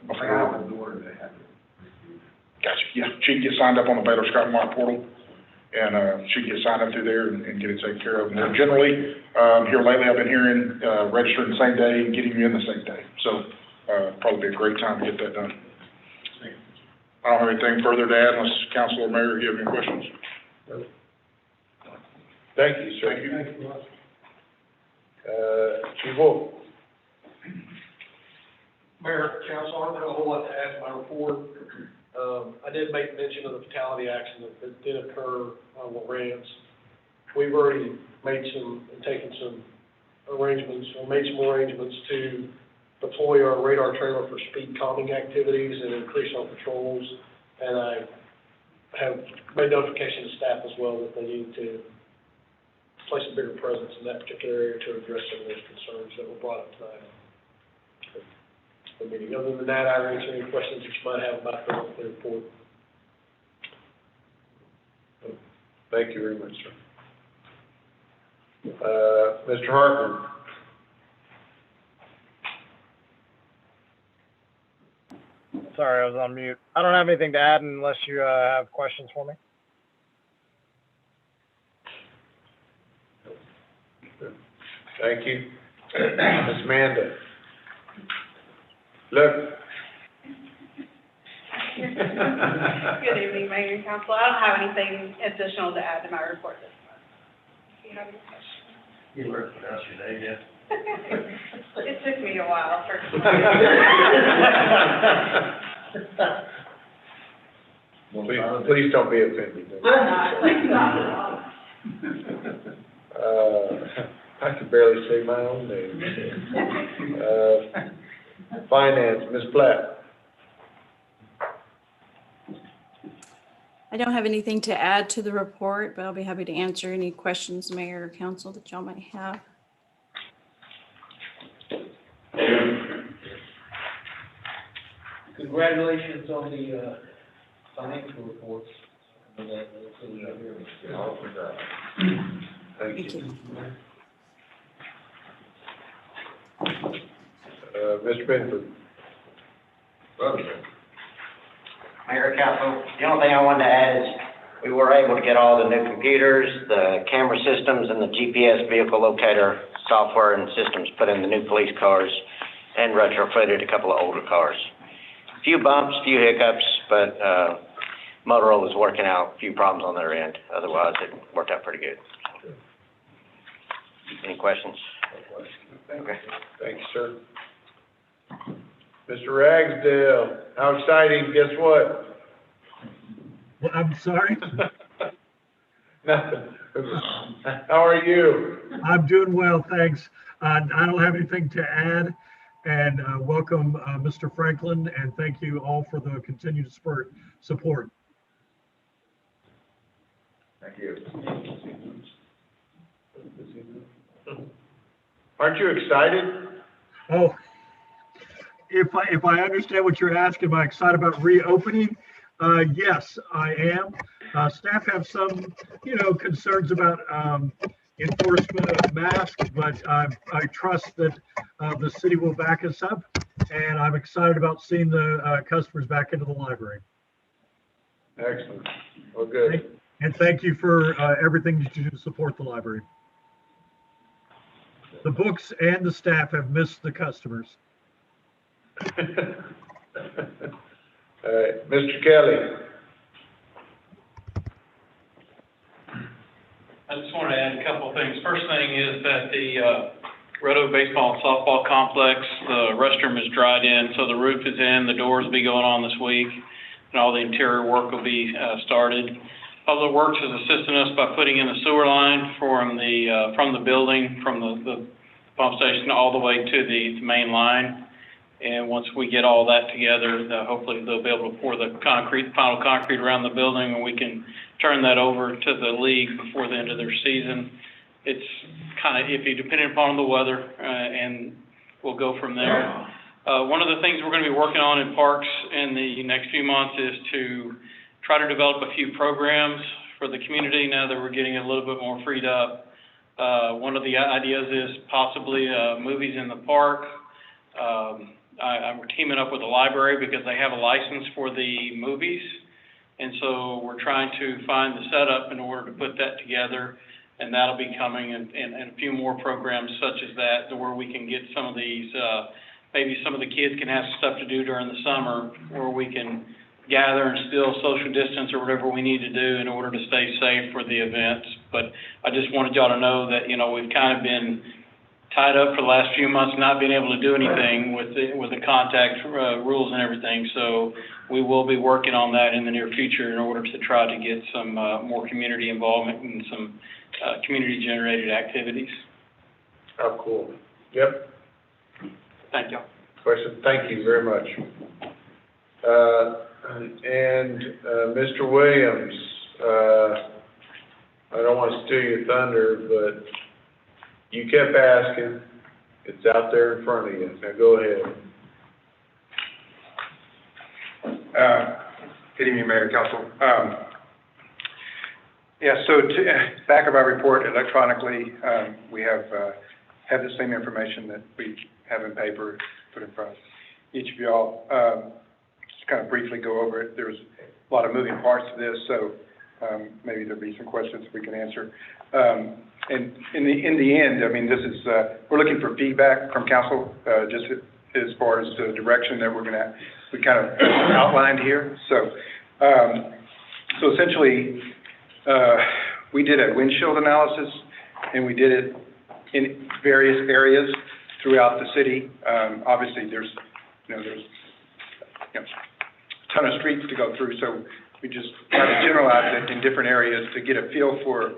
Gotcha. Yeah, she can get signed up on the Baylor Scott & White portal and she can get signed up through there and get it taken care of. And generally, here lately, I've been hearing registering the same day and getting you in the same day. So probably be a great time to get that done. I don't have anything further to add unless council or mayor, you have any questions? Thank you, sir. Thank you. Chief Wolf. Mayor, council, I don't have a whole lot to add to my report. I did make mention of the fatality accident that did occur on Lawrence. We've already made taken some arrangements to deploy our radar trailer for speed calming activities and increase our patrols. And I have made notification to staff as well that they need to place a bigger presence in that particular area to address some of those concerns that were brought up tonight. Other than that, I'll answer any questions that you might have about the monthly report. Thank you very much, sir. Mr. Hartman. Sorry, I was on mute. I don't have anything to add unless you have questions for me. Thank you. Ms. Amanda. Look. Good evening, Mayor and Council. I don't have anything additional to add to my report this month. Do you have any questions? You learned to pronounce your name yet? It took me a while for. Please don't be offended. I'm not. I can barely say my own name. Finance, Ms. Platt. I don't have anything to add to the report, but I'll be happy to answer any questions, Mayor or Council, that y'all might have. Congratulations on the financial reports. Thank you. Mr. Benford. Mayor, Council, the only thing I wanted to add is we were able to get all the new computers, the camera systems, and the GPS vehicle locator software and systems put in the new police cars and retrofitted a couple of older cars. A few bumps, a few hiccups, but Motorola's working out a few problems on their end. Otherwise, it worked out pretty good. Any questions? Okay. Thank you, sir. Mr. Ragsdale, how exciting, guess what? Well, I'm sorry? Nothing. How are you? I'm doing well, thanks. I don't have anything to add. And welcome, Mr. Franklin, and thank you all for the continued support. Thank you. Aren't you excited? Oh, if I understand what you're asking, am I excited about reopening? Yes, I am. Staff have some, concerns about enforcement of masks, but I trust that the city will back us up, and I'm excited about seeing the customers back into the library. Excellent. Well, good. And thank you for everything that you do to support the library. The books and the staff have missed the customers. All right, Mr. Kelly. I just want to add a couple of things. First thing is that the Red Oak Baseball and Softball Complex, the restroom is dried in, so the roof is in, the doors will be going on this week, and all the interior work will be started. Public Works is assisting us by putting in a sewer line from the building, from the pump station all the way to the main line. And once we get all that together, hopefully they'll be able to pour the final concrete around the building, and we can turn that over to the league before the end of their season. It's kind of iffy depending upon the weather, and we'll go from there. One of the things we're going to be working on in parks in the next few months is to try to develop a few programs for the community now that we're getting a little bit more freed up. One of the ideas is possibly movies in the park. I'm teaming up with the library because they have a license for the movies. And so we're trying to find the setup in order to put that together, and that'll be coming, and a few more programs such as that, to where we can get some of these, maybe some of the kids can have stuff to do during the summer, where we can gather and still social distance or whatever we need to do in order to stay safe for the events. But I just wanted y'all to know that, we've kind of been tied up for the last few months, not being able to do anything with the contact rules and everything. So we will be working on that in the near future in order to try to get some more community involvement and some community-generated activities. Oh, cool. Yep. Thank you. Question, thank you very much. Mr. Williams, I don't want to steal your thunder, but you kept asking. It's out there in front of you. Now go ahead. Good evening, Mayor and Council. So back of our report electronically, we have the same information that we have in paper put in front of each of y'all. Just kind of briefly go over it. There's a lot of moving parts to this, so maybe there'll be some questions we can answer. And in the end, I mean, this is, we're looking for feedback from council, just as far as the direction that we kind of outlined here. So essentially, we did a windshield analysis, and we did it in various areas throughout the city. Obviously, there's a ton of streets to go through, so we just try to generalize it in different areas to get a feel for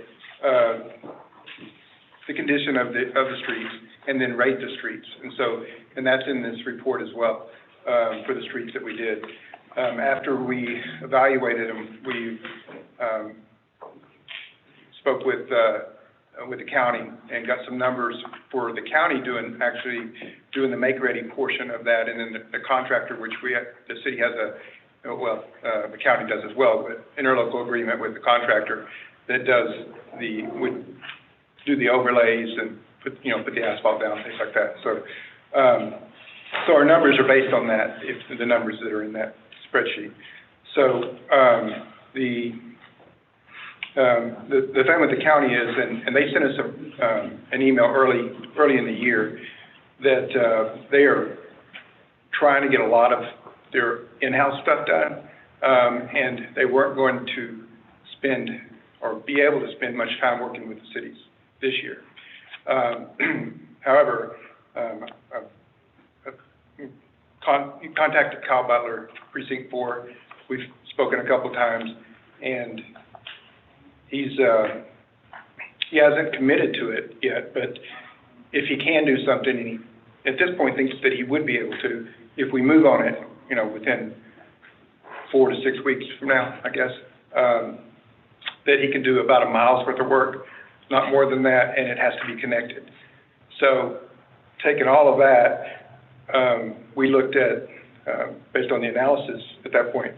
the condition of the streets, and then rate the streets. And that's in this report as well, for the streets that we did. After we evaluated them, we spoke with the county and got some numbers for the county doing the make-ready portion of that, and then the contractor, which the city has the county does as well, but interlocal agreement with the contractor that would do the overlays and put the asphalt down, things like that. So our numbers are based on that, the numbers that are in that spreadsheet. So the thing with the county is, and they sent us an email early in the year that they are trying to get a lot of their in-house stuff done, and they weren't going to spend or be able to spend much time working with the cities this year. However, I've contacted Kyle Butler, Precinct 4. We've spoken a couple times, and he hasn't committed to it yet, but if he can do something, and he, at this point, thinks that he would be able to, if we move on it, within 4 to 6 weeks from now, I guess, that he can do about a mile's worth of work, not more than that, and it has to be connected. So, taking all of that, we looked at, based on the analysis at that point,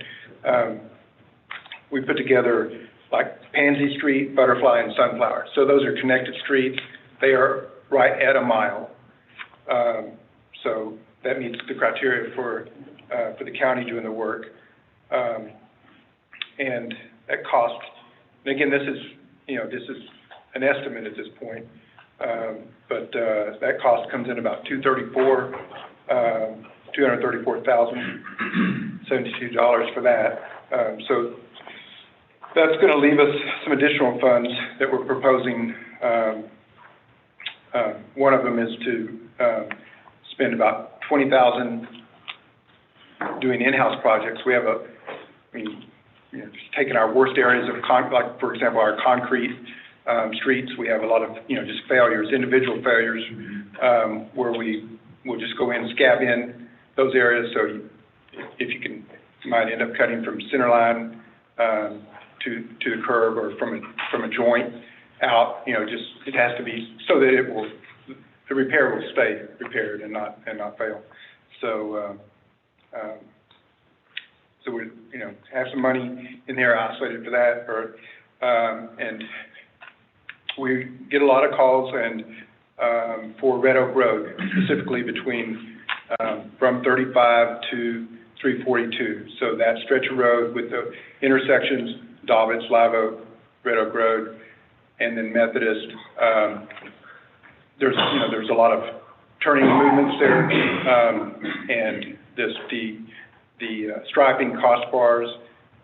we put together like Pansy Street, Butterfly, and Sunflower. So those are connected streets. They are right at a mile. So that meets the criteria for the county doing the work. And that cost, and again, this is an estimate at this point, but that cost comes in about $234,072 for that. So that's going to leave us some additional funds that we're proposing. One of them is to spend about $20,000 doing in-house projects. We have just taking our worst areas of like, for example, our concrete streets. We have a lot of, just failures, individual failures, where we will just go in and scab in those areas. So you might end up cutting from center line to the curb, or from a joint out. It has to be so that the repair will stay repaired and not fail. So we have some money in there isolated for that, and we get a lot of calls for Red Oak Road, specifically between from 35 to 342. So that stretch of road with the intersections, Davids, Live Oak, Red Oak Road, and then Methodist. There's a lot of turning movements there, and the striping crossbars,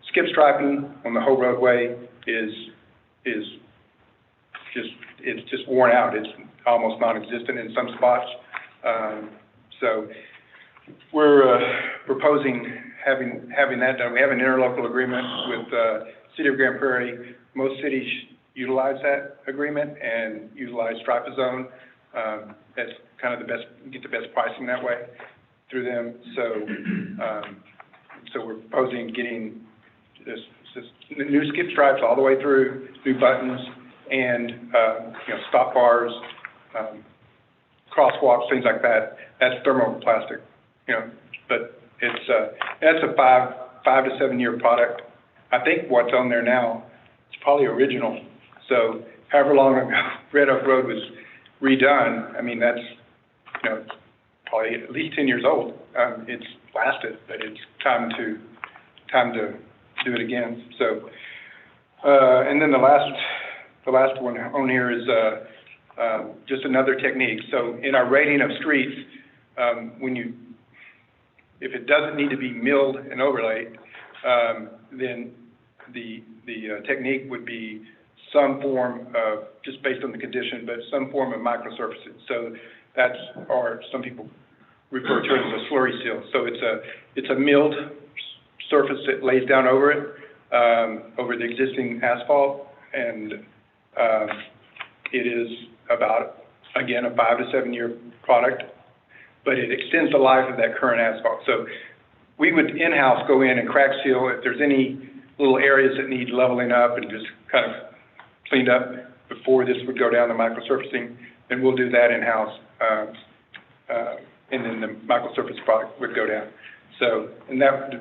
skip striping on the whole roadway is just worn out. It's almost non-existent in some spots. So we're proposing having that done. We have an interlocal agreement with City of Grand Prairie. Most cities utilize that agreement and utilize Stripe-A-Zone. That's kind of the best, you get the best pricing that way through them. So we're proposing getting this new skip stripes all the way through, new buttons, and stop bars, crosswalks, things like that. That's thermoplastic, but that's a 5 to 7 year product. I think what's on there now, it's probably original. So however long ago Red Oak Road was redone, I mean, that's, it's probably at least 10 years old. It's lasted, but it's time to do it again. So, and then the last one on here is just another technique. So in our rating of streets, if it doesn't need to be milled and overlaid, then the technique would be some form of, just based on the condition, but some form of microsurfacing. So that's, or some people refer to it as a slurry seal. So it's a milled surface that lays down over it, over the existing asphalt, and it is about, again, a 5 to 7 year product, but it extends the life of that current asphalt. So we would in-house go in and crack seal if there's any little areas that need leveling up and just kind of cleaned up before this would go down the microsurfacing, then we'll do that in-house, and then the microsurface product would go down. So, and that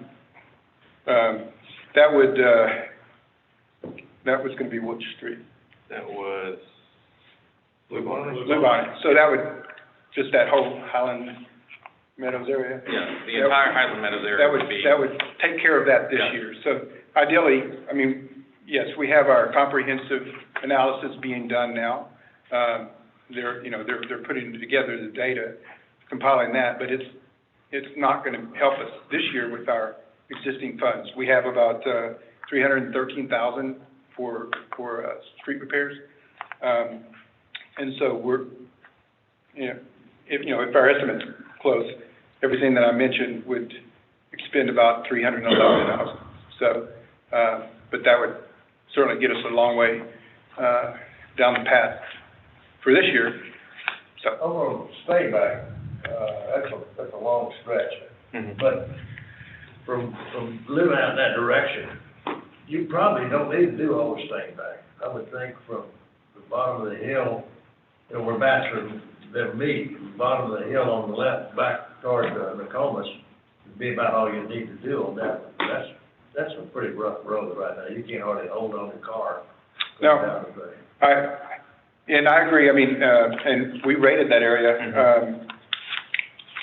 was going to be which street? That was Blue Bonnet. Blue Bonnet. So that would, just that whole Highland Meadows area? Yeah, the entire Highland Meadows area that would take care of that this year. So ideally, I mean, yes, we have our comprehensive analysis being done now. They're putting together the data, compiling that, but it's not going to help us this year with our existing funds. We have about $313,000 for street repairs, and so we're, if our estimate's close, everything that I mentioned would expend about $311,000. So, but that would certainly get us a long way down the path for this year. So over on Stayback, that's a long stretch. Mm-hmm. But from living out in that direction, you probably don't need to do all the Stayback. I would think from the bottom of the hill, where Bachelor never meet, from the bottom of the hill on the left back toward Nokomis would be about all you need to do on that. That's a pretty rough road right now. You can't hardly hold on the car. No, I agree. I mean, and we rated that area.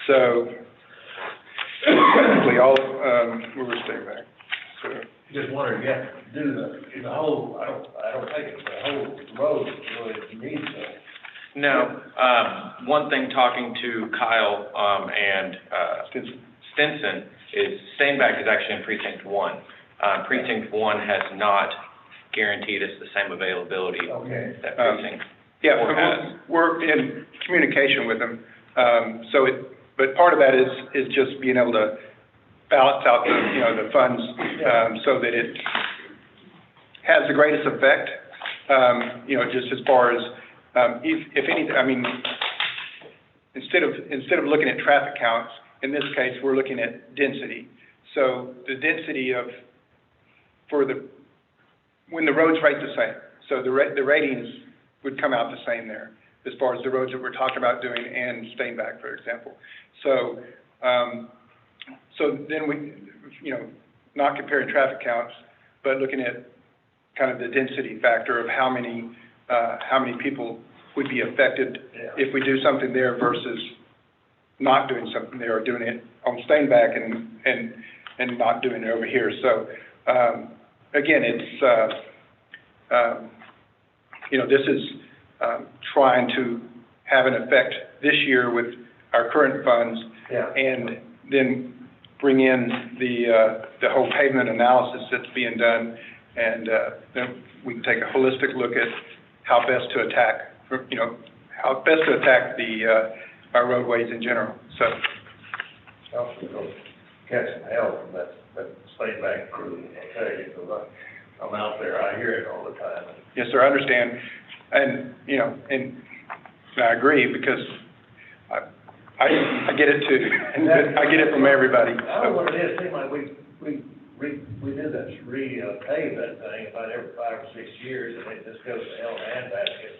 So basically all, we were staying back. So just wondering, you have to do the whole, I don't think the whole road really needs that. No, one thing talking to Kyle, and, Stinson is Steinbach is actually in precinct 1. Precinct 1 has not guaranteed us the same availability that precinct 4 has. We're in communication with them. But part of that is just being able to balance out the funds, so that it has the greatest effect, just as far as, if anything, I mean, instead of looking at traffic counts, in this case, we're looking at density. So the density when the roads rate the same. So the ratings would come out the same there, as far as the roads that we're talking about doing and Steinbach, for example. So, so then we, not comparing traffic counts, but looking at kind of the density factor of how many people would be affected if we do something there versus not doing something there, or doing it on Steinbach and not doing it over here. So, again, it's, this is trying to have an effect this year with our current funds, and then bring in the whole pavement analysis that's being done, and then we can take a holistic look at how best to attack, our roadways in general. So, I'll go catch some hell from that Steinbach crew, I'll tell you, because I'm out there, I hear it all the time. yes, sir, I understand, and, and I agree, because I get it too, and I get it from everybody. I don't know what it is, it seems like we did that, repave that thing about every 5 or 6 years, and it just goes to hell in a handbasket.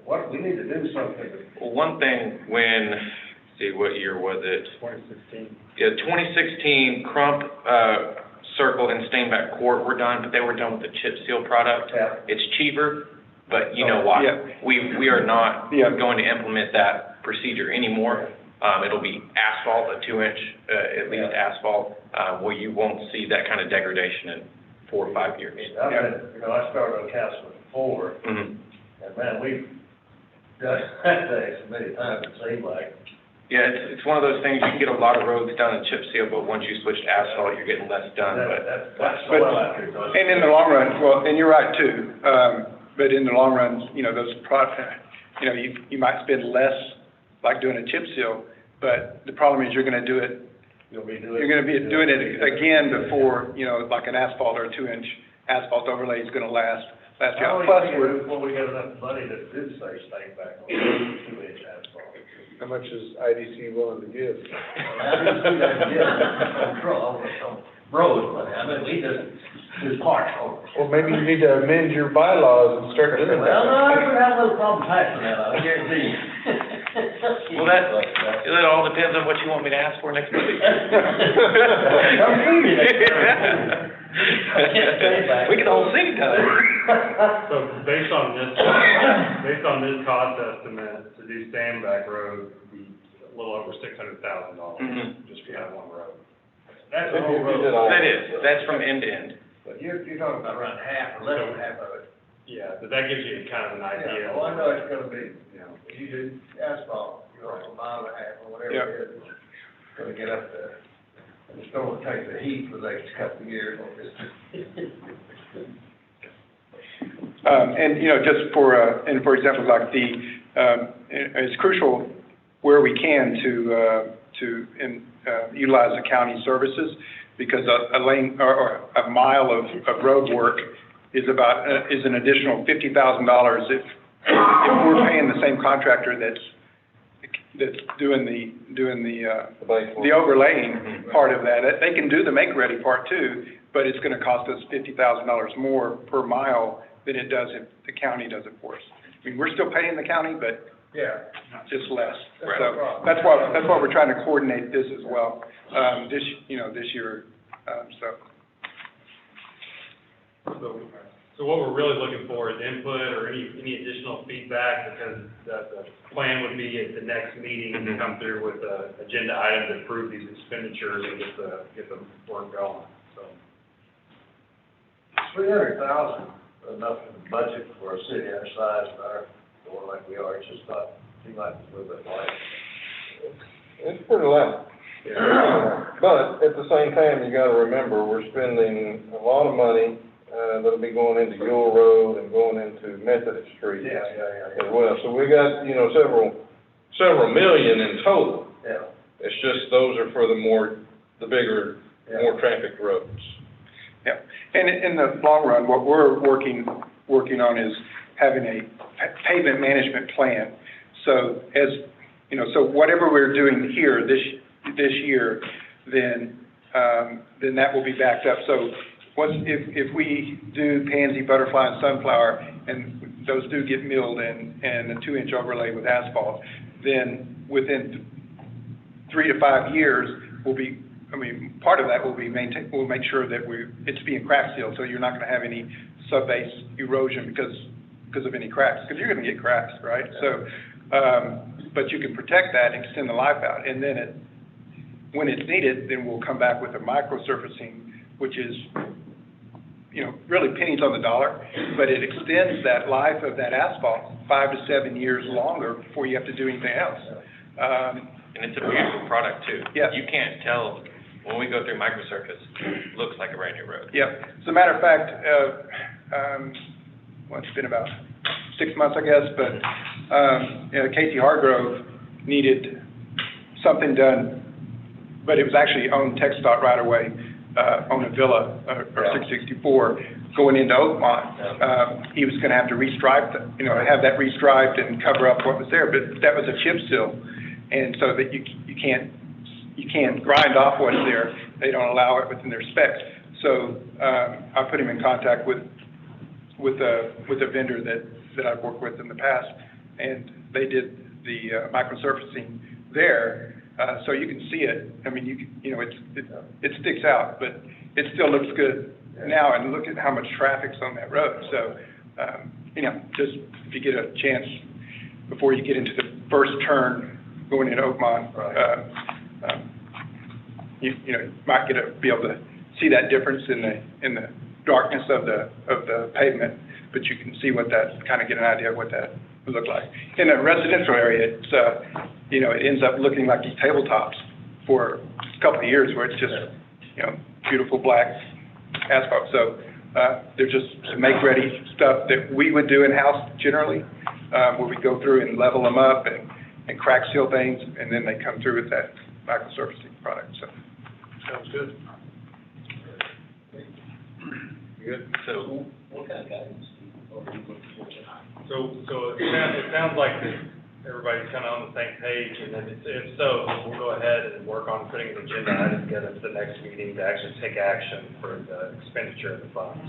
What, we need to do something. Well, one thing what year was it? 2016. Yeah, 2016, Crump, Circle, and Steinbach Court were done, but they were done with the chip seal product. Yeah. It's cheaper, but you know why? Yeah. We are not going to implement that procedure anymore. It'll be asphalt, a 2-inch, at least asphalt, where you won't see that kind of degradation in 4 or 5 years. I've been, I started on council before, Mm-hmm. and man, we've done that thing so many times, it seems like. Yeah, it's one of those things, you can get a lot of roads done in chip seal, but once you switch to asphalt, you're getting less done, That's so well out there. And in the long run, well, and you're right too, but in the long run, those you might spend less like doing a chip seal, but the problem is you're gonna do it, you're gonna be doing it again before, like an asphalt or a 2-inch asphalt overlay is gonna last out. Plus, before we get enough money to do say Steinbach on 2-inch asphalt. How much is IDC willing to give? Roads, money, I mean, we just parts over. Or maybe you need to amend your bylaws and start doing that. Well, no, I would have a little problem passing that, I guarantee you. Well, it all depends on what you want me to ask for next week. We can all sing together. So based on this cost estimate, to do Steinbach Road would be a little over $600,000 just for that one road. That's the whole road. That's from end to end. But you're talking about around half or less than half of it. Yeah, but that gives you kind of an idea. Yeah, well, I know it's gonna be, if you do asphalt, a mile and a half or whatever it is, it's gonna get up there. And it's gonna take the heat for the next couple of years on this. And, just for example, like it's crucial where we can to utilize the county services, because a lane or a mile of road work is an additional $50,000 if we're paying the same contractor that's doing the overlaying part of that. They can do the make-ready part too, but it's gonna cost us $50,000 more per mile than it does if the county does it for us. I mean, we're still paying the county, but just less. So that's why we're trying to coordinate this as well, this year, So what we're really looking for is input or any additional feedback, because the plan would be at the next meeting to come through with an agenda item to approve these expenditures and get the work going, so. 300,000, enough in the budget for a city our size, and our, going like we are, it's just not, seem like it's a little bit light. It's pretty loud. But at the same time, you gotta remember, we're spending a lot of money, that'll be going into Yule Road and going into Methodist Street. As well, so we got, several million in total. Yeah. It's just, those are for the bigger, more traffic roads. Yeah, and in the long run, what we're working on is having a pavement management plan. So so whatever we're doing here this year, then that will be backed up. So if we do pansy, butterfly, and sunflower, and those do get milled and a 2-inch overlay with asphalt, then within 3 to 5 years, part of that will be we'll make sure that it's being crack sealed, so you're not going to have any subbase erosion because of any cracks, because you're going to get cracks, right? So But you can protect that and extend the life out. And then when it's needed, then we'll come back with a microsurfacing, which is, really pennies on the dollar, but it extends that life of that asphalt 5 to 7 years longer before you have to do anything else. And it's a beautiful product too. Yeah. You can't tell, when we go through microsurface, it looks like a brand new road. Yep. As a matter of fact, it's been about 6 months, I guess, but, Casey Hargrove needed something done, but it was actually on TxDOT right away, on a villa, or 664, going into Oakmont. He was gonna have to restripe, have that restriped and cover up what was there, but that was a chip seal. And so that you can't grind off what's there. They don't allow it within their specs. So, I put him in contact with a vendor that I've worked with in the past, and they did the microsurfacing there, so you can see it. I mean, it sticks out, but it still looks good now, and look at how much traffic's on that road. So, just if you get a chance before you get into the first turn going into Oakmont, you might be able to see that difference in the darkness of the pavement, but you can see what that, kind of get an idea of what that would look like. In a residential area, it's, it ends up looking like these tabletops for a couple of years where it's just, beautiful black asphalt. So, they're just make-ready stuff that we would do in-house generally, where we go through and level them up and crack seal things, and then they come through with that microsurfacing product, so. Sounds good. Good. So, What kind of guidance are you looking for tonight? So it sounds like that everybody's kind of on the same page, and then if so, we'll go ahead and work on putting an agenda item together for the next meeting to actually take action for the expenditure of the funds,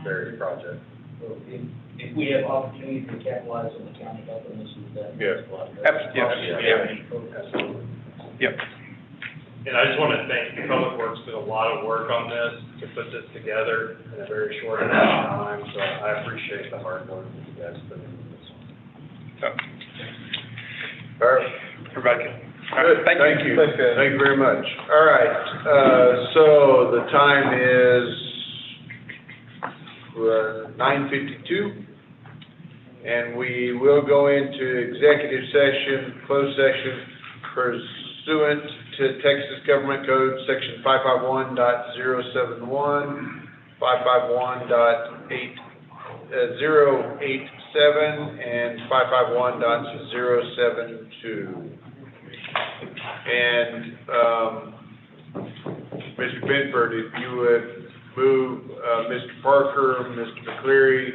various projects. So if we have opportunity to capitalize on the county government, that. Yeah. Absolutely. Yep. And I just want to thank Public Works, did a lot of work on this to put this together in a very short amount of time, so I appreciate the hard work that you guys put into this. All right. Everybody can. Good, thank you. Thank you very much. All right, so the time is 9:52, and we will go into executive session, closed session, pursuant to Texas Government Code, Section 551.071, 551.087, and 551.072. And, Mr. Benford, if you would move, Mr. Parker, Mr. McCleary,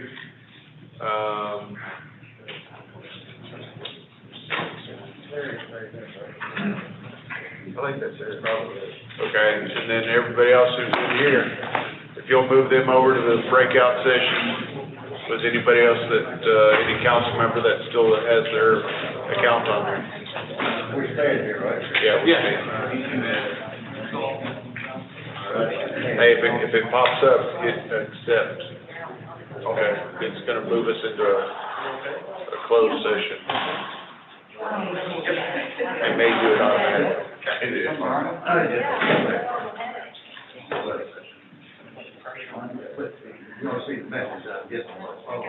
I think that's it, probably. Okay, and then everybody else who's in here, if you'll move them over to the breakout session. Was anybody else that, any council member that still has their account on there? We're staying here, right? Yeah, we're staying. Hey, if it pops up, hit accept. Okay, it's gonna move us into a closed session. They may do it automatically. You don't see the message I'm getting on my phone.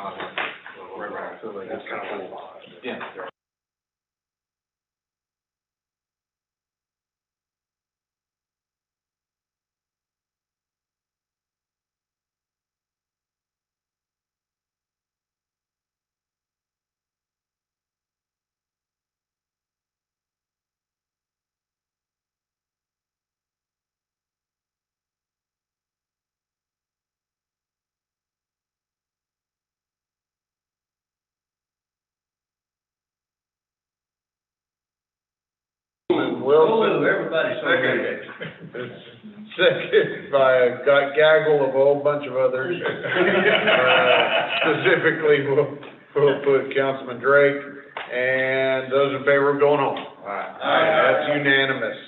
Right, so like, it's kind of cool. Yeah. Wilson, everybody, second by a gaggle of a whole bunch of others. Specifically, we'll put Councilman Drake, and those in favor of going home. Aye. That's unanimous.